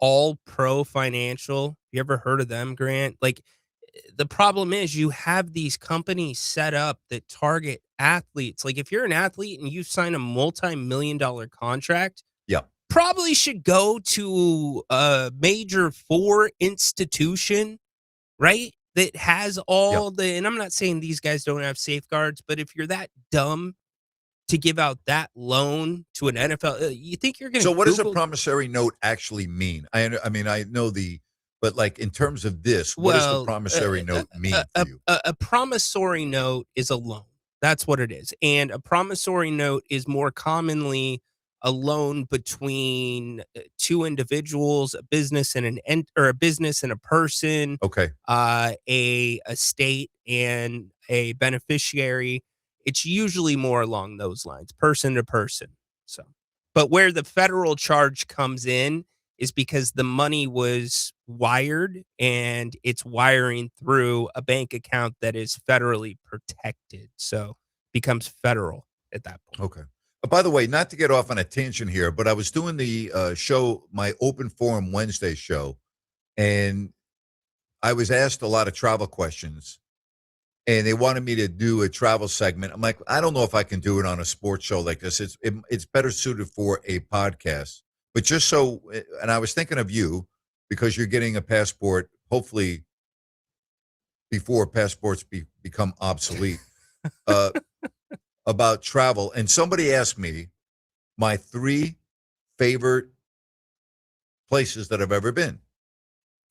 All Pro Financial. You ever heard of them, Grant? Like, the problem is you have these companies set up that target athletes. Like if you're an athlete and you sign a multi-million-dollar contract, Yeah. probably should go to a major 4 institution, right? That has all the, and I'm not saying these guys don't have safeguards, but if you're that dumb to give out that loan to an NFL, you think you're going to So what does a promissory note actually mean? I mean, I know but like in terms of this, what does the promissory note mean for you? A promissory note is a loan. That's what it is. And a promissory note is more commonly a loan between 2 individuals, a business and a business and a person. Okay. A state and a beneficiary. It's usually more along those lines, person to person. So, but where the federal charge comes in is because the money was wired and it's wiring through a bank account that is federally protected. So becomes federal at that point. Okay. By the way, not to get off on a tangent here, but I was doing the show, my Open Forum Wednesday show, and I was asked a lot of travel questions, and they wanted me to do a travel segment. I'm like, I don't know if I can do it on a sports show like this. It's better suited for a podcast. But just so, and I was thinking of you because you're getting a passport, hopefully before passports become obsolete, about travel. And somebody asked me my 3 favorite places that I've ever been,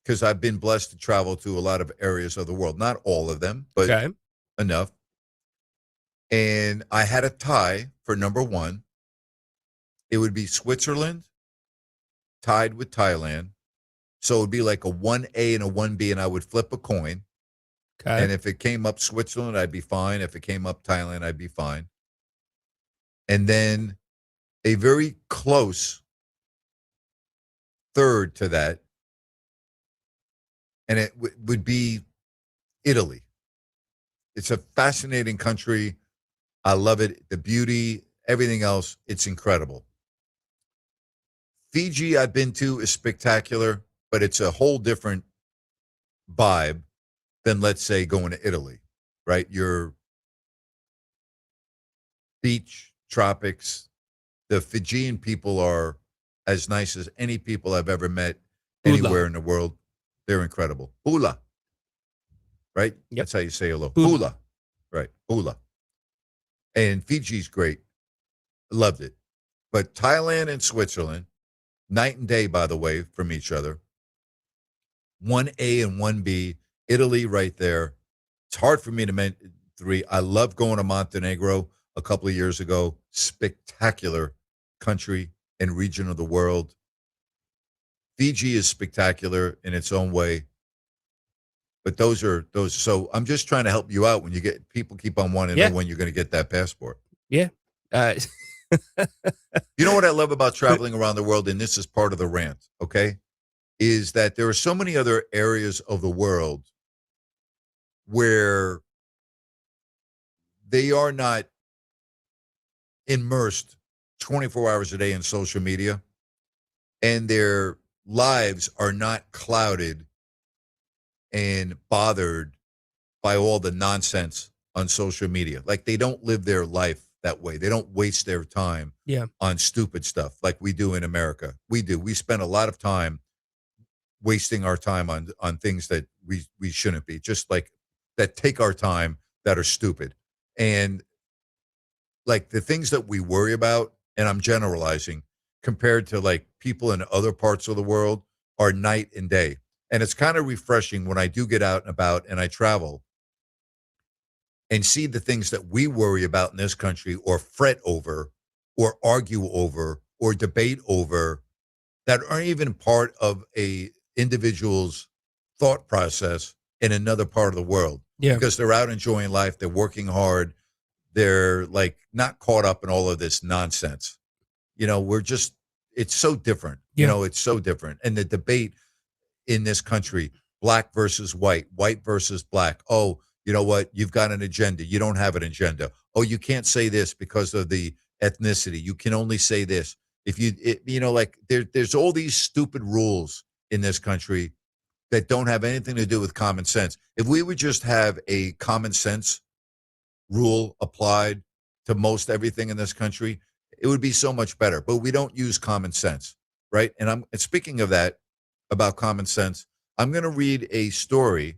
because I've been blessed to travel to a lot of areas of the world. Not all of them, but enough. And I had a tie for number 1. It would be Switzerland, tied with Thailand. So it would be like a 1A and a 1B, and I would flip a coin. Okay. And if it came up Switzerland, I'd be fine. If it came up Thailand, I'd be fine. And then a very close third to that, and it would be Italy. It's a fascinating country. I love it. The beauty, everything else, it's incredible. Fiji, I've been to, is spectacular, but it's a whole different vibe than, let's say, going to Italy, right? Your beach, tropics. The Fijian people are as nice as any people I've ever met anywhere in the world. They're incredible. Hula, right? Yep. That's how you say hello. Hula, right? Hula. And Fiji's great. Loved it. But Thailand and Switzerland, night and day, by the way, from each other. 1A and 1B, Italy right there. It's hard for me to mention 3. I love going to Montenegro a couple of years ago. Spectacular country and region of the world. Fiji is spectacular in its own way. But those. So I'm just trying to help you out when you get, people keep on wanting to know when you're going to get that passport. Yeah. You know what I love about traveling around the world, and this is part of the rant, okay, is that there are so many other areas of the world where they are not immersed 24 hours a day in social media, and their lives are not clouded and bothered by all the nonsense on social media. Like, they don't live their life that way. They don't waste their time on stupid stuff like we do in America. We do. We spend a lot of time wasting our time on things that we shouldn't be, just like that take our time, that are stupid. And like the things that we worry about, and I'm generalizing, compared to like people in other parts of the world, are night and day. And it's kind of refreshing when I do get out and about and I travel and see the things that we worry about in this country, or fret over, or argue over, or debate over, that aren't even part of a individual's thought process in another part of the world. Yeah. Because they're out enjoying life, they're working hard, they're like not caught up in all of this nonsense. You know, it's so different. Yeah. You know, it's so different. And the debate in this country, black versus white versus black. Oh, you know what? You've got an agenda. You don't have an agenda. Oh, you can't say this because of the ethnicity. You can only say this. If you know, like there's all these stupid rules in this country that don't have anything to do with common sense. If we would just have a common sense rule applied to most everything in this country, it would be so much better. But we don't use common sense, right? And speaking of that, about common sense, I'm going to read a story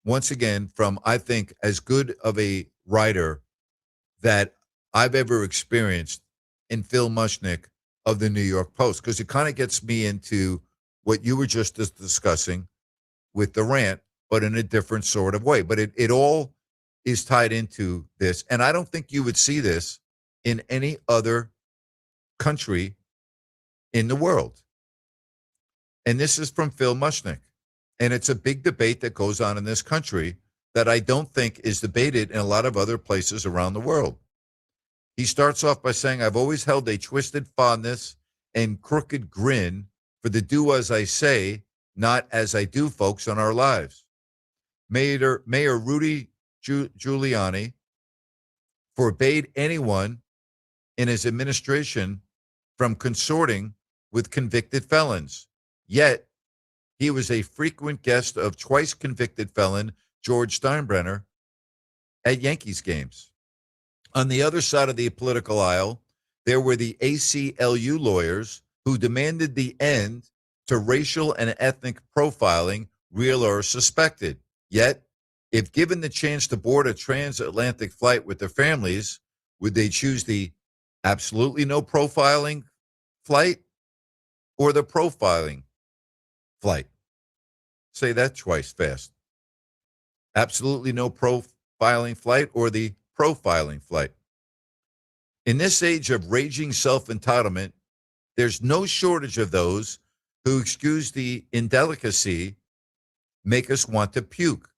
once again from, I think, as good of a writer that I've ever experienced in Phil Mushnick of the New York Post, because it kind of gets me into what you were just discussing with the rant, but in a different sort of way. But it all is tied into this. And I don't think you would see this in any other country in the world. And this is from Phil Mushnick. And it's a big debate that goes on in this country that I don't think is debated in a lot of other places around the world. He starts off by saying, I've always held a twisted fondness and crooked grin for the do as I say, not as I do folks on our lives. Mayor Rudy Giuliani forbade anyone in his administration from consorting with convicted felons. Yet, he was a frequent guest of twice convicted felon George Steinbrenner at Yankees games. On the other side of the political aisle, there were the ACLU lawyers who demanded the end to racial and ethnic profiling, real or suspected. Yet, if given the chance to board a transatlantic flight with their families, would they choose the absolutely no profiling flight or the profiling flight? Say that twice fast. Absolutely no profiling flight or the profiling flight. In this age of raging self-entitlement, there's no shortage of those who, excuse the indelicacy, make us want to puke.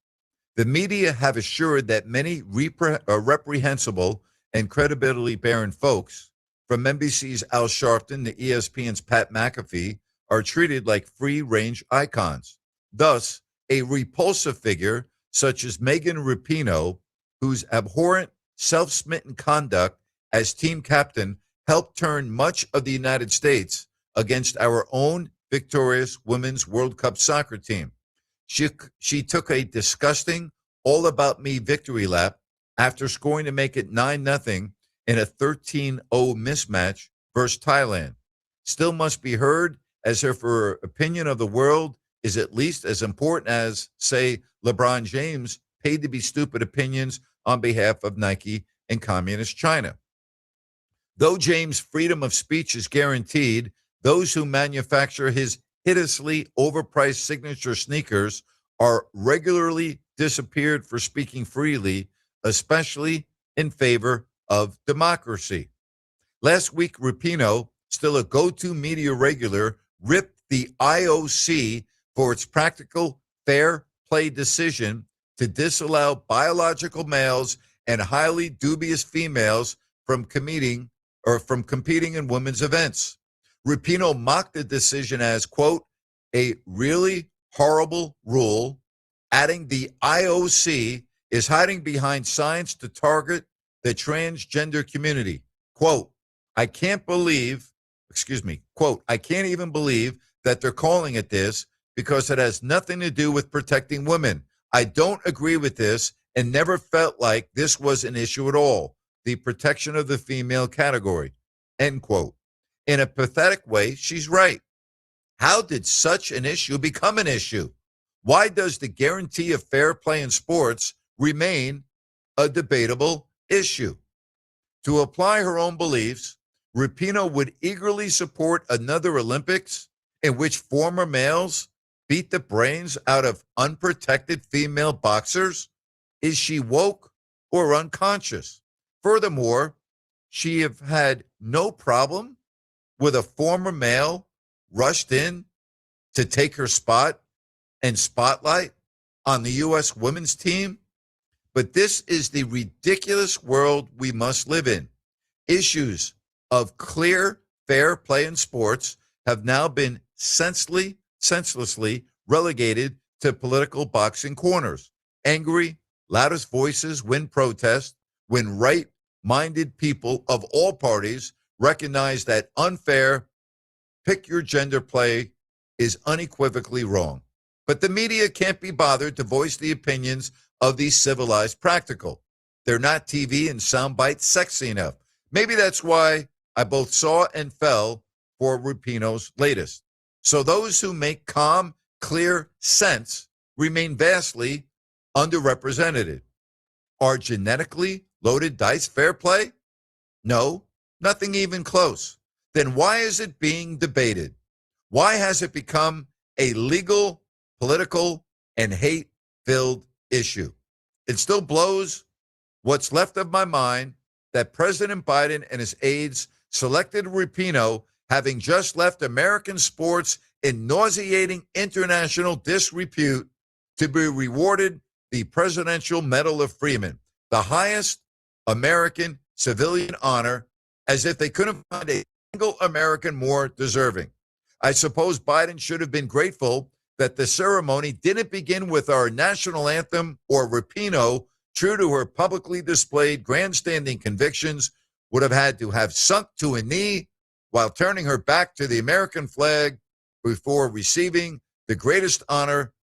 The media have assured that many reprehensible and credibility-barren folks, from NBC's Al Sharpton to ESPN's Pat McAfee, are treated like free-range icons. Thus, a repulsive figure such as Megan Rapinoe, whose abhorrent, self-smitten conduct as team captain helped turn much of the United States against our own victorious Women's World Cup soccer team. She took a disgusting, all-about-me victory lap after scoring to make it 9-0 in a 13-0 mismatch versus Thailand. Still must be heard as if her opinion of the world is at least as important as, say, LeBron James paid to be stupid opinions on behalf of Nike and communist China. Though James' freedom of speech is guaranteed, those who manufacture his hideously overpriced signature sneakers are regularly disappeared for speaking freely, especially in favor of democracy. Last week, Rapinoe, still a go-to media regular, ripped the IOC for its practical fair play decision to disallow biological males and highly dubious females from competing in women's events. Rapinoe mocked the decision as, quote, a really horrible rule, adding the IOC is hiding behind signs to target the transgender community. Quote, I can't even believe that they're calling it this because it has nothing to do with protecting women. I don't agree with this and never felt like this was an issue at all. The protection of the female category, end quote. In a pathetic way, she's right. How did such an issue become an issue? Why does the guarantee of fair play in sports remain a debatable issue? To apply her own beliefs, Rapinoe would eagerly support another Olympics in which former males beat the brains out of unprotected female boxers? Is she woke or unconscious? Furthermore, she have had no problem with a former male rushed in to take her spot and spotlight on the U.S. women's team. But this is the ridiculous world we must live in. Issues of clear, fair play in sports have now been senselessly relegated to political boxing corners. Angry, loudest voices win protests when right-minded people of all parties recognize that unfair pick your gender play is unequivocally wrong. But the media can't be bothered to voice the opinions of the civilized practical. They're not TV and soundbite sexy enough. Maybe that's why I both saw and fell for Rapinoe's latest. So those who make calm, clear sense remain vastly underrepresented. Are genetically loaded dice fair play? No, nothing even close. Then why is it being debated? Why has it become a legal, political, and hate-filled issue? It still blows what's left of my mind that President Biden and his aides selected Rapinoe, having just left American sports in nauseating international disrepute, to be rewarded the Presidential Medal of Freeman, the highest American civilian honor, as if they couldn't find a single American more deserving. I suppose Biden should have been grateful that the ceremony didn't begin with our national anthem or Rapinoe, true to her publicly displayed grandstanding convictions, would have had to have sunk to a knee while turning her back to the American flag before receiving the greatest honor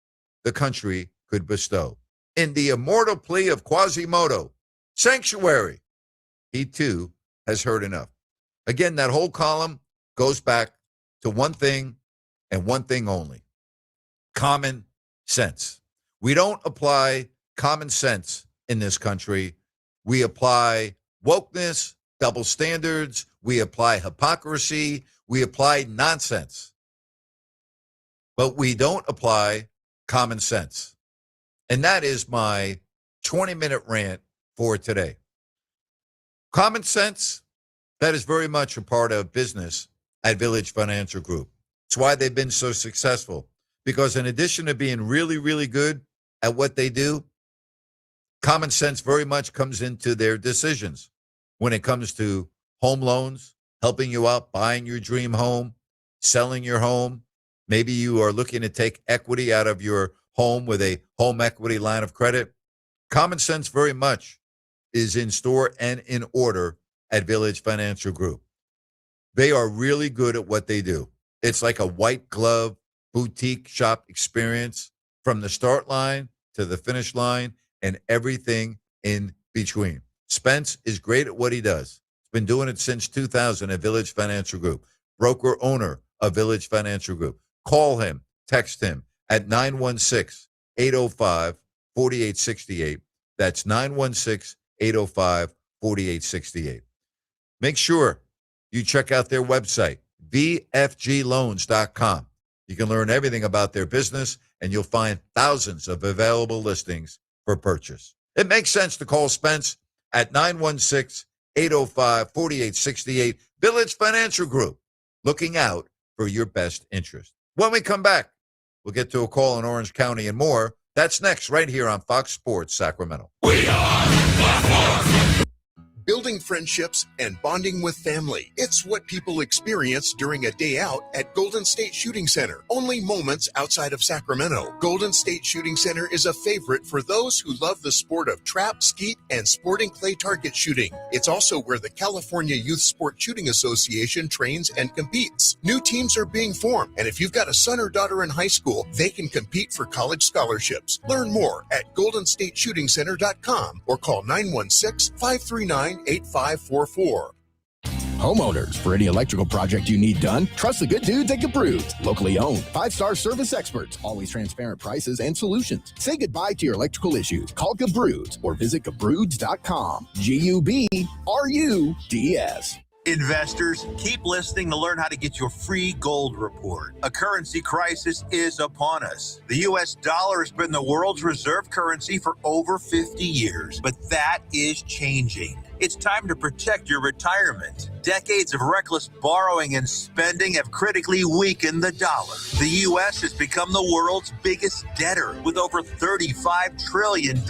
the country could bestow. In the immortal plea of Quasimodo, sanctuary, he too has heard enough. Again, that whole column goes back to one thing and one thing only: common sense. We don't apply common sense in this country. We apply wokeness, double standards. We apply hypocrisy. We apply nonsense. But we don't apply common sense. And that is my 20-minute rant for today. Common sense, that is very much a part of business at Village Financial Group. It's why they've been so successful. Because in addition to being really, really good at what they do, common sense very much comes into their decisions when it comes to home loans, helping you out, buying your dream home, selling your home. Maybe you are looking to take equity out of your home with a home equity line of credit. Common sense very much is in store and in order at Village Financial Group. They are really good at what they do. It's like a white glove boutique shop experience from the start line to the finish line and everything in between. Spence is great at what he does. He's been doing it since 2000 at Village Financial Group, broker owner of Village Financial Group. Call him, text him at 916-805-4868. That's 916-805-4868. Make sure you check out their website, vfgloans.com. You can learn everything about their business, and you'll find thousands of available listings for purchase. It makes sense to call Spence at 916-805-4868. Village Financial Group, looking out for your best interest. When we come back, we'll get to a call in Orange County and more. That's next, right here on Fox Sports Sacramento. We are Fox. Building friendships and bonding with family. It's what people experience during a day out at Golden State Shooting Center. Only moments outside of Sacramento. Golden State Shooting Center is a favorite for those who love the sport of trap, skeet, and sporting clay target shooting. It's also where the California Youth Sport Shooting Association trains and competes. New teams are being formed, and if you've got a son or daughter in high school, they can compete for college scholarships. Learn more at goldenstateshootingcenter.com or call 916-539-8544. Homeowners, for any electrical project you need done, trust the good dudes at Gabrudes. Locally owned, 5-star service experts, always transparent prices and solutions. Say goodbye to your electrical issues. Call Gabrudes or visit Gabrudes.com. Gubruds. Investors, keep listening to learn how to get your free gold report. A currency crisis is upon us. The U.S. dollar has been the world's reserve currency for over 50 years, but that is changing. It's time to protect your retirement. Decades of reckless borrowing and spending have critically weakened the dollar. The U.S. has become the world's biggest debtor with over $35 trillion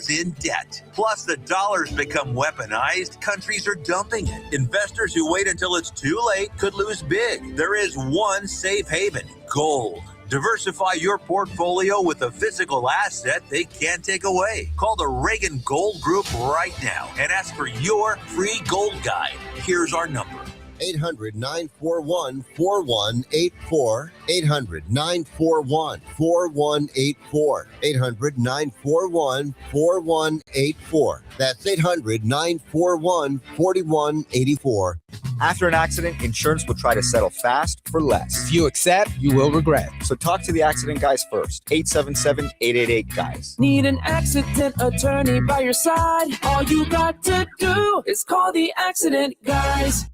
in debt. Plus, the dollar's become weaponized. Countries are dumping it. Investors who wait until it's too late could lose big. There is one safe haven: gold. Diversify your portfolio with a physical asset they can't take away. Call the Reagan Gold Group right now and ask for your free gold guide. Here's our number: 800-941-4184. 800-941-4184. 800-941-4184. That's 800-941-4184. After an accident, insurance will try to settle fast for less. If you accept, you will regret. So talk to the accident guys first. 877-888-GUYS. Need an accident attorney by your side? All you got to do is call the accident guys.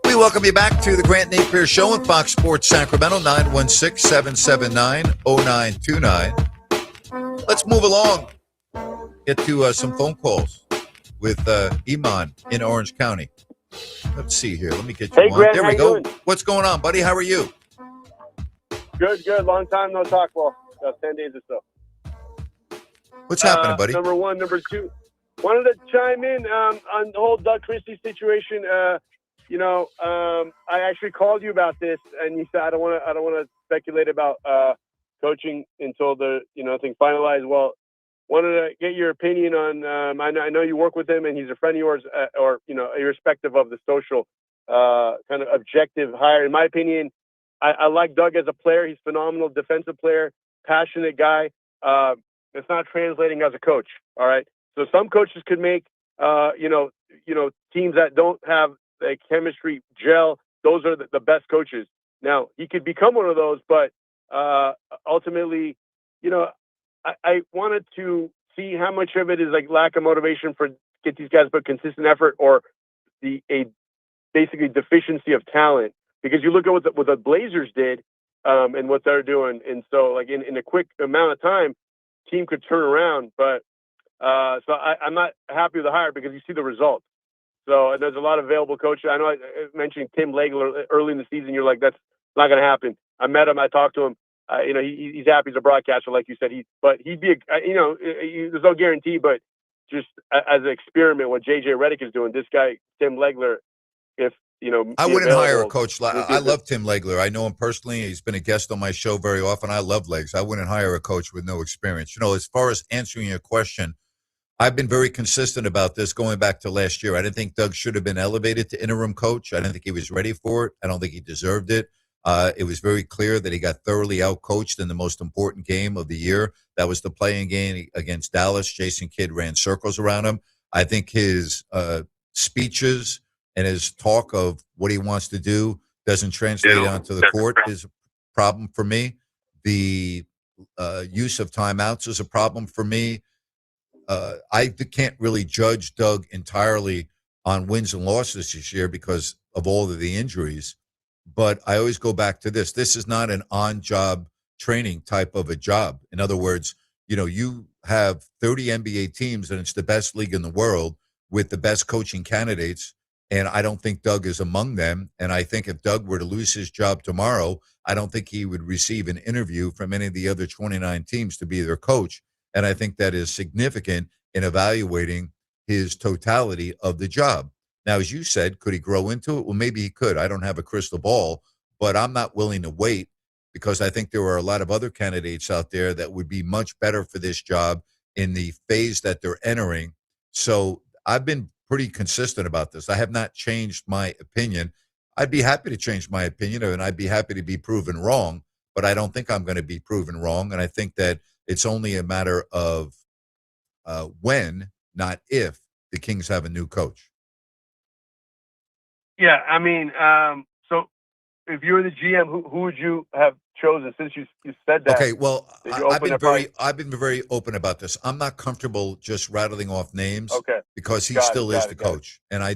We welcome you back to the Grant Napear Show on Fox Sports Sacramento, 916-779-0929. Let's move along. Get to some phone calls with Iman in Orange County. Let's see here. Let me get you Hey, on. Grant, There how we you go. doing? What's going on, buddy? How are you? Good. Long time no talk. Well, 10 days or so. What's happening, buddy? Number one. Number two. Wanted to chime in on the whole Doug Christie situation. I actually called you about this, and you said I don't want to speculate about coaching until the thing finalized. Well, wanted to get your opinion on. I know you work with him, and he's a friend of yours, irrespective of the social kind of objective hire. In my opinion, I like Doug as a player. He's a phenomenal defensive player, passionate guy. It's not translating as a coach. All right. So some coaches could make, teams that don't have a chemistry gel. Those are the best coaches. Now he could become one of those, but ultimately, I wanted to see how much of it is like lack of motivation for get these guys to put consistent effort, or basically deficiency of talent. Because you look at what the Blazers did and what they're doing, and so like in a quick amount of time, team could turn around. But so I'm not happy with the hire because you see the results. So and there's a lot of available coaches. I know I mentioned Tim Legler early in the season. You're like, that's not going to happen. I met him. I talked to him. He's happy as a broadcaster, like you said. He'd be, there's no guarantee, but just as an experiment, what JJ Redick is doing, this guy Tim Legler, I wouldn't hire a coach. I love Tim Legler. I know him personally. He's been a guest on my show very often. I love Legs. I wouldn't hire a coach with no experience. As far as answering your question, I've been very consistent about this going back to last year. I didn't think Doug should have been elevated to interim coach. I didn't think he was ready for it. I don't think he deserved it. It was very clear that he got thoroughly outcoached in the most important game of the year. That was the playing game against Dallas. Jason Kidd ran circles around him. I think his speeches and his talk of what he wants to do doesn't translate onto the court is a problem for me. The use of timeouts is a problem for me. I can't really judge Doug entirely on wins and losses this year because of all of the injuries. But I always go back to this. This is not an on-job training type of a job. In other words, you have 30 NBA teams and it's the best league in the world with the best coaching candidates. And I don't think Doug is among them. And I think if Doug were to lose his job tomorrow, I don't think he would receive an interview from any of the other 29 teams to be their coach. And I think that is significant in evaluating his totality of the job. Now, as you said, could he grow into it? Well, maybe he could. I don't have a crystal ball, but I'm not willing to wait because I think there are a lot of other candidates out there that would be much better for this job in the phase that they're entering. So I've been pretty consistent about this. I have not changed my opinion. I'd be happy to change my opinion, and I'd be happy to be proven wrong, but I don't think I'm going to be proven wrong. And I think that it's only a matter of when, not if, the Kings have a new coach. Yeah, I mean, so if you were the GM, who would you have chosen since you said that? Okay, well, I've been very open about this. I'm not comfortable just rattling off names because he still is the coach. And I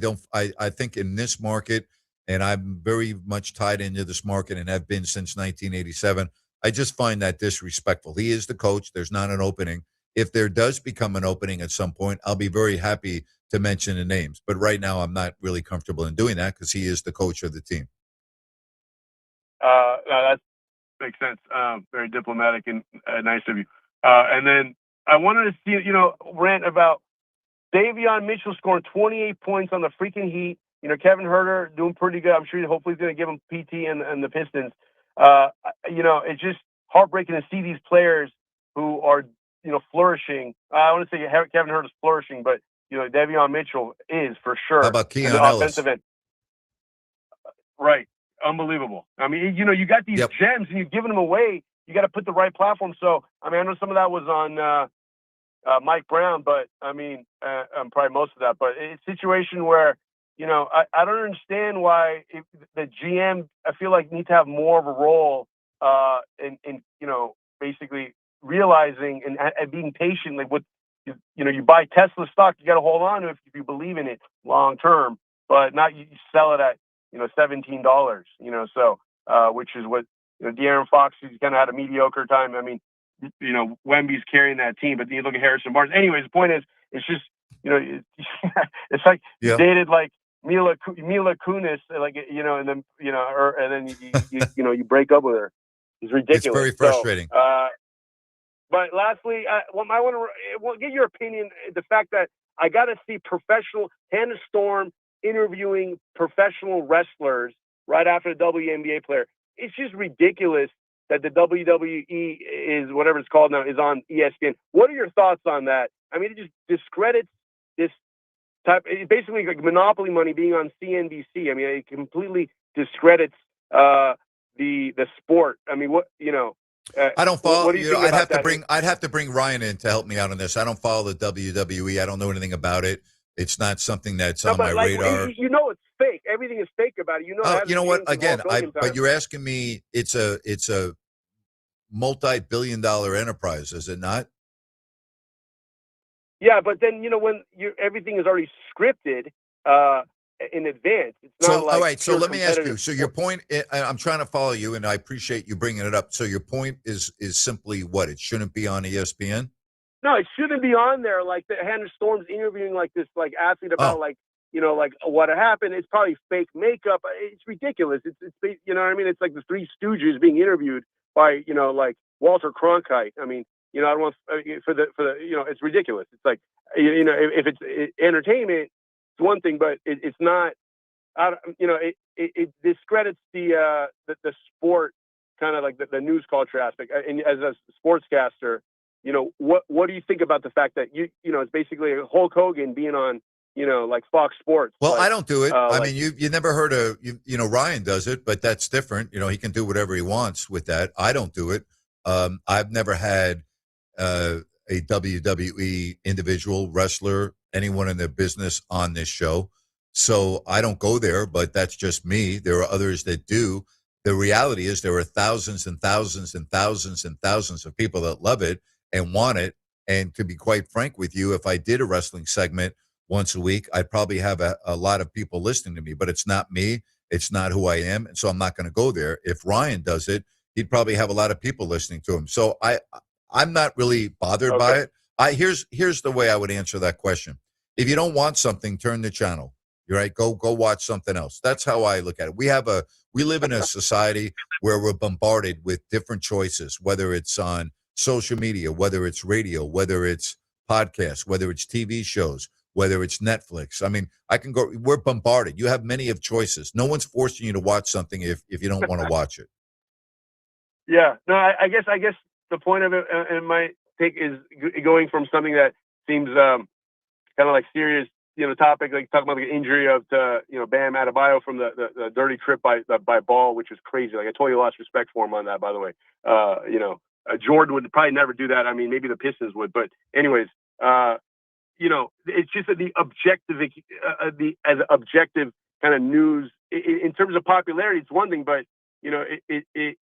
think in this market, and I'm very much tied into this market and have been since 1987, I just find that disrespectful. He is the coach. There's not an opening. If there does become an opening at some point, I'll be very happy to mention the names. But right now, I'm not really comfortable in doing that because he is the coach of the team. No, that makes sense. Very diplomatic and nice of you. And then I wanted to see, rant about Davion Mitchell scoring 28 points on the freaking Heat. Kevin Huerter doing pretty good. I'm sure hopefully he's going to give him PT and the Pistons. It's just heartbreaking to see these players who are flourishing. I want to say Kevin Hurt is flourishing, but Davion Mitchell is for sure. How about Keon the Ellis? Offensive end. Right. Unbelievable. I mean, you got these gems and you're giving them away. You got to put the right platform. So, I mean, I know some of that was on Mike Brown, but I mean, probably most of that. But it's a situation where, I don't understand why the GM, I feel like, needs to have more of a role in basically realizing and being patient. Like you buy Tesla stock, you got to hold on to it if you believe in it long term, but not you sell it at $17. So which is what De'Aaron Fox, he's kind of had a mediocre time. I mean, Wemby's carrying that team, but then you look at Harrison Barnes. Anyways, the point is, it's just it's like you dated like Mila Kunis, like and then and then you break up with her. It's ridiculous. It's very frustrating. So, but lastly, I want to get your opinion. The fact that I got to see professional Hannah Storm interviewing professional wrestlers right after the WNBA player. It's just ridiculous that the WWE is, whatever it's called now, is on ESPN. What are your thoughts on that? I mean, it just discredits this type. It's basically like monopoly money being on CNBC. I mean, it completely discredits the sport. I mean, I don't follow. What do you think I'd about have to bring Ryan in to help me out on this. I don't follow the WWE. I don't know anything about it. It's not something that's on my radar. It's fake. Everything is fake about it. You know what? Again, but you're asking me. It's a multi-billion-dollar enterprise, is it not? Yeah, but then when everything is already scripted in advance. It's not like all right. So let me ask you. So your point, I'm trying to follow you, and I appreciate you bringing it up. So your point is simply what? It shouldn't be on ESPN. No, it shouldn't be on there. Like the Hannah Storm's interviewing like this like athlete about like what happened. It's probably fake makeup. It's ridiculous. It's what I mean. It's like the Three Stooges being interviewed by like Walter Cronkite. I mean, I don't want for the it's ridiculous. It's like if it's entertainment, it's one thing, but it's not. It discredits the sport, kind of like the news culture aspect. And as a sportscaster, what do you think about the fact that it's basically Hulk Hogan being on like Fox Sports? Well, like, I don't do it. I mean, you never heard of Ryan does it, but that's different. He can do whatever he wants with that. I don't do it. I've never had a WWE individual wrestler, anyone in their business on this show. So I don't go there, but that's just me. There are others that do. The reality is there are thousands and thousands and thousands and thousands of people that love it and want it. And to be quite frank with you, if I did a wrestling segment once a week, I'd probably have a lot of people listening to me, but it's not me. It's not who I am. And so I'm not going to go there. If Ryan does it, he'd probably have a lot of people listening to him. So I'm not really bothered by it. Here's the way I would answer that question. If you don't want something, turn the channel. You're right. Go watch something else. That's how I look at it. We live in a society where we're bombarded with different choices, whether it's on social media, whether it's radio, whether it's podcasts, whether it's TV shows, whether it's Netflix. I mean, we're bombarded. You have many of choices. No one's forcing you to watch something if you don't want to watch it. Yeah. No, I guess the point of it, and my take is going from something that seems kind of like serious, topic, like talking about the injury of Bam Adebayo from the dirty trip by Ball, which is crazy. Like I totally lost respect for him on that, by the way. Jordan would probably never do that. I mean, maybe the Pistons would, but anyways, it's just that the objective kind of news in terms of popularity, it's one thing, but it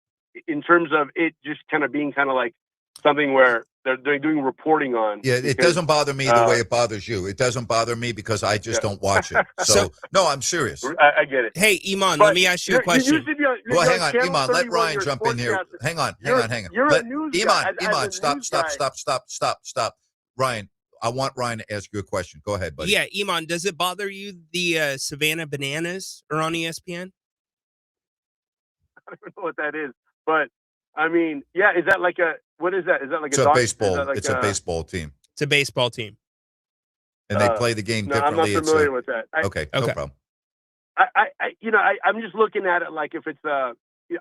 in terms of it just kind of being kind of like something where they're doing reporting on. Yeah, it doesn't bother me the way it bothers you. It doesn't bother me because I just don't watch it. So no, I'm serious. I get it. Hey, Iman, let me ask you a question. Well, hang on, Iman. Let Ryan jump in here. Hang on. You're a news guy. Iman, stop. Ryan, I want Ryan to ask you a question. Go ahead, buddy. Yeah, Iman, does it bother you the Savannah Bananas are on ESPN? I don't know what that is, but I mean, yeah, is that like what is that? Is that like it's a baseball? It's a baseball team. It's a baseball team, and they play the game differently. I'm not familiar with that. Okay, no problem. I'm just looking at it like if it's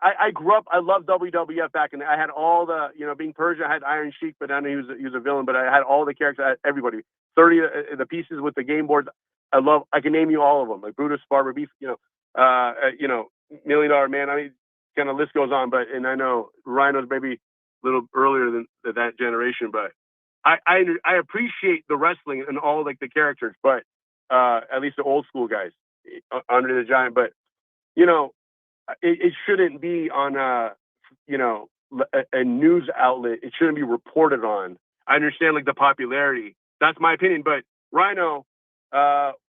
I grew up. I loved WWF back, and I had all the, being Persian, I had Iron Sheik, but I know he was a villain. But I had all the characters. I had everybody. 30 the pieces with the game boards. I can name you all of them, like Brutus, Barber Beef. $1 Million Man. I mean, kind of list goes on. But and I know Rhino's maybe a little earlier than that generation, but I appreciate the wrestling and all like the characters, but at least the old school guys, Andre the Giant. But it shouldn't be on a news outlet. It shouldn't be reported on. I understand like the popularity. That's my opinion. But Rhino,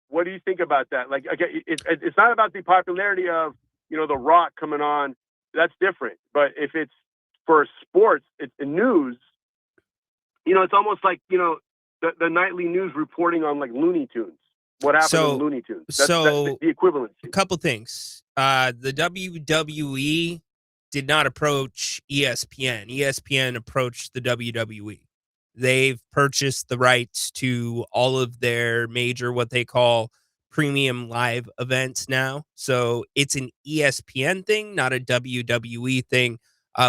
what do you think about that? Like, again, it's not about the popularity of The Rock coming on. That's different. But if it's for sports, it's the news. It's almost like the nightly news reporting on like Looney Tunes. What happened in Looney Tunes? That's the equivalency. A couple things. The WWE did not approach ESPN. ESPN approached the WWE. They've purchased the rights to all of their major, what they call premium live events now. So it's an ESPN thing, not a WWE thing.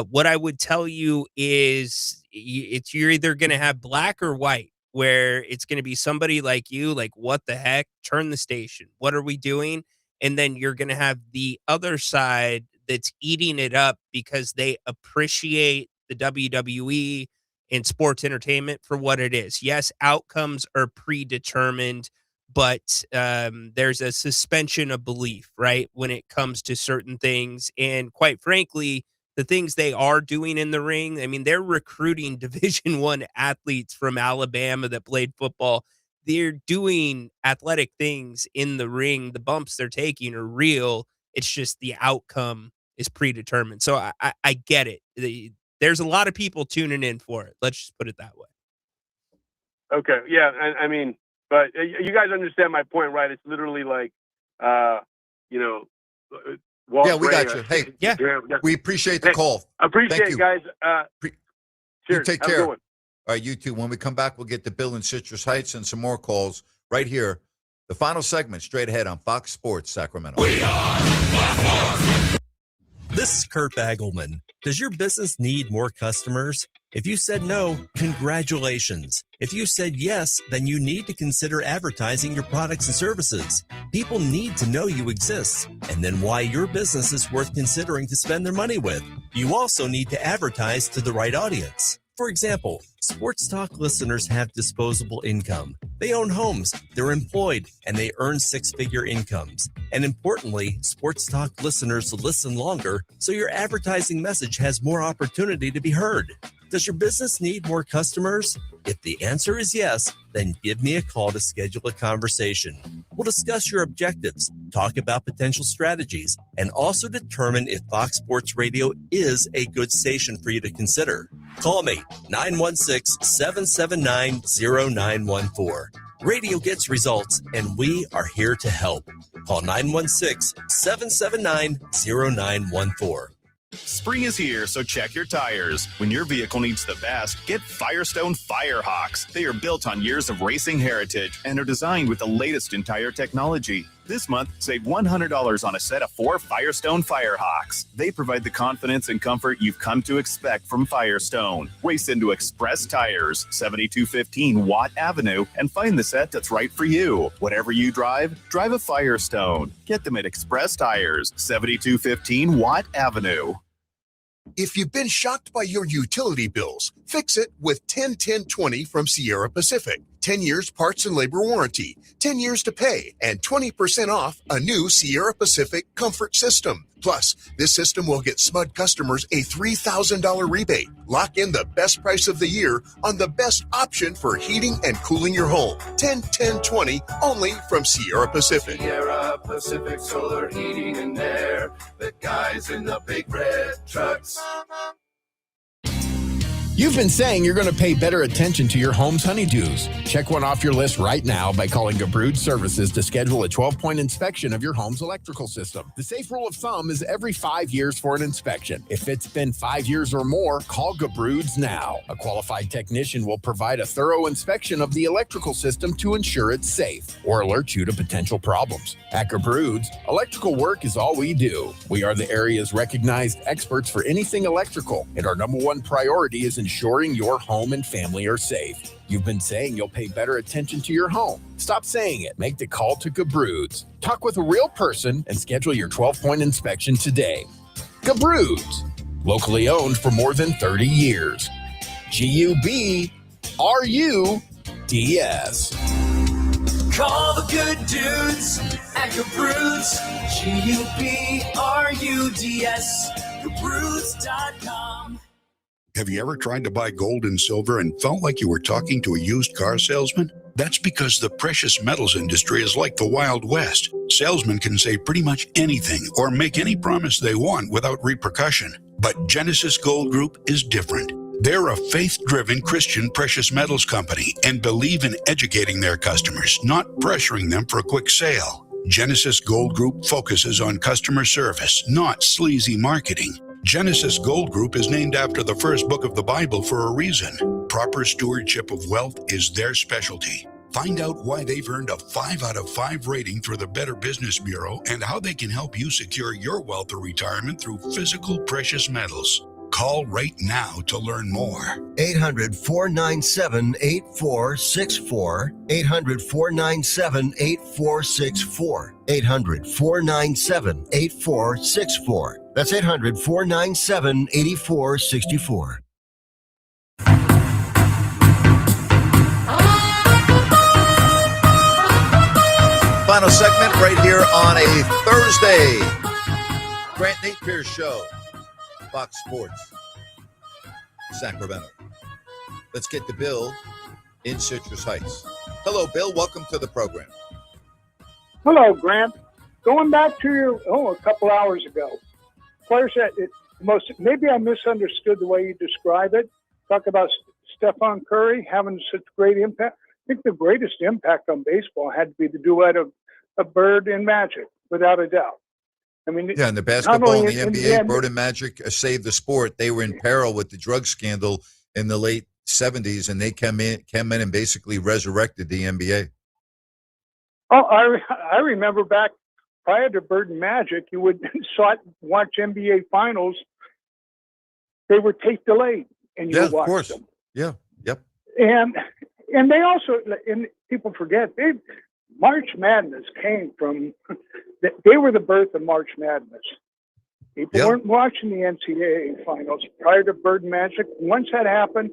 What I would tell you is you're either going to have black or white, where it's going to be somebody like you, like, what the heck? Turn the station. What are we doing? And then you're going to have the other side that's eating it up because they appreciate the WWE and sports entertainment for what it is. Yes, outcomes are predetermined, but there's a suspension of belief, right, when it comes to certain things. And quite frankly, the things they are doing in the ring, I mean, they're recruiting Division I athletes from Alabama that played football. They're doing athletic things in the ring. The bumps they're taking are real. It's just the outcome is predetermined. So I get it. There's a lot of people tuning in for it. Let's just put it that way. Okay. Yeah. I mean, but you guys understand my point, right? It's literally like, yeah, we got you. Hey, yeah, we appreciate the call. Appreciate it, guys. You cheers. take Have a care. good All one. right, you too. When we come back, we'll get to Bill in Citrus Heights and some more calls right here. The final segment straight ahead on Fox Sports Sacramento. This is Kurt Bagelman. Does your business need more customers? If you said no, congratulations. If you said yes, then you need to consider advertising your products and services. People need to know you exist, and then why your business is worth considering to spend their money with. You also need to advertise to the right audience. For example, Sports Talk listeners have disposable income. They own homes, they're employed, and they earn six-figure incomes. And importantly, Sports Talk listeners listen longer, so your advertising message has more opportunity to be heard. Does your business need more customers? If the answer is yes, then give me a call to schedule a conversation. We'll discuss your objectives, talk about potential strategies, and also determine if Fox Sports Radio is a good station for you to consider. Call me, 916-779-0914. Radio gets results, and we are here to help. Call 916-779-0914. Spring is here, so check your tires. When your vehicle needs the best, get Firestone Firehawks. They are built on years of racing heritage and are designed with the latest in tire technology. This month, save $100 on a set of 4 Firestone Firehawks. They provide the confidence and comfort you've come to expect from Firestone. Race into Express Tires, 7215 Watt Avenue, and find the set that's right for you. Whatever you drive a Firestone. Get them at Express Tires, 7215 Watt Avenue. If you've been shocked by your utility bills, fix it with 10-10-20 from Sierra Pacific. 10 years parts and labor warranty, 10 years to pay, and 20% off a new Sierra Pacific comfort system. Plus, this system will get SMUD customers a $3,000 rebate. Lock in the best price of the year on the best option for heating and cooling your home. 10-10-20 only from Sierra Pacific. Sierra Pacific Solar Heating and Air. The guys in the big red trucks. You've been saying you're going to pay better attention to your home's honeydews. Check one off your list right now by calling Gabrud Services to schedule a 12-point inspection of your home's electrical system. The safe rule of thumb is every 5 years for an inspection. If it's been 5 years or more, call Gabrud's now. A qualified technician will provide a thorough inspection of the electrical system to ensure it's safe or alert you to potential problems. At Gabrud's, electrical work is all we do. We are the area's recognized experts for anything electrical, and our number one priority is ensuring your home and family are safe. You've been saying you'll pay better attention to your home. Stop saying it. Make the call to Gabrud's. Talk with a real person and schedule your 12-point inspection today. Gabrud's, locally owned for more than 30 years. Gubrud's. Call the good dudes at Gabrud's. Gubrud's. Gabrud's.com. Have you ever tried to buy gold and silver and felt like you were talking to a used car salesman? That's because the precious metals industry is like the Wild West. Salesmen can say pretty much anything or make any promise they want without repercussion. But Genesis Gold Group is different. They're a faith-driven Christian precious metals company and believe in educating their customers, not pressuring them for a quick sale. Genesis Gold Group focuses on customer service, not sleazy marketing. Genesis Gold Group is named after the first book of the Bible for a reason. Proper stewardship of wealth is their specialty. Find out why they've earned a 5 out of 5 rating through the Better Business Bureau and how they can help you secure your wealth or retirement through physical precious metals. Call right now to learn more. 800-497-8464. 800-497-8464. 800-497-8464. That's 800-497-8464. Final segment right here on a Thursday. Grant Napear Show, Fox Sports, Sacramento. Let's get to Bill in Citrus Heights. Hello, Bill. Welcome to the program. Hello, Grant. Going back to a couple hours ago, players that maybe I misunderstood the way you describe it. Talk about Stephon Curry having such great impact. I think the greatest impact on baseball had to be the duet of Bird and Magic, without a doubt. I mean, yeah, in the basketball and the NBA, Bird and Magic saved the sport. They were in peril with the drug scandal in the late 70s, and they came in and basically resurrected the NBA. Oh, I remember back prior to Bird and Magic, you would watch NBA finals. They were tape delayed, and you would watch them. Yeah, yep. And they also, and people forget, March Madness came from, they were the birth of March Madness. People weren't watching the NCAA finals prior to Bird and Magic. Once that happened,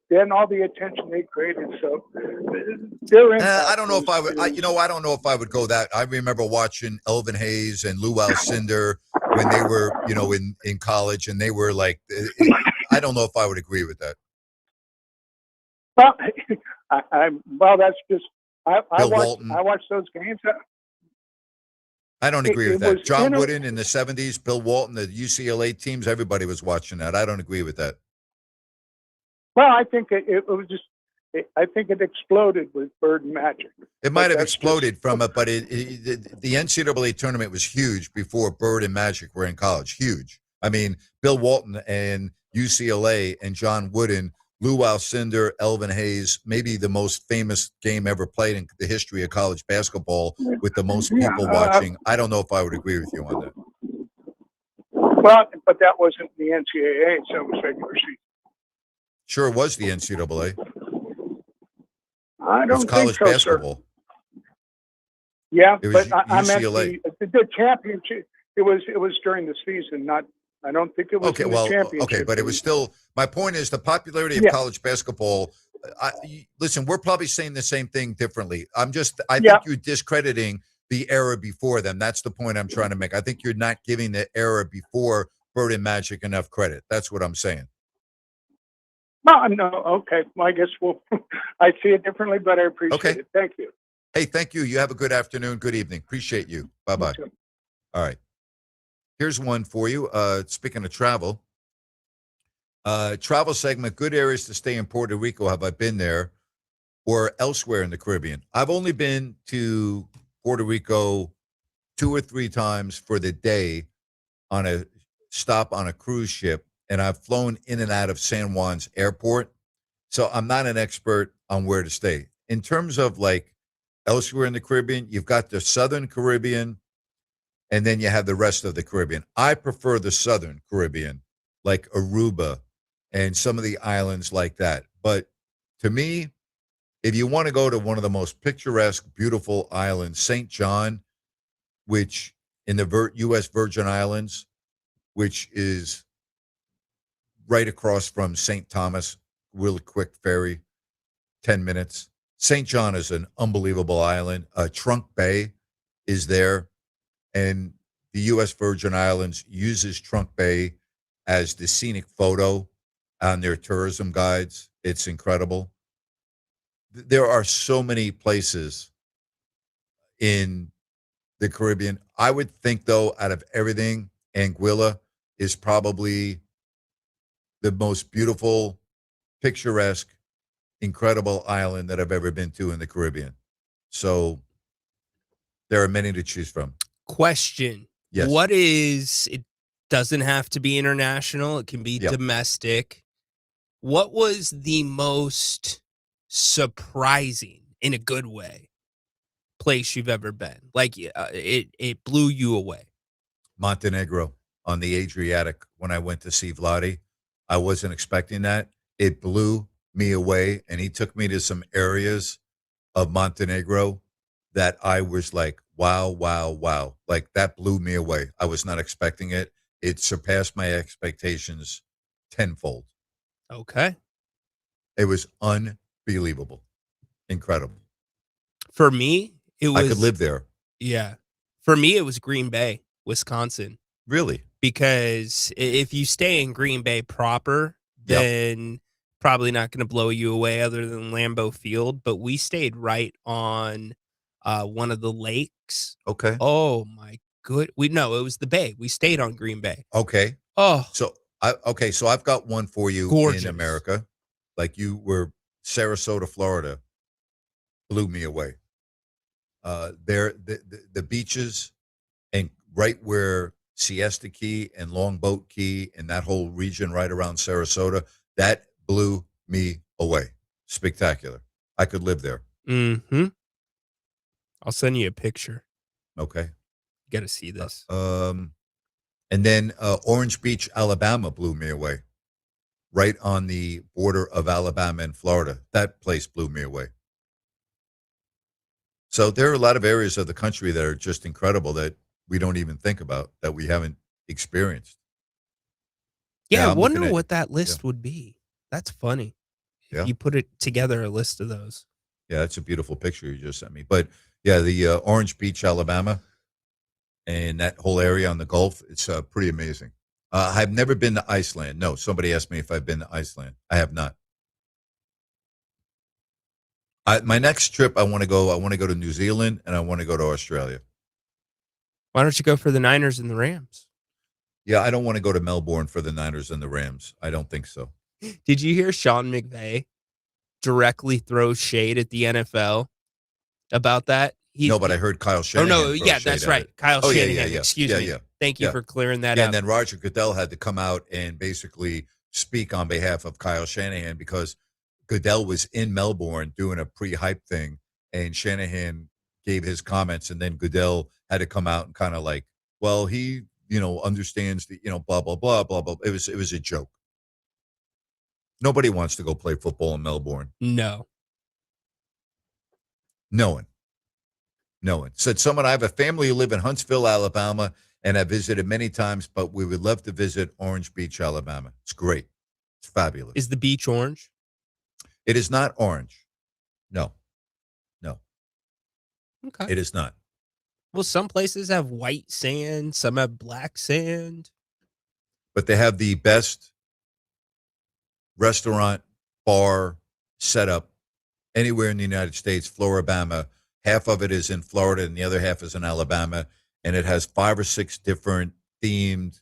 then all the attention they created. So I don't know if I would. I don't know if I would go that. I remember watching Elvin Hayes and Lou Alcindor when they were, in college, and they were like. I don't know if I would agree with that. Well, that's just. I watched those games. I don't agree with that. John Wooden in the 70s, Bill Walton, the UCLA teams, everybody was watching that. I don't agree with that. Well, I think it was just. I think it exploded with Bird and Magic. It might have exploded from it, but the NCAA tournament was huge before Bird and Magic were in college. Huge. I mean, Bill Walton and UCLA and John Wooden, Lou Alcindor, Elvin Hayes, maybe the most famous game ever played in the history of college basketball with the most people watching. I don't know if I would agree with you on that. Well, but that wasn't the NCAA, so it was regular season. Sure, it was the NCAA. I don't college think so, basketball. Sir. Yeah, but I meant the championship. It was during the season, not. I don't think it was the championship. Okay, but it was still. My point is the popularity of college basketball. Listen, we're probably saying the same thing differently. I think you're discrediting the era before them. That's the point I'm trying to make. I think you're not giving the era before Bird and Magic enough credit. That's what I'm saying. No, okay. Well, I guess I see it differently, but I appreciate it. Thank you. Hey, thank you. You have a good afternoon, good evening. Appreciate you. Bye-bye. All right. Here's one for you. Speaking of travel, Travel segment, good areas to stay in Puerto Rico. Have I been there or elsewhere in the Caribbean? I've only been to Puerto Rico 2 or 3 times for the day on a stop on a cruise ship, and I've flown in and out of San Juan's airport. So I'm not an expert on where to stay. In terms of like elsewhere in the Caribbean, you've got the Southern Caribbean, and then you have the rest of the Caribbean. I prefer the Southern Caribbean, like Aruba and some of the islands like that. But to me, if you want to go to one of the most picturesque, beautiful islands, St. John, which in the U.S. Virgin Islands, which is right across from St. Thomas, really quick ferry, 10 minutes. St. John is an unbelievable island. Trunk Bay is there, and the U.S. Virgin Islands uses Trunk Bay as the scenic photo on their tourism guides. It's incredible. There are so many places in the Caribbean. I would think, though, out of everything, Anguilla is probably the most beautiful, picturesque, incredible island that I've ever been to in the Caribbean. So there are many to choose from. Question. Yes. What is, it doesn't have to be international, it can be domestic. What was the most surprising, in a good way, place you've ever been? Like it blew you away. Montenegro on the Adriatic when I went to see Vladi. I wasn't expecting that. It blew me away, and he took me to some areas of Montenegro that I was like, wow, wow, wow. Like that blew me away. I was not expecting it. It surpassed my expectations tenfold. Okay. It was unbelievable. Incredible. For me, it was... I could live there. Yeah. For me, it was Green Bay, Wisconsin. Really? Because if you stay in Green Bay proper, then probably not going to blow you away other than Lambeau Field. But we stayed right on one of the lakes. Okay. Oh, my good. It was the Bay. We stayed on Green Bay. Okay. Oh. So I've got one for you. Gorgeous. In America. Like you were, Sarasota, Florida, blew me away. There, the beaches, and right where Siesta Key and Longboat Key and that whole region right around Sarasota, that blew me away. Spectacular. I could live there. Mm-hmm. I'll send you a picture. Okay. You got to see this. And then Orange Beach, Alabama blew me away. Right on the border of Alabama and Florida. That place blew me away. So there are a lot of areas of the country that are just incredible that we don't even think about, that we haven't experienced. Yeah, I wonder what that list would be. That's funny. Yeah. You put it together, a list of those. Yeah, that's a beautiful picture you just sent me. But yeah, the Orange Beach, Alabama, and that whole area on the Gulf, it's pretty amazing. I've never been to Iceland. No, somebody asked me if I've been to Iceland. I have not. My next trip, I want to go to New Zealand, and I want to go to Australia. Why don't you go for the Niners and the Rams? Yeah, I don't want to go to Melbourne for the Niners and the Rams. I don't think so. Did you hear Sean McVay directly throw shade at the NFL about that? No, but I heard Kyle Shanahan. Oh, no, yeah, that's right. Kyle Shanahan. Excuse me. Yeah. Thank you for clearing that up. And then Roger Goodell had to come out and basically speak on behalf of Kyle Shanahan because Goodell was in Melbourne doing a pre-hype thing, and Shanahan gave his comments, and then Goodell had to come out and kind of like, well, he, understands the, blah, blah, blah, blah, blah. It was a joke. Nobody wants to go play football in Melbourne. No. No one. Said someone, I have a family who live in Huntsville, Alabama, and I've visited many times, but we would love to visit Orange Beach, Alabama. It's great. It's fabulous. Is the beach orange? It is not orange. No. Okay. It is not. Well, some places have white sand, some have black sand. But they have the best restaurant, bar setup anywhere in the United States, Floribama. Half of it is in Florida and the other half is in Alabama. And it has 5 or 6 different themed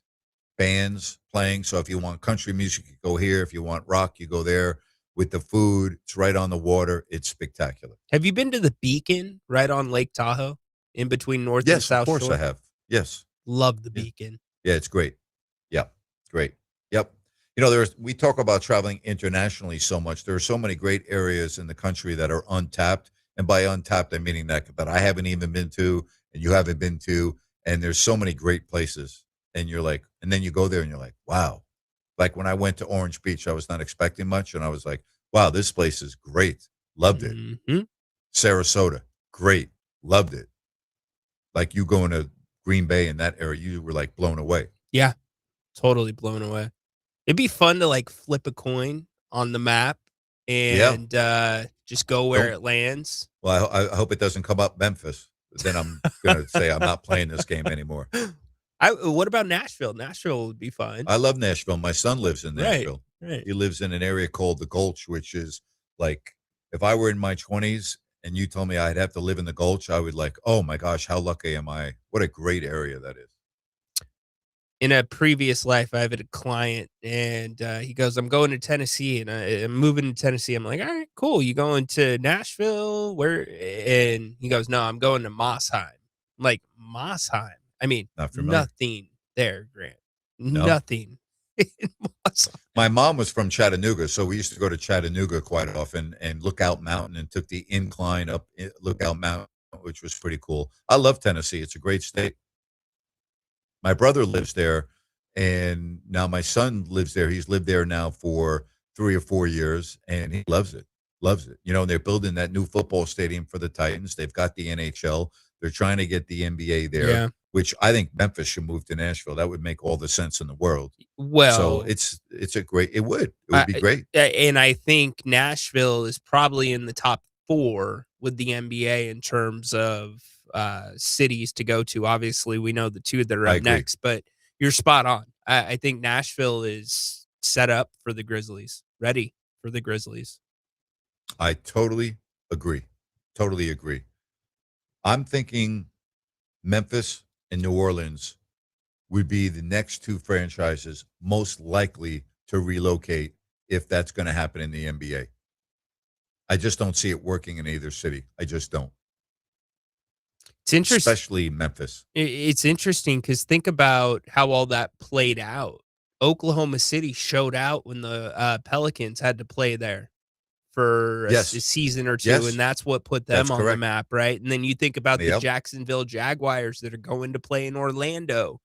bands playing. So if you want country music, you go here. If you want rock, you go there. With the food, it's right on the water. It's spectacular. Have you been to the Beacon right on Lake Tahoe in between North and Yes, of South course Shore? I have. Yes. Love the Yeah. Beacon. Yeah, it's great. Yeah, great. Yep. We talk about traveling internationally so much. There are so many great areas in the country that are untapped. And by untapped, I'm meaning that I haven't even been to and you haven't been to. And there's so many great places. And you're like, and then you go there and you're like, wow. Like when I went to Orange Beach, I was not expecting much. And I was like, wow, this place is great. Loved it. Mm-hmm. Sarasota, great. Loved it. Like you going to Green Bay in that area, you were like blown away. Yeah, totally blown away. It'd be fun to like flip a coin on the map and just go where it lands. Well, I hope it doesn't come up Memphis. Then I'm going to say I'm not playing this game anymore. What about Nashville? Nashville would be fun. I love Nashville. My son lives in Nashville. Right. He lives in an area called the Gulch, which is like, if I were in my 20s and you told me I'd have to live in the Gulch, I would like, oh my gosh, how lucky am I? What a great area that is. In a previous life, I had a client, and he goes, I'm going to Tennessee, and I'm moving to Tennessee. I'm like, all right, cool. You going to Nashville? Where? And he goes, no, I'm going to Mossheim. I'm like, Mossheim? I mean, nothing there, Grant. No. Nothing. My mom was from Chattanooga, so we used to go to Chattanooga quite often and Lookout Mountain and took the incline up Lookout Mountain, which was pretty cool. I love Tennessee. It's a great state. My brother lives there, and now my son lives there. He's lived there now for 3 or 4 years, and he loves it. Loves it. They're building that new football stadium for the Titans. They've got the NHL. They're trying to get the NBA there, which I think Memphis should move to Nashville. That would make all the sense in the world. Well, so it's a great. It would be great. And I think Nashville is probably in the top 4 with the NBA in terms of cities to go to. Obviously, we know the 2 that are up next, but you're spot on. I think Nashville is set up for the Grizzlies, ready for the Grizzlies. I totally agree. Totally agree. I'm thinking Memphis and New Orleans would be the next 2 franchises most likely to relocate if that's going to happen in the NBA. I just don't see it working in either city. I just don't. It's interesting, especially Memphis. It's interesting because think about how all that played out. Oklahoma City showed out when the Pelicans had to play there for a season or 2, and that's what put them on the map, right? And then you think about the Jacksonville Jaguars that are going to play in Orlando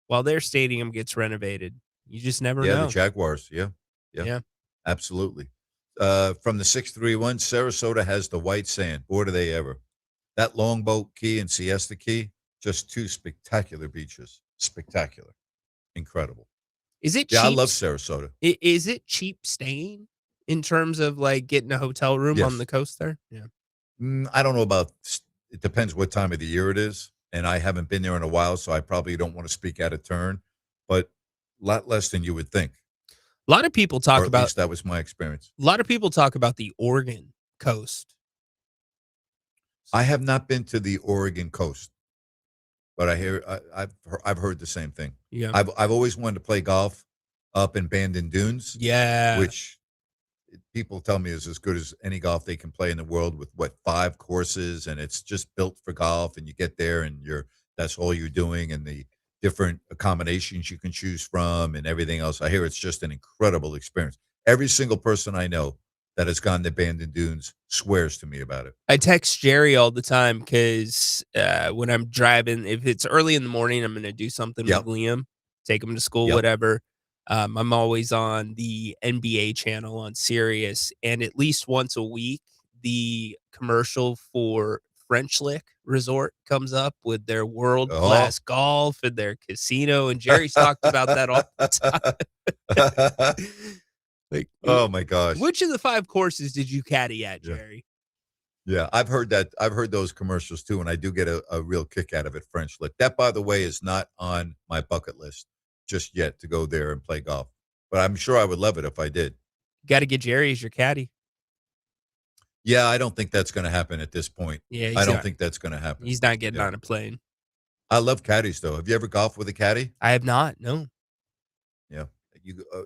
while their stadium gets renovated. You just never know. Yeah, the Jaguars. Yeah. Absolutely. From the 631, Sarasota has the white sand. Boy, do they ever. That Longboat Key and Siesta Key, just 2 spectacular beaches. Spectacular. Incredible. Is it cheap? I love Sarasota. Is it cheap staying in terms of like getting a hotel room on the coast there? Yeah. I don't know about, it depends what time of the year it is. And I haven't been there in a while, so I probably don't want to speak out of turn, but a lot less than you would think. A lot of people talk about, at least that was my experience. A lot of people talk about the Oregon coast. I have not been to the Oregon coast, but I've heard the same thing. Yeah. I've always wanted to play golf up in Bandon Dunes. Yeah. Which people tell me is as good as any golf they can play in the world with 5 courses, and it's just built for golf, and you get there and that's all you're doing, and the different accommodations you can choose from and everything else. I hear it's just an incredible experience. Every single person I know that has gone to Bandon Dunes swears to me about it. I text Jerry all the time because when I'm driving, if it's early in the morning, I'm going to do something with Liam, take him to school, whatever. I'm always on the NBA channel on Sirius, and at least once a week, the commercial for French Lick Resort comes up with their world-class golf and their casino, and Jerry's talked about that all the time. Like, oh my gosh! Which of the 5 courses did you caddy at, Jerry? Yeah, I've heard that. I've heard those commercials too, and I do get a real kick out of it. French Lick. That, by the way, is not on my bucket list just yet to go there and play golf. But I'm sure I would love it if I did. Got to get Jerry as your caddy. Yeah, I don't think that's going to happen at this point. Yeah, I don't think that's going to happen. He's not getting on a plane. I love caddies, though. Have you ever golfed with a caddy? I have not. No.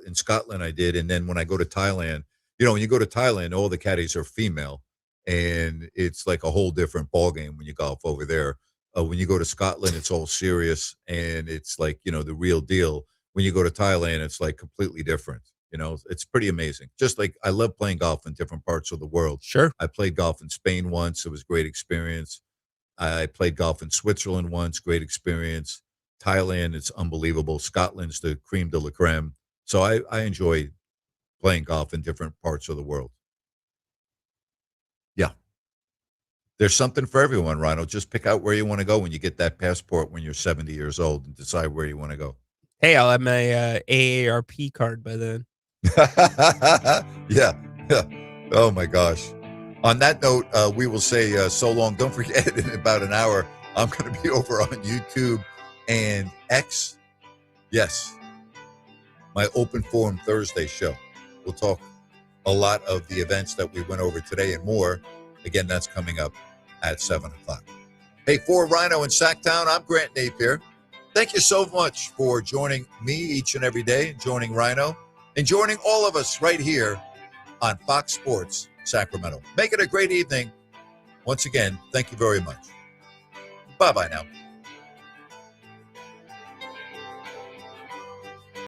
in Scotland I did, and then when I go to Thailand, when you go to Thailand, all the caddies are female, and it's like a whole different ball game when you golf over there. When you go to Scotland, it's all serious, and it's like the real deal. When you go to Thailand, it's like completely different. It's pretty amazing. Just like I love playing golf in different parts of the world. Sure. I played golf in Spain once. It was a great experience. I played golf in Switzerland once. Great experience. Thailand, it's unbelievable. Scotland's the creme de la creme. So I enjoy playing golf in different parts of the world. Yeah. There's something for everyone, Rhino. Just pick out where you want to go when you get that passport when you're 70 years old and decide where you want to go. Hey, I'll have my AARP card by then. Yeah. Oh, my gosh. On that note, we will say so long. Don't forget, in about an hour, I'm going to be over on YouTube and X. Yes. My Open Forum Thursday show. We'll talk a lot of the events that we went over today and more. Again, that's coming up at 7 o'clock. Hey, for Rhino in Sacktown, I'm Grant Napear. Thank you so much for joining me each and every day, joining Rhino, and joining all of us right here on Fox Sports Sacramento. Make it a great evening. Once again, thank you very much. Bye-bye now.